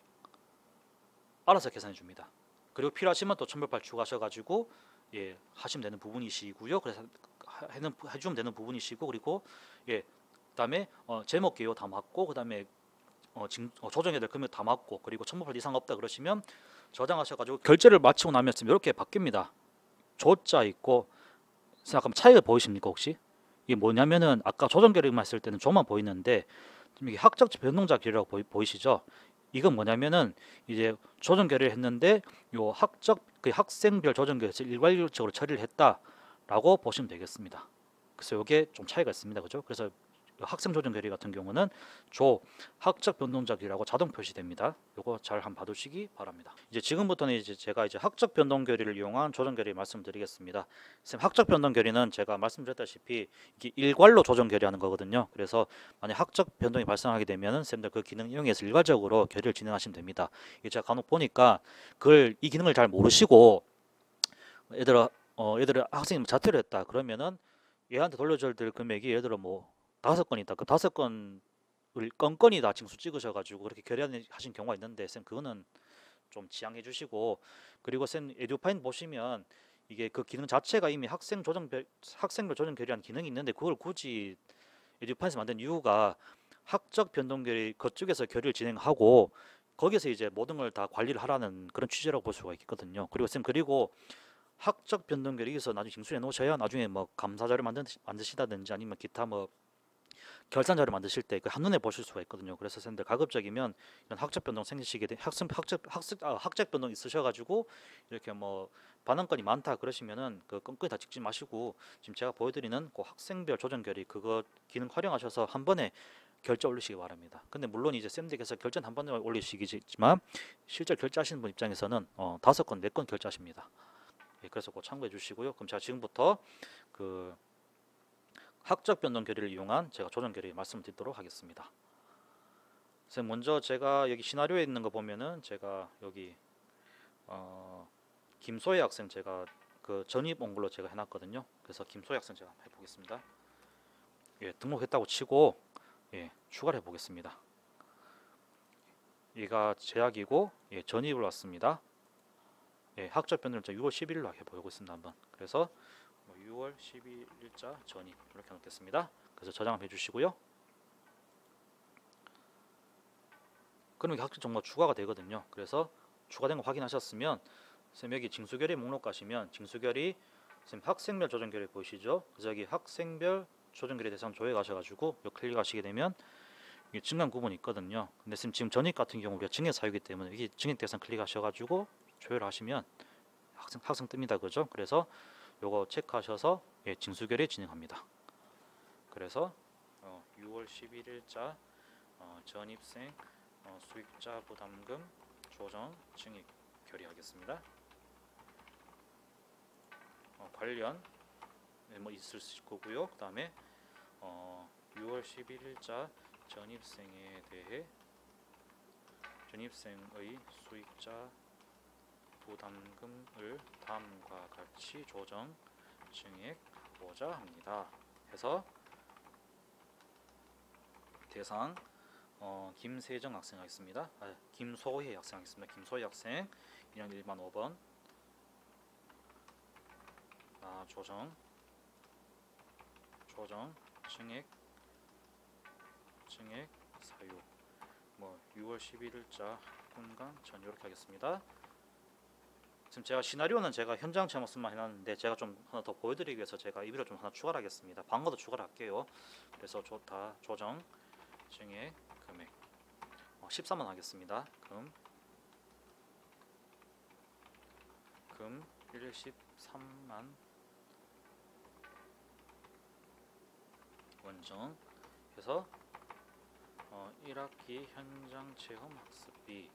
알아서 계산해 줍니다. 그리고 필요하시면 또 첨부파일 추가하셔가지고 예 하시면 되는 부분이시고요. 그래서 해주면 되는 부분이시고 그리고 예 그다음에 제목 개요 다 맞고 그다음에 조정해야 될 금액 다 맞고 그리고 첨부파일 이상 없다 그러시면 저장하셔가지고 결제를 마치고 나면 이렇게 바뀝니다. 조자 있고 잠깐 차이가 보이십니까 혹시? 이게 뭐냐면은 아까 조정결의만 했을 때는 조만 보이는데 이게 학적 변동자 결의라고 보이시죠? 이건 뭐냐면은 이제 조정 결의를 했는데 요 그 학생별 조정 결의에서 일괄적으로 처리를 했다라고 보시면 되겠습니다. 그래서 이게 좀 차이가 있습니다, 그죠? 그래서 학생 조정 결의 같은 경우는 학적 변동작이라고 자동 표시됩니다. 요거 잘 한번 봐두시기 바랍니다. 이제 지금부터는 제가 학적 변동 결의를 이용한 조정 결의 말씀드리겠습니다. 학적 변동 결의는 제가 말씀드렸다시피 이게 일괄로 조정 결의하는 거거든요. 그래서 만약 학적 변동이 발생하게 되면은 쌤들 그 기능 이용해서 일괄적으로 결의를 진행하시면 됩니다. 이게 제가 간혹 보니까 이 기능을 잘 모르시고 얘들아 학생이 자퇴를 했다 그러면은 얘한테 돌려줘야 될 금액이 예를 들어 뭐 5건 있다. 그 5건을 건건이 다 징수 찍으셔가지고 그렇게 결의하신 경우가 있는데 쌤 그거는 좀 지양해 주시고 그리고 쌤 에듀파인 보시면 이게 그 기능 자체가 이미 학생별 조정 결의한 기능이 있는데 그걸 굳이 에듀파인에서 만든 이유가 학적 변동 결의 그쪽에서 결의를 진행하고 거기서 이제 모든 걸 다 관리를 하라는 그런 취지라고 볼 수가 있거든요. 그리고 쌤 그리고 학적 변동 결의에서 나중에 징수해 놓으셔야 나중에 뭐 감사자를 만드시다든지 아니면 기타 뭐 결산자를 만드실 때 그 한눈에 보실 수가 있거든요. 그래서 선생님들 가급적이면 이런 학적 변동 생기시게 돼 학적 변동 있으셔가지고 이렇게 뭐 반응건이 많다 그러시면은 그 끈끈이 다 찍지 마시고 지금 제가 보여드리는 그 학생별 조정 결의 그거 기능 활용하셔서 한 번에 결제 올리시기 바랍니다. 근데 물론 이제 쌤들께서 결제는 한 번에 올리시겠지만 실제 결제하시는 분 입장에서는 5건, 4건 결제하십니다. 예, 그래서 꼭 참고해 주시고요. 그럼 제가 지금부터 그 학적 변동 결의를 이용한 제가 조정 결의 말씀드리도록 하겠습니다. 선생님 먼저 제가 여기 시나리오에 있는 거 보면은 제가 여기 김소혜 학생 제가 그 전입 온 걸로 제가 해놨거든요. 그래서 김소혜 학생 제가 해보겠습니다. 예, 등록했다고 치고 예, 추가를 해보겠습니다. 얘가 제약이고 예, 전입을 왔습니다. 예, 학적 변동을 6월 11일로 해보고 있습니다. 한번 그래서 6월 12일자 전입 이렇게 놓겠습니다. 그래서 저장을 해주시고요. 그럼 학적 정보 추가가 되거든요. 그래서 추가된 거 확인하셨으면 쌤 여기 징수결의 목록 가시면 징수결의 쌤 학생별 조정결의 보이시죠? 그래서 여기 학생별 조정결의 대상 조회 가셔가지고 요 클릭하시게 되면 이게 증강 구분이 있거든요. 근데 쌤 지금 전입 같은 경우 우리가 증액 사유이기 때문에 여기 증액 대상 클릭하셔가지고 조회를 하시면 학생 뜹니다, 그죠? 그래서 요거 체크하셔서 예, 징수결의 진행합니다. 그래서 6월 11일자 전입생 수익자 부담금 조정 증액 결의하겠습니다. 관련 뭐 있을 거고요. 그 다음에 6월 11일자 전입생에 대해 전입생의 수익자 부담금을 다음과 같이 조정 증액하고자 합니다. 해서 대상 김세정 학생 하겠습니다. 김소희 학생 하겠습니다. 김소희 학생 2년 1만 5번 조정 증액 사유 6월 11일자 학군간 전 이렇게 하겠습니다. 지금 제가 시나리오는 제가 현장 제목만 해놨는데 제가 좀 하나 더 보여드리기 위해서 제가 이 비를 좀 하나 추가를 하겠습니다. 방어도 추가를 할게요. 그래서 다 조정 증액 금액 14만 하겠습니다. 금 13만 원정 해서 1학기 현장 체험 학습비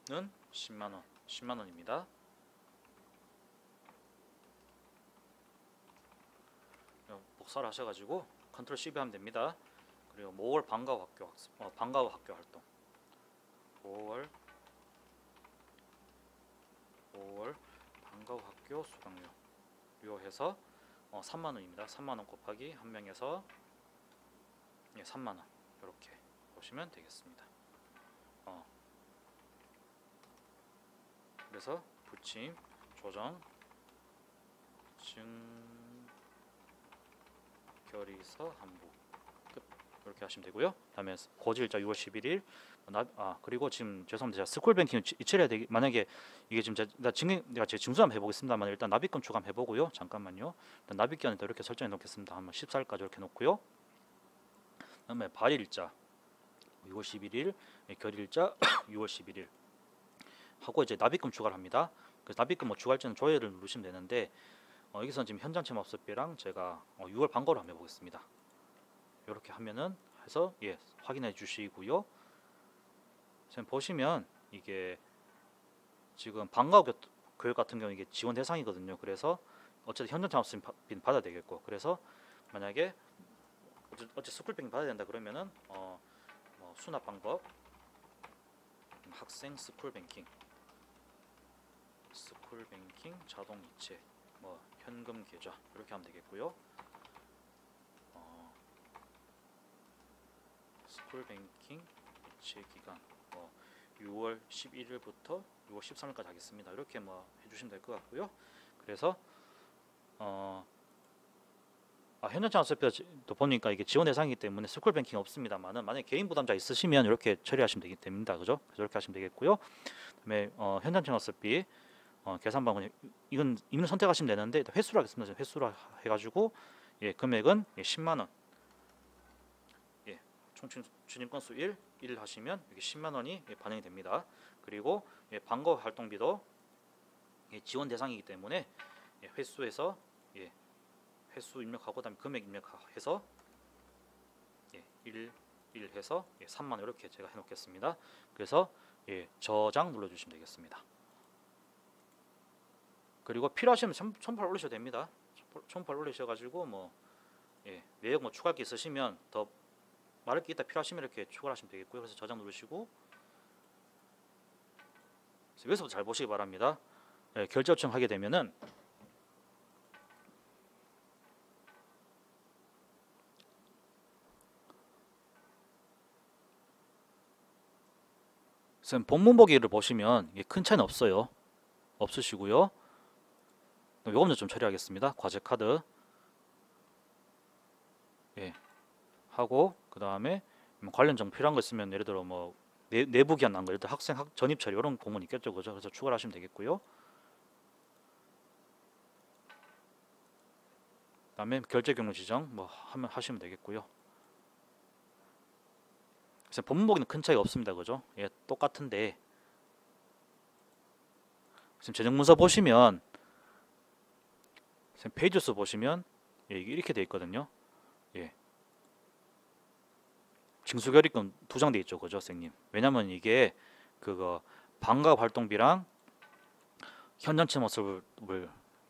는 10만 원입니다. 복사를 하셔가지고 컨트롤 C 하면 됩니다. 그리고 5월 방과 후 학교 활동 5월 방과 후 학교 수강료 해서 3만 원입니다. 3만 원 곱하기 한 명에서 3만 원 이렇게 보시면 되겠습니다. 그래서 부침 조정 증결의서 한부 끝 이렇게 하시면 되고요. 다음에 고지일자 6월 11일 그리고 지금 죄송합니다. 제가 스쿨뱅킹 이체해야 되기 만약에 이게 지금 내가 징수 한번 해보겠습니다만 일단 납입금 추가 한번 해보고요. 잠깐만요. 일단 납입기한을 이렇게 설정해 놓겠습니다. 한번 14일까지 이렇게 놓고요. 그다음에 발일자 6월 11일 결일자 6월 11일 하고 이제 납입금 추가를 합니다. 그래서 납입금 추가할 때는 조회를 누르시면 되는데 여기서 지금 현장 체험 학습비랑 제가 6월 방과를 한번 해보겠습니다. 이렇게 하면은 해서 확인해 주시고요. 지금 보시면 이게 지금 방과 교육 같은 경우 이게 지원 대상이거든요. 그래서 어쨌든 현장 체험 학습비는 받아야 되겠고, 그래서 만약에 어째 스쿨뱅킹 받아야 된다 그러면은 수납 방법 학생 스쿨뱅킹 자동 이체 현금 계좌 이렇게 하면 되겠고요. 스쿨뱅킹 이체 기간 6월 11일부터 6월 13일까지 하겠습니다. 이렇게 해주시면 될 것 같고요. 그래서 현장 학습비도 보니까 이게 지원 대상이기 때문에 스쿨뱅킹 없습니다만은 만약에 개인 부담자 있으시면 이렇게 처리하시면 됩니다. 그죠? 그래서 이렇게 하시면 되겠고요. 그다음에 현장 학습비 계산 방법 이건 이미 선택하시면 되는데 횟수로 하겠습니다. 횟수로 해가지고 금액은 10만 원. 총 추진 건수 1 하시면 이게 10만 원이 반영이 됩니다. 그리고 방과 활동비도 지원 대상이기 때문에 횟수에서 횟수 입력하고 그다음에 금액 입력해서 1 해서 3만 원 이렇게 제가 해놓겠습니다. 그래서 저장 눌러주시면 되겠습니다. 그리고 필요하시면 첨부를 올리셔도 됩니다. 첨부를 올리셔가지고 내용 추가할 게 있으시면 더 말할 게 있다 필요하시면 이렇게 추가를 하시면 되겠고요. 그래서 저장 누르시고 여기서부터 잘 보시기 바랍니다. 결제 요청하게 되면은 본문 보기를 보시면 큰 차이는 없으시고요. 요거 먼저 좀 처리하겠습니다. 과제 카드 하고 그 다음에 관련 정보 필요한 거 있으면 예를 들어 내부 기한 난 거, 예를 들어 학생 전입 처리 이런 부분이 있겠죠, 그죠? 그래서 추가를 하시면 되겠고요. 그다음에 결제 경로 지정 하시면 되겠고요. 그래서 본문 보기는 큰 차이가 없습니다, 그죠? 똑같은데 지금 재정 문서 보시면 페이지 수 보시면 이게 이렇게 돼 있거든요. 징수결의금 2장 돼 있죠, 그죠, 선생님? 왜냐면 이게 방과 활동비랑 현장 체험 학습을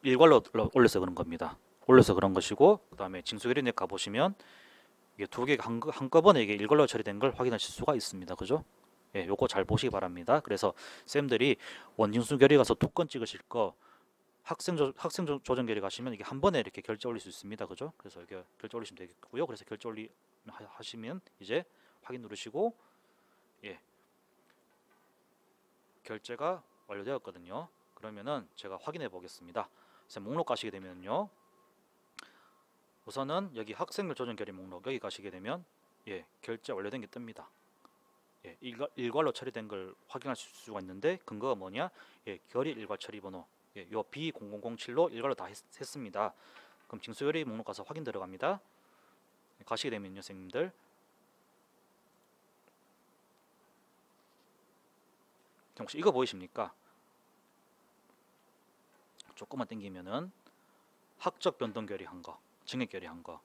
일괄로 올려서 그런 겁니다. 올려서 그런 것이고, 그다음에 징수결의내 가 보시면 이게 두 개가 한꺼번에 이게 일괄로 처리된 걸 확인하실 수가 있습니다. 그죠? 예, 요거 잘 보시기 바랍니다. 그래서 쌤들이 원징수 결의 가서 2건 찍으실 거 학생 조정 결의 가시면 이게 한 번에 이렇게 결제 올릴 수 있습니다. 그죠? 그래서 이게 결제 올리시면 되겠고요. 그래서 결제 하시면 이제 확인 누르시고, 예, 결제가 완료되었거든요. 그러면은 제가 확인해 보겠습니다. 그래서 목록 가시게 되면요, 우선은 여기 학생별 조정 결의 목록 여기 가시게 되면, 예, 결제 완료된 게 뜹니다. 예, 일괄로 처리된 걸 확인할 수가 있는데 근거가 뭐냐? 예, 결의 일괄 처리 번호, 예, 요 B0007로 일괄로 다 했습니다. 그럼 징수결의 목록 가서 확인 들어갑니다. 가시게 되면요, 선생님들, 혹시 이거 보이십니까? 조금만 당기면은 학적 변동 결의한 거, 증액 결의한 거,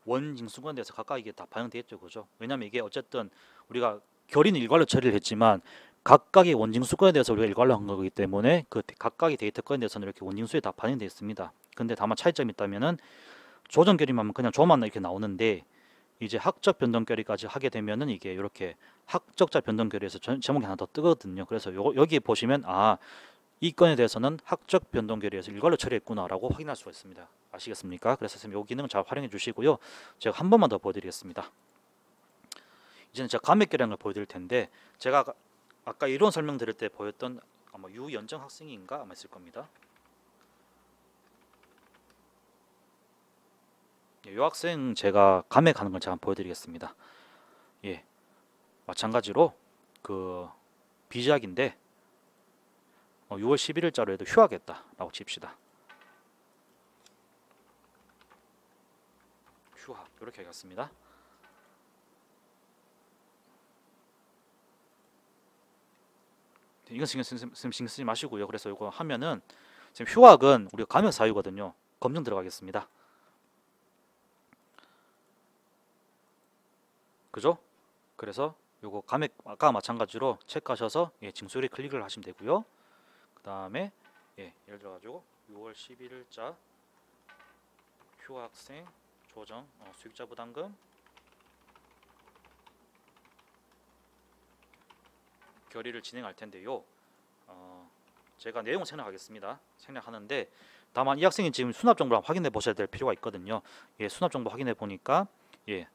원징수권에 대해서 각각 이게 다 반영되어 있죠, 그죠? 왜냐면 이게 어쨌든 우리가 결의는 일괄로 처리를 했지만 각각의 원징수권에 대해서 우리가 일괄로 한 거기 때문에 그 각각의 데이터권에 대해서는 이렇게 원징수에 다 반영되어 있습니다. 근데 다만 차이점이 있다면은 조정 결의만 그냥 조만 이렇게 나오는데, 이제 학적 변동 결의까지 하게 되면은 이게 이렇게 학적자 변동 결의에서 제목이 하나 더 뜨거든요. 그래서 여기 보시면 이 건에 대해서는 학적 변동 결의에서 일괄로 처리했구나라고 확인할 수가 있습니다. 아시겠습니까? 그래서 선생님 이 기능 잘 활용해 주시고요. 제가 한 번만 더 보여드리겠습니다. 이제는 제가 감액 결의를 보여드릴 텐데, 제가 아까 이론 설명 드릴 때 보였던 아마 유연정 학생인가 아마 있을 겁니다. 이 학생 제가 감액하는 걸 제가 보여드리겠습니다. 예, 마찬가지로 그 비작인데 6월 11일자로 해도 휴학했다라고 칩시다. 휴학 이렇게 하겠습니다. 이건 신경 쓰지 마시고요. 그래서 이거 하면은 지금 휴학은 우리가 감액 사유거든요. 검증 들어가겠습니다. 그죠? 그래서 요거 감액 아까 마찬가지로 체크하셔서, 예, 징수결의 클릭을 하시면 되고요. 그 다음에, 예, 예를 들어 가지고 6월 11일자 휴학생 조정 수익자 부담금 결의를 진행할 텐데요. 제가 내용을 생략하겠습니다. 생략하는데 다만 이 학생이 지금 수납 정보를 확인해 보셔야 될 필요가 있거든요. 예, 수납 정보 확인해 보니까, 예,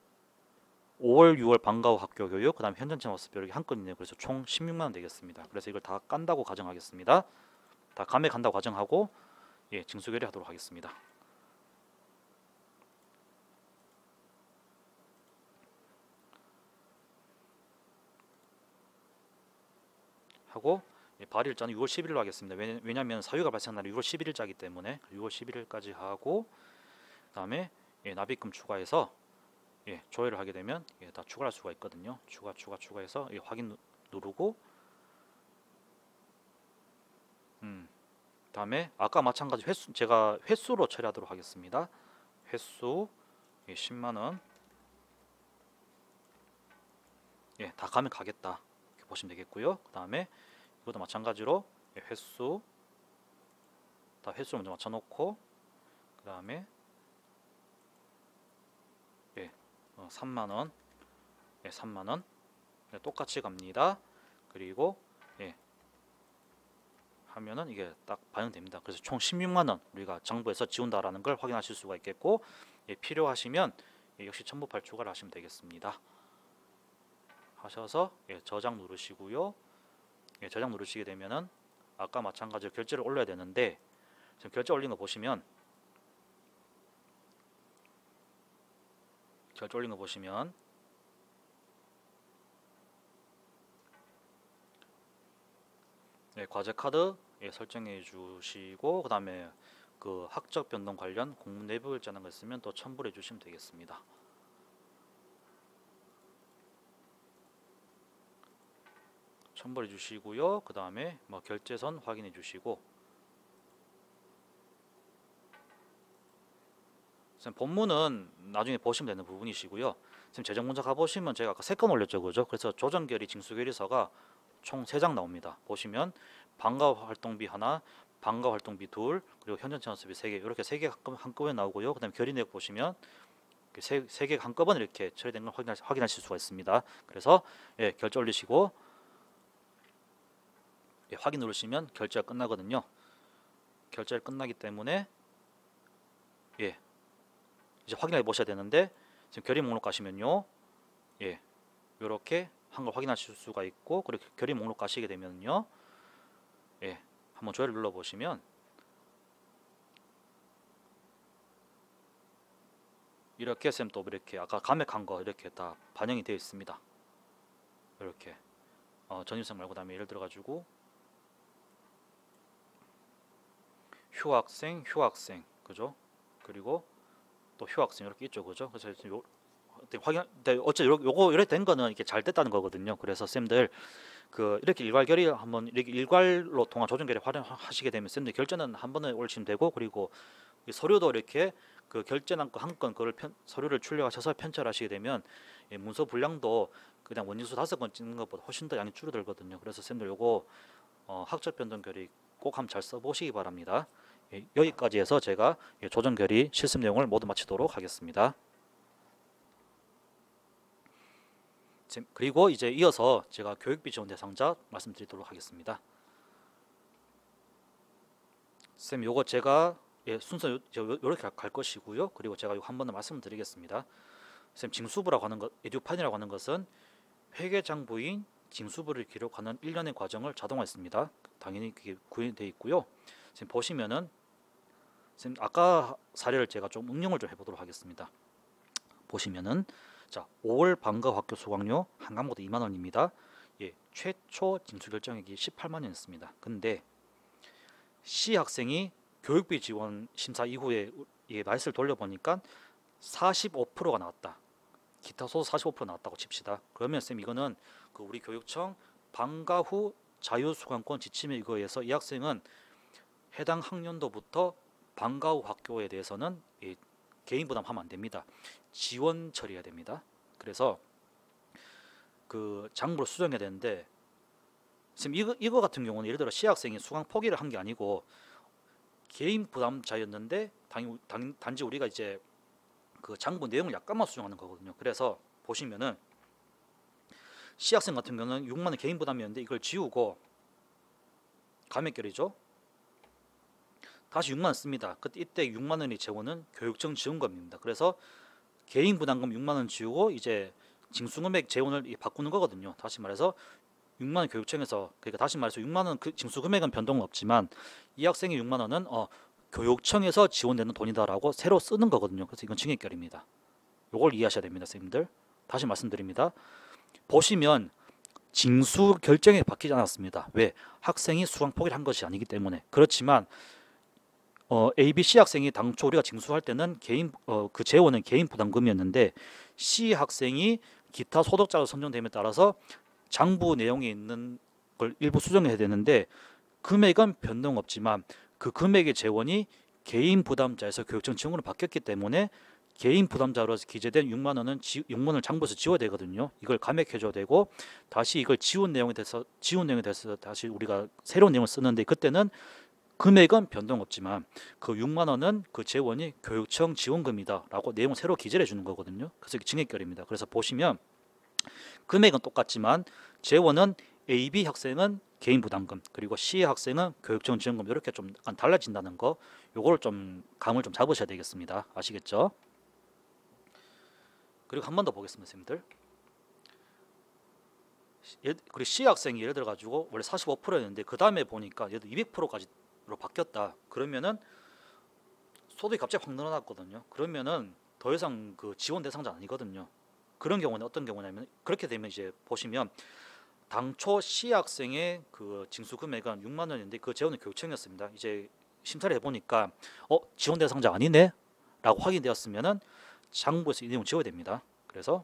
5월, 6월 방과 후 학교 교육, 그다음 현장체 모습 벼룩이 한 건이네요. 그래서 총 16만 원 되겠습니다. 그래서 이걸 다 깐다고 가정하겠습니다. 다 감액한다고 가정하고, 예, 징수결의 하도록 하겠습니다. 하고, 예, 발일자는 6월 11일로 하겠습니다. 왜냐하면 사유가 발생한 날이 6월 11일자이기 때문에 6월 11일까지 하고, 그다음에, 예, 납입금 추가해서, 예, 조회를 하게 되면, 예, 다 추가할 수가 있거든요. 추가해서, 예, 확인 누르고, 다음에 아까 마찬가지 제가 횟수로 처리하도록 하겠습니다. 횟수, 예, 10만 원, 예, 다 감액하겠다 이렇게 보시면 되겠고요. 그 다음에 이것도 마찬가지로, 예, 횟수 다 횟수를 먼저 맞춰놓고, 그 다음에, 예, 3만 원, 예, 3만 원, 네, 똑같이 갑니다. 그리고, 예, 하면은 이게 딱 반영됩니다. 그래서 총 16만 원 우리가 정부에서 지운다라는 걸 확인하실 수가 있겠고, 예, 필요하시면, 예, 역시 첨부파일 추가를 하시면 되겠습니다. 하셔서, 예, 저장 누르시고요. 예, 저장 누르시게 되면은 아까 마찬가지로 결제를 올려야 되는데, 지금 결제 올린 거 보시면, 예, 과제 카드, 예, 설정해 주시고, 그 다음에 그 학적 변동 관련 공문 내부 결제하는 거 있으면 또 첨부해 주시면 되겠습니다. 첨부해 주시고요. 그 다음에 뭐 결제선 확인해 주시고, 본문은 나중에 보시면 되는 부분이시고요. 지금 재정문서 가보시면 제가 아까 3건 올렸죠, 그죠? 그래서 조정결의 징수결의서가 총 3장 나옵니다. 보시면 방과 활동비 하나, 방과 활동비 둘, 그리고 현장 체험수비 3개, 이렇게 3개 한꺼번에 나오고요. 그다음에 결의 내역 보시면 세 개가 한꺼번에 이렇게 처리된 걸 확인하실 수가 있습니다. 그래서 예, 결제 올리시고 예, 확인 누르시면 결제가 끝나거든요. 결제가 끝나기 때문에 예, 이제 확인해 보셔야 되는데 지금 결의 목록 가시면요, 예, 이렇게 한 걸 확인하실 수가 있고, 그리고 결의 목록 가시게 되면요, 예, 한번 조회를 눌러 보시면 이렇게 또 이렇게 아까 감액한 거 이렇게 다 반영이 되어 있습니다. 이렇게 전입생 말고 다음에 예를 들어 가지고 휴학생, 그죠? 그리고 또 휴학생 이렇게 있죠, 그죠? 그래서 요 확인, 어째 요거 이렇게 된 거는 이렇게 잘 됐다는 거거든요. 그래서 쌤들 그 이렇게 일괄 결의 한번 이렇게 일괄로 통한 조정 결의 활용하시게 되면 쌤들 결제는 한 번에 올리시면 되고, 그리고 이 서류도 이렇게 그 결제난 거 한 건 그걸 서류를 출력하셔서 편철하시게 되면 예, 문서 분량도 그냥 원인수 5건 찍는 것보다 훨씬 더 양이 줄어들거든요. 그래서 쌤들 요거 학적 변동 결의 꼭 한번 잘 써보시기 바랍니다. 예, 여기까지 해서 제가 조정 결의 실습 내용을 모두 마치도록 하겠습니다. 그리고 이제 이어서 제가 교육비 지원 대상자 말씀드리도록 하겠습니다. 쌤, 요거 제가 순서 요렇게 갈 것이고요. 그리고 제가 이거 한 번 더 말씀드리겠습니다. 쌤, 징수부라고 하는 것, 에듀판이라고 하는 것은 회계장부인 징수부를 기록하는 일련의 과정을 자동화했습니다. 당연히 그게 구현되어 있고요. 지금 보시면은 쌤, 아까 사례를 제가 좀 응용을 좀 해보도록 하겠습니다. 보시면은 자, 5월 방과 학교 수강료 한 과목도 2만 원입니다. 예, 최초 징수 결정액이 18만 원이었습니다. 근데 C 학생이 교육비 지원 심사 이후에 말씀을 돌려보니까 45%가 나왔다. 기타 소득 45% 나왔다고 칩시다. 그러면 쌤, 이거는 그 우리 교육청 방과 후 자유수강권 지침에 의거해서 이 학생은 해당 학년도부터 방과 후 학교에 대해서는 개인 부담하면 안 됩니다. 지원 처리해야 됩니다. 그래서 그 장부를 수정해야 되는데 지금 이거 같은 경우는 예를 들어 C 학생이 수강 포기를 한 게 아니고 개인 부담자였는데 단지 우리가 이제 그 장부 내용을 약간만 수정하는 거거든요. 그래서 보시면은 C 학생 같은 경우는 6만 원 개인 부담이었는데 이걸 지우고 감액결이죠. 다시 6만 원 씁니다. 그때 이때 6만 원의 재원은 교육청 지원금입니다. 그래서 개인 부담금 6만 원 지우고 이제 징수금액 재원을 바꾸는 거거든요. 다시 말해서 6만 원 교육청에서, 그러니까 다시 말해서 6만 원 그 징수금액은 변동은 없지만 이 학생의 6만 원은 교육청에서 지원되는 돈이다라고 새로 쓰는 거거든요. 그래서 이건 증액결입니다. 이걸 이해하셔야 됩니다, 선생님들. 다시 말씀드립니다. 보시면 징수 결정이 바뀌지 않았습니다. 왜? 학생이 수강 포기를 한 것이 아니기 때문에. 그렇지만 A, B, C 학생이 당초 우리가 징수할 때는 개인 그 재원은 개인 부담금이었는데 C 학생이 기타 소득자로 선정됨에 따라서 장부 내용에 있는 걸 일부 수정해야 되는데 금액은 변동 없지만 그 금액의 재원이 개인 부담자에서 교육청 지원으로 바뀌었기 때문에 개인 부담자로서 기재된 6만 원은 6만 원을 장부에서 지워야 되거든요. 이걸 감액해줘야 되고 다시 이걸 지원 내용에 대해서 다시 우리가 새로운 내용을 쓰는데 그때는 금액은 변동 없지만 그 6만 원은 그 재원이 교육청 지원금이다라고 내용을 새로 기재해 주는 거거든요. 그래서 이게 증액결입니다. 그래서 보시면 금액은 똑같지만 재원은 A, B 학생은 개인 부담금, 그리고 C 학생은 교육청 지원금 이렇게 좀 약간 달라진다는 거, 요거를 좀 감을 좀 잡으셔야 되겠습니다. 아시겠죠? 그리고 한 번 더 보겠습니다, 선생님들. 그리고 C 학생이 예를 들어 가지고 원래 45%였는데 그 다음에 보니까 얘도 200%까지로 바뀌었다. 그러면은 소득이 갑자기 확 늘어났거든요. 그러면은 더 이상 그 지원 대상자 아니거든요. 그런 경우는 어떤 경우냐면 그렇게 되면 이제 보시면 당초 C 학생의 그 징수 금액은 6만 원인데 그 재원은 교육청이었습니다. 이제 심사를 해보니까 지원 대상자 아니네 라고 확인되었으면은 장부에서 이 내용 지워야 됩니다. 그래서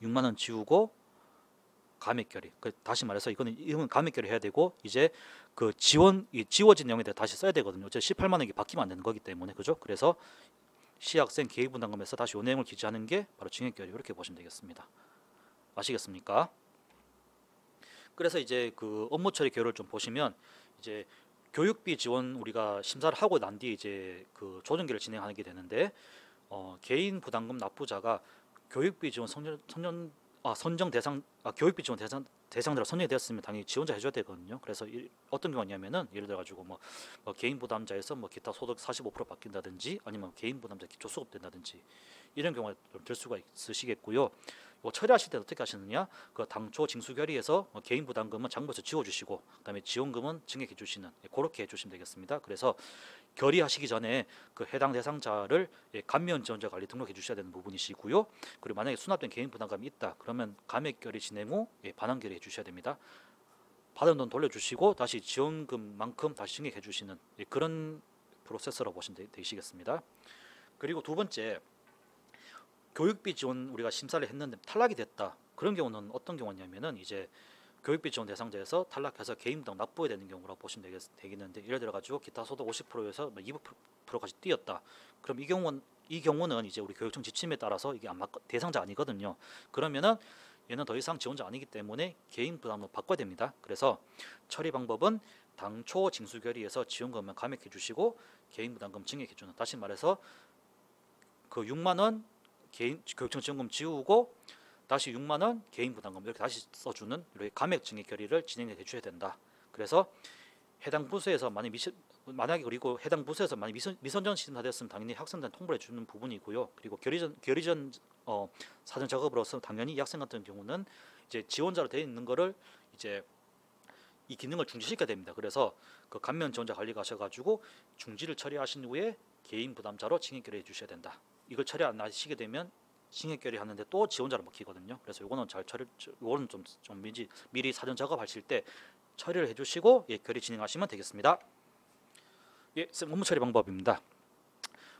6만 원 지우고 감액결의, 다시 말해서 이거는 감액결의 해야 되고 이제 그 지워진 내용에 대해 다시 써야 되거든요. 어차피 18만 원이 바뀌면 안 되는 거기 때문에, 그죠? 그래서 C 학생 개인 부담금에서 다시 이 내용을 기재하는 게 바로 증액결의, 이렇게 보시면 되겠습니다. 아시겠습니까? 그래서 이제 그 업무 처리 계율을 좀 보시면 이제 교육비 지원 우리가 심사를 하고 난 뒤에 이제 그 조정계를 진행하게 되는데 개인 부담금 납부자가 교육비 지원 선정 대상 교육비 지원 대상자로 선정이 되었으면 당연히 지원자 해줘야 되거든요. 그래서 어떤 경우냐면은 예를 들어 가지고 뭐 개인 부담자에서 뭐 기타 소득 45% 바뀐다든지 아니면 개인 부담자 기초수급 된다든지 이런 경우가 좀 될 수가 있으시겠고요. 처리하실 때 어떻게 하시느냐? 그 당초 징수 결의에서 개인 부담금은 장부에서 지워주시고 그다음에 지원금은 증액해 주시는 그렇게 해주시면 되겠습니다. 그래서 결의하시기 전에 그 해당 대상자를 감면 지원자 관리 등록해 주셔야 되는 부분이시고요. 그리고 만약에 수납된 개인 부담금이 있다 그러면 감액 결의 진행 후 반환 결의해 주셔야 됩니다. 받은 돈 돌려주시고 다시 지원금만큼 다시 증액해 주시는 그런 프로세스로 보시면 되시겠습니다. 그리고 두 번째, 교육비 지원 우리가 심사를 했는데 탈락이 됐다. 그런 경우는 어떤 경우냐면은 이제 교육비 지원 대상자에서 탈락해서 개인 부담 납부해야 되는 경우라고 보시면 되겠는데 예를 들어 가지고 기타 소득 50%에서 200%까지 뛰었다. 그럼 이 경우는 이제 우리 교육청 지침에 따라서 이게 대상자 아니거든요. 그러면은 얘는 더 이상 지원자 아니기 때문에 개인 부담을 바꿔야 됩니다. 그래서 처리 방법은 당초 징수 결의에서 지원금만 감액해 주시고 개인 부담금 증액해 주는, 다시 말해서 그 6만 원 개인 교육청 지원금 지우고 다시 6만 원 개인 부담금 이렇게 다시 써주는 이렇게 감액 증액 결의를 진행해 주셔야 된다. 그래서 해당 부서에서 만약에 그리고 해당 부서에서 만약 미선정 심사됐으면 당연히 학생들한테 통보해 주는 부분이고요. 그리고 결의 전 사전 작업으로서 당연히 이 학생 같은 경우는 이제 지원자로 되어 있는 거를 이제 이 기능을 중지시켜야 됩니다. 그래서 그 감면 지원자 관리 가셔가지고 중지를 처리하신 후에 개인 부담자로 증액 결의해 주셔야 된다. 이걸 처리 안 하시게 되면 증액 결의하는데 또 지원자로 먹히거든요. 그래서 요거는 요거는 좀 미리 사전 작업하실 때 처리를 해주시고 결의 진행하시면 되겠습니다. 쌤 업무 처리 방법입니다.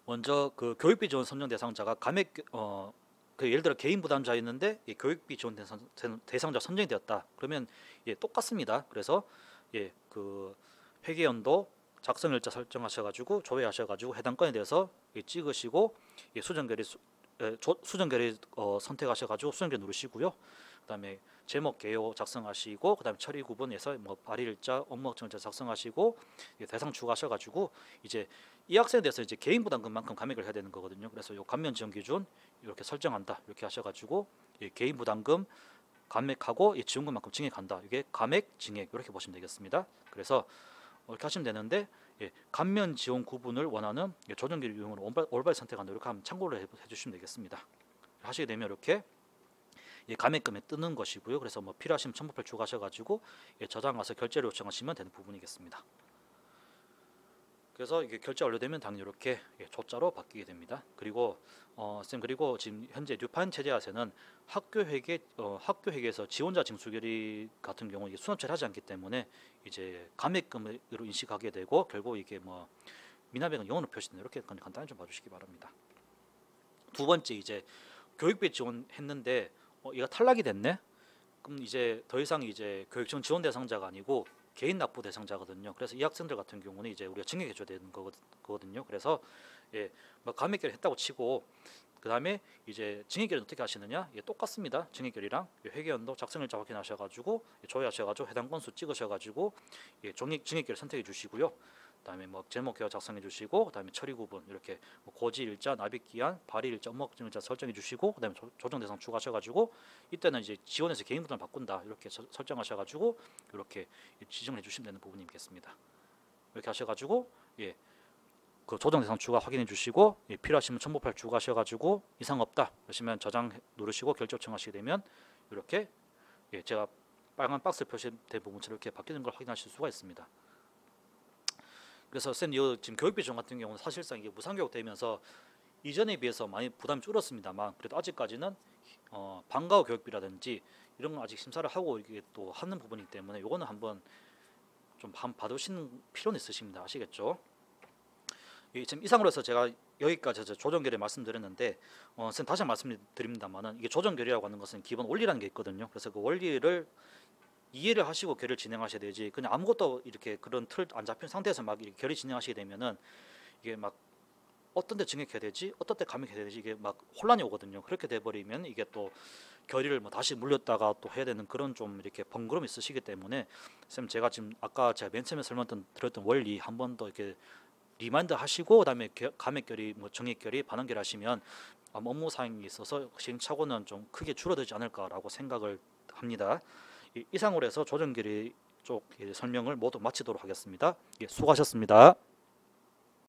먼저 그 교육비 지원 선정 대상자가 그 예를 들어 개인 부담자였는데 교육비 지원 대상자 선정이 되었다. 그러면 똑같습니다. 그래서 그 회계연도 작성 일자 설정하셔가지고 조회하셔가지고 해당 건에 대해서 찍으시고 수정 결의 선택하셔가지고 수정 결의 누르시고요. 그다음에 제목 개요 작성하시고 그다음에 처리 구분에서 뭐 발의일자 업무억정일자 작성하시고 대상 추가하셔가지고 이제 이 학생에 대해서 이제 개인 부담금만큼 감액을 해야 되는 거거든요. 그래서 요 감면 지원 기준 이렇게 설정한다 이렇게 하셔가지고 개인 부담금 감액하고 지원금만큼 증액한다. 이게 감액 증액 이렇게 보시면 되겠습니다. 그래서 이렇게 하시면 되는데 감면 지원 구분을 원하는 조정기를 이용으로 올바르게 선택한다 이렇게 하면 참고를 해주시면 되겠습니다. 하시게 되면 이렇게 감액금에 뜨는 것이고요. 그래서 뭐 필요하시면 첨부표를 추가하셔가지고 저장 가서 결제를 요청하시면 되는 부분이겠습니다. 그래서 이게 결제 완료되면 당연히 이렇게 조자로 바뀌게 됩니다. 그리고 그리고 지금 현재 뉴판 체제하에서는 학교 회계에서 지원자 징수 결의 같은 경우 이게 수납 처리하지 않기 때문에 이제 감액금으로 인식하게 되고 결국 이게 뭐 미납액은 0으로 표시되는 이렇게 간단히 좀 봐주시기 바랍니다. 두 번째 이제 교육비 지원했는데 얘가 탈락이 됐네. 그럼 이제 더 이상 이제 교육청 지원 대상자가 아니고 개인 납부 대상자거든요. 그래서 이 학생들 같은 경우는 이제 우리가 증액해 줘야 되는 거거든요. 그래서 뭐 감액 결의 했다고 치고 그 다음에 이제 증액 결의는 어떻게 하시느냐? 똑같습니다. 증액 결의랑 회계연도 작성일자 확인하셔가지고 조회하셔가지고 해당 건수 찍으셔가지고 증액 결의 선택해 주시고요. 그다음에 뭐 제목 개요 작성해 주시고 그다음에 처리 구분 이렇게 뭐 고지 일자, 납입 기한, 발의 일자, 업무억정 일자 설정해 주시고 그다음에 조정 대상 추가하셔가지고 이때는 이제 지원에서 개인 부담을 바꾼다 이렇게 설정하셔가지고 이렇게 지정해 주시면 되는 부분이겠습니다. 이렇게 하셔가지고 그 조정 대상 추가 확인해 주시고 필요하시면 첨부 파일 추가하셔가지고 이상 없다 그러시면 저장 누르시고 결제 요청하시게 되면 이렇게 제가 빨간 박스 표시된 부분처럼 이렇게 바뀌는 걸 확인하실 수가 있습니다. 그래서 쌤 지금 교육비 지원 같은 경우는 사실상 이게 무상교육 되면서 이전에 비해서 많이 부담이 줄었습니다만 그래도 아직까지는 방과 후 교육비라든지 이런 건 아직 심사를 하고 이게 또 하는 부분이기 때문에 요거는 한번 좀 봐두시는 필요는 있으십니다. 아시겠죠? 지금 이상으로 해서 제가 여기까지 조정 결의 말씀드렸는데 쌤 다시 말씀드립니다만은 이게 조정 결의라고 하는 것은 기본 원리라는 게 있거든요. 그래서 그 원리를 이해를 하시고 결의를 진행하셔야 되지 그냥 아무것도 이렇게 그런 틀 안 잡힌 상태에서 막 이렇게 결의 진행하시게 되면은 이게 막 어떤 데 증액해야 되지, 어떤 때 감액해야 되지, 이게 막 혼란이 오거든요. 그렇게 돼 버리면 이게 또 결의를 뭐 다시 물렸다가 또 해야 되는 그런 좀 이렇게 번거로움이 있으시기 때문에 쌤 제가 지금 아까 제가 맨 처음에 드렸던 원리 한 번 더 이렇게 리마인드 하시고 그다음에 감액 결의, 뭐 정액 결의, 반환 결의 하시면 아마 업무 사항에 있어서 시행착오는 좀 크게 줄어들지 않을까라고 생각을 합니다. 이상으로 해서 조정 결의 쪽 설명을 모두 마치도록 하겠습니다. 예, 수고하셨습니다.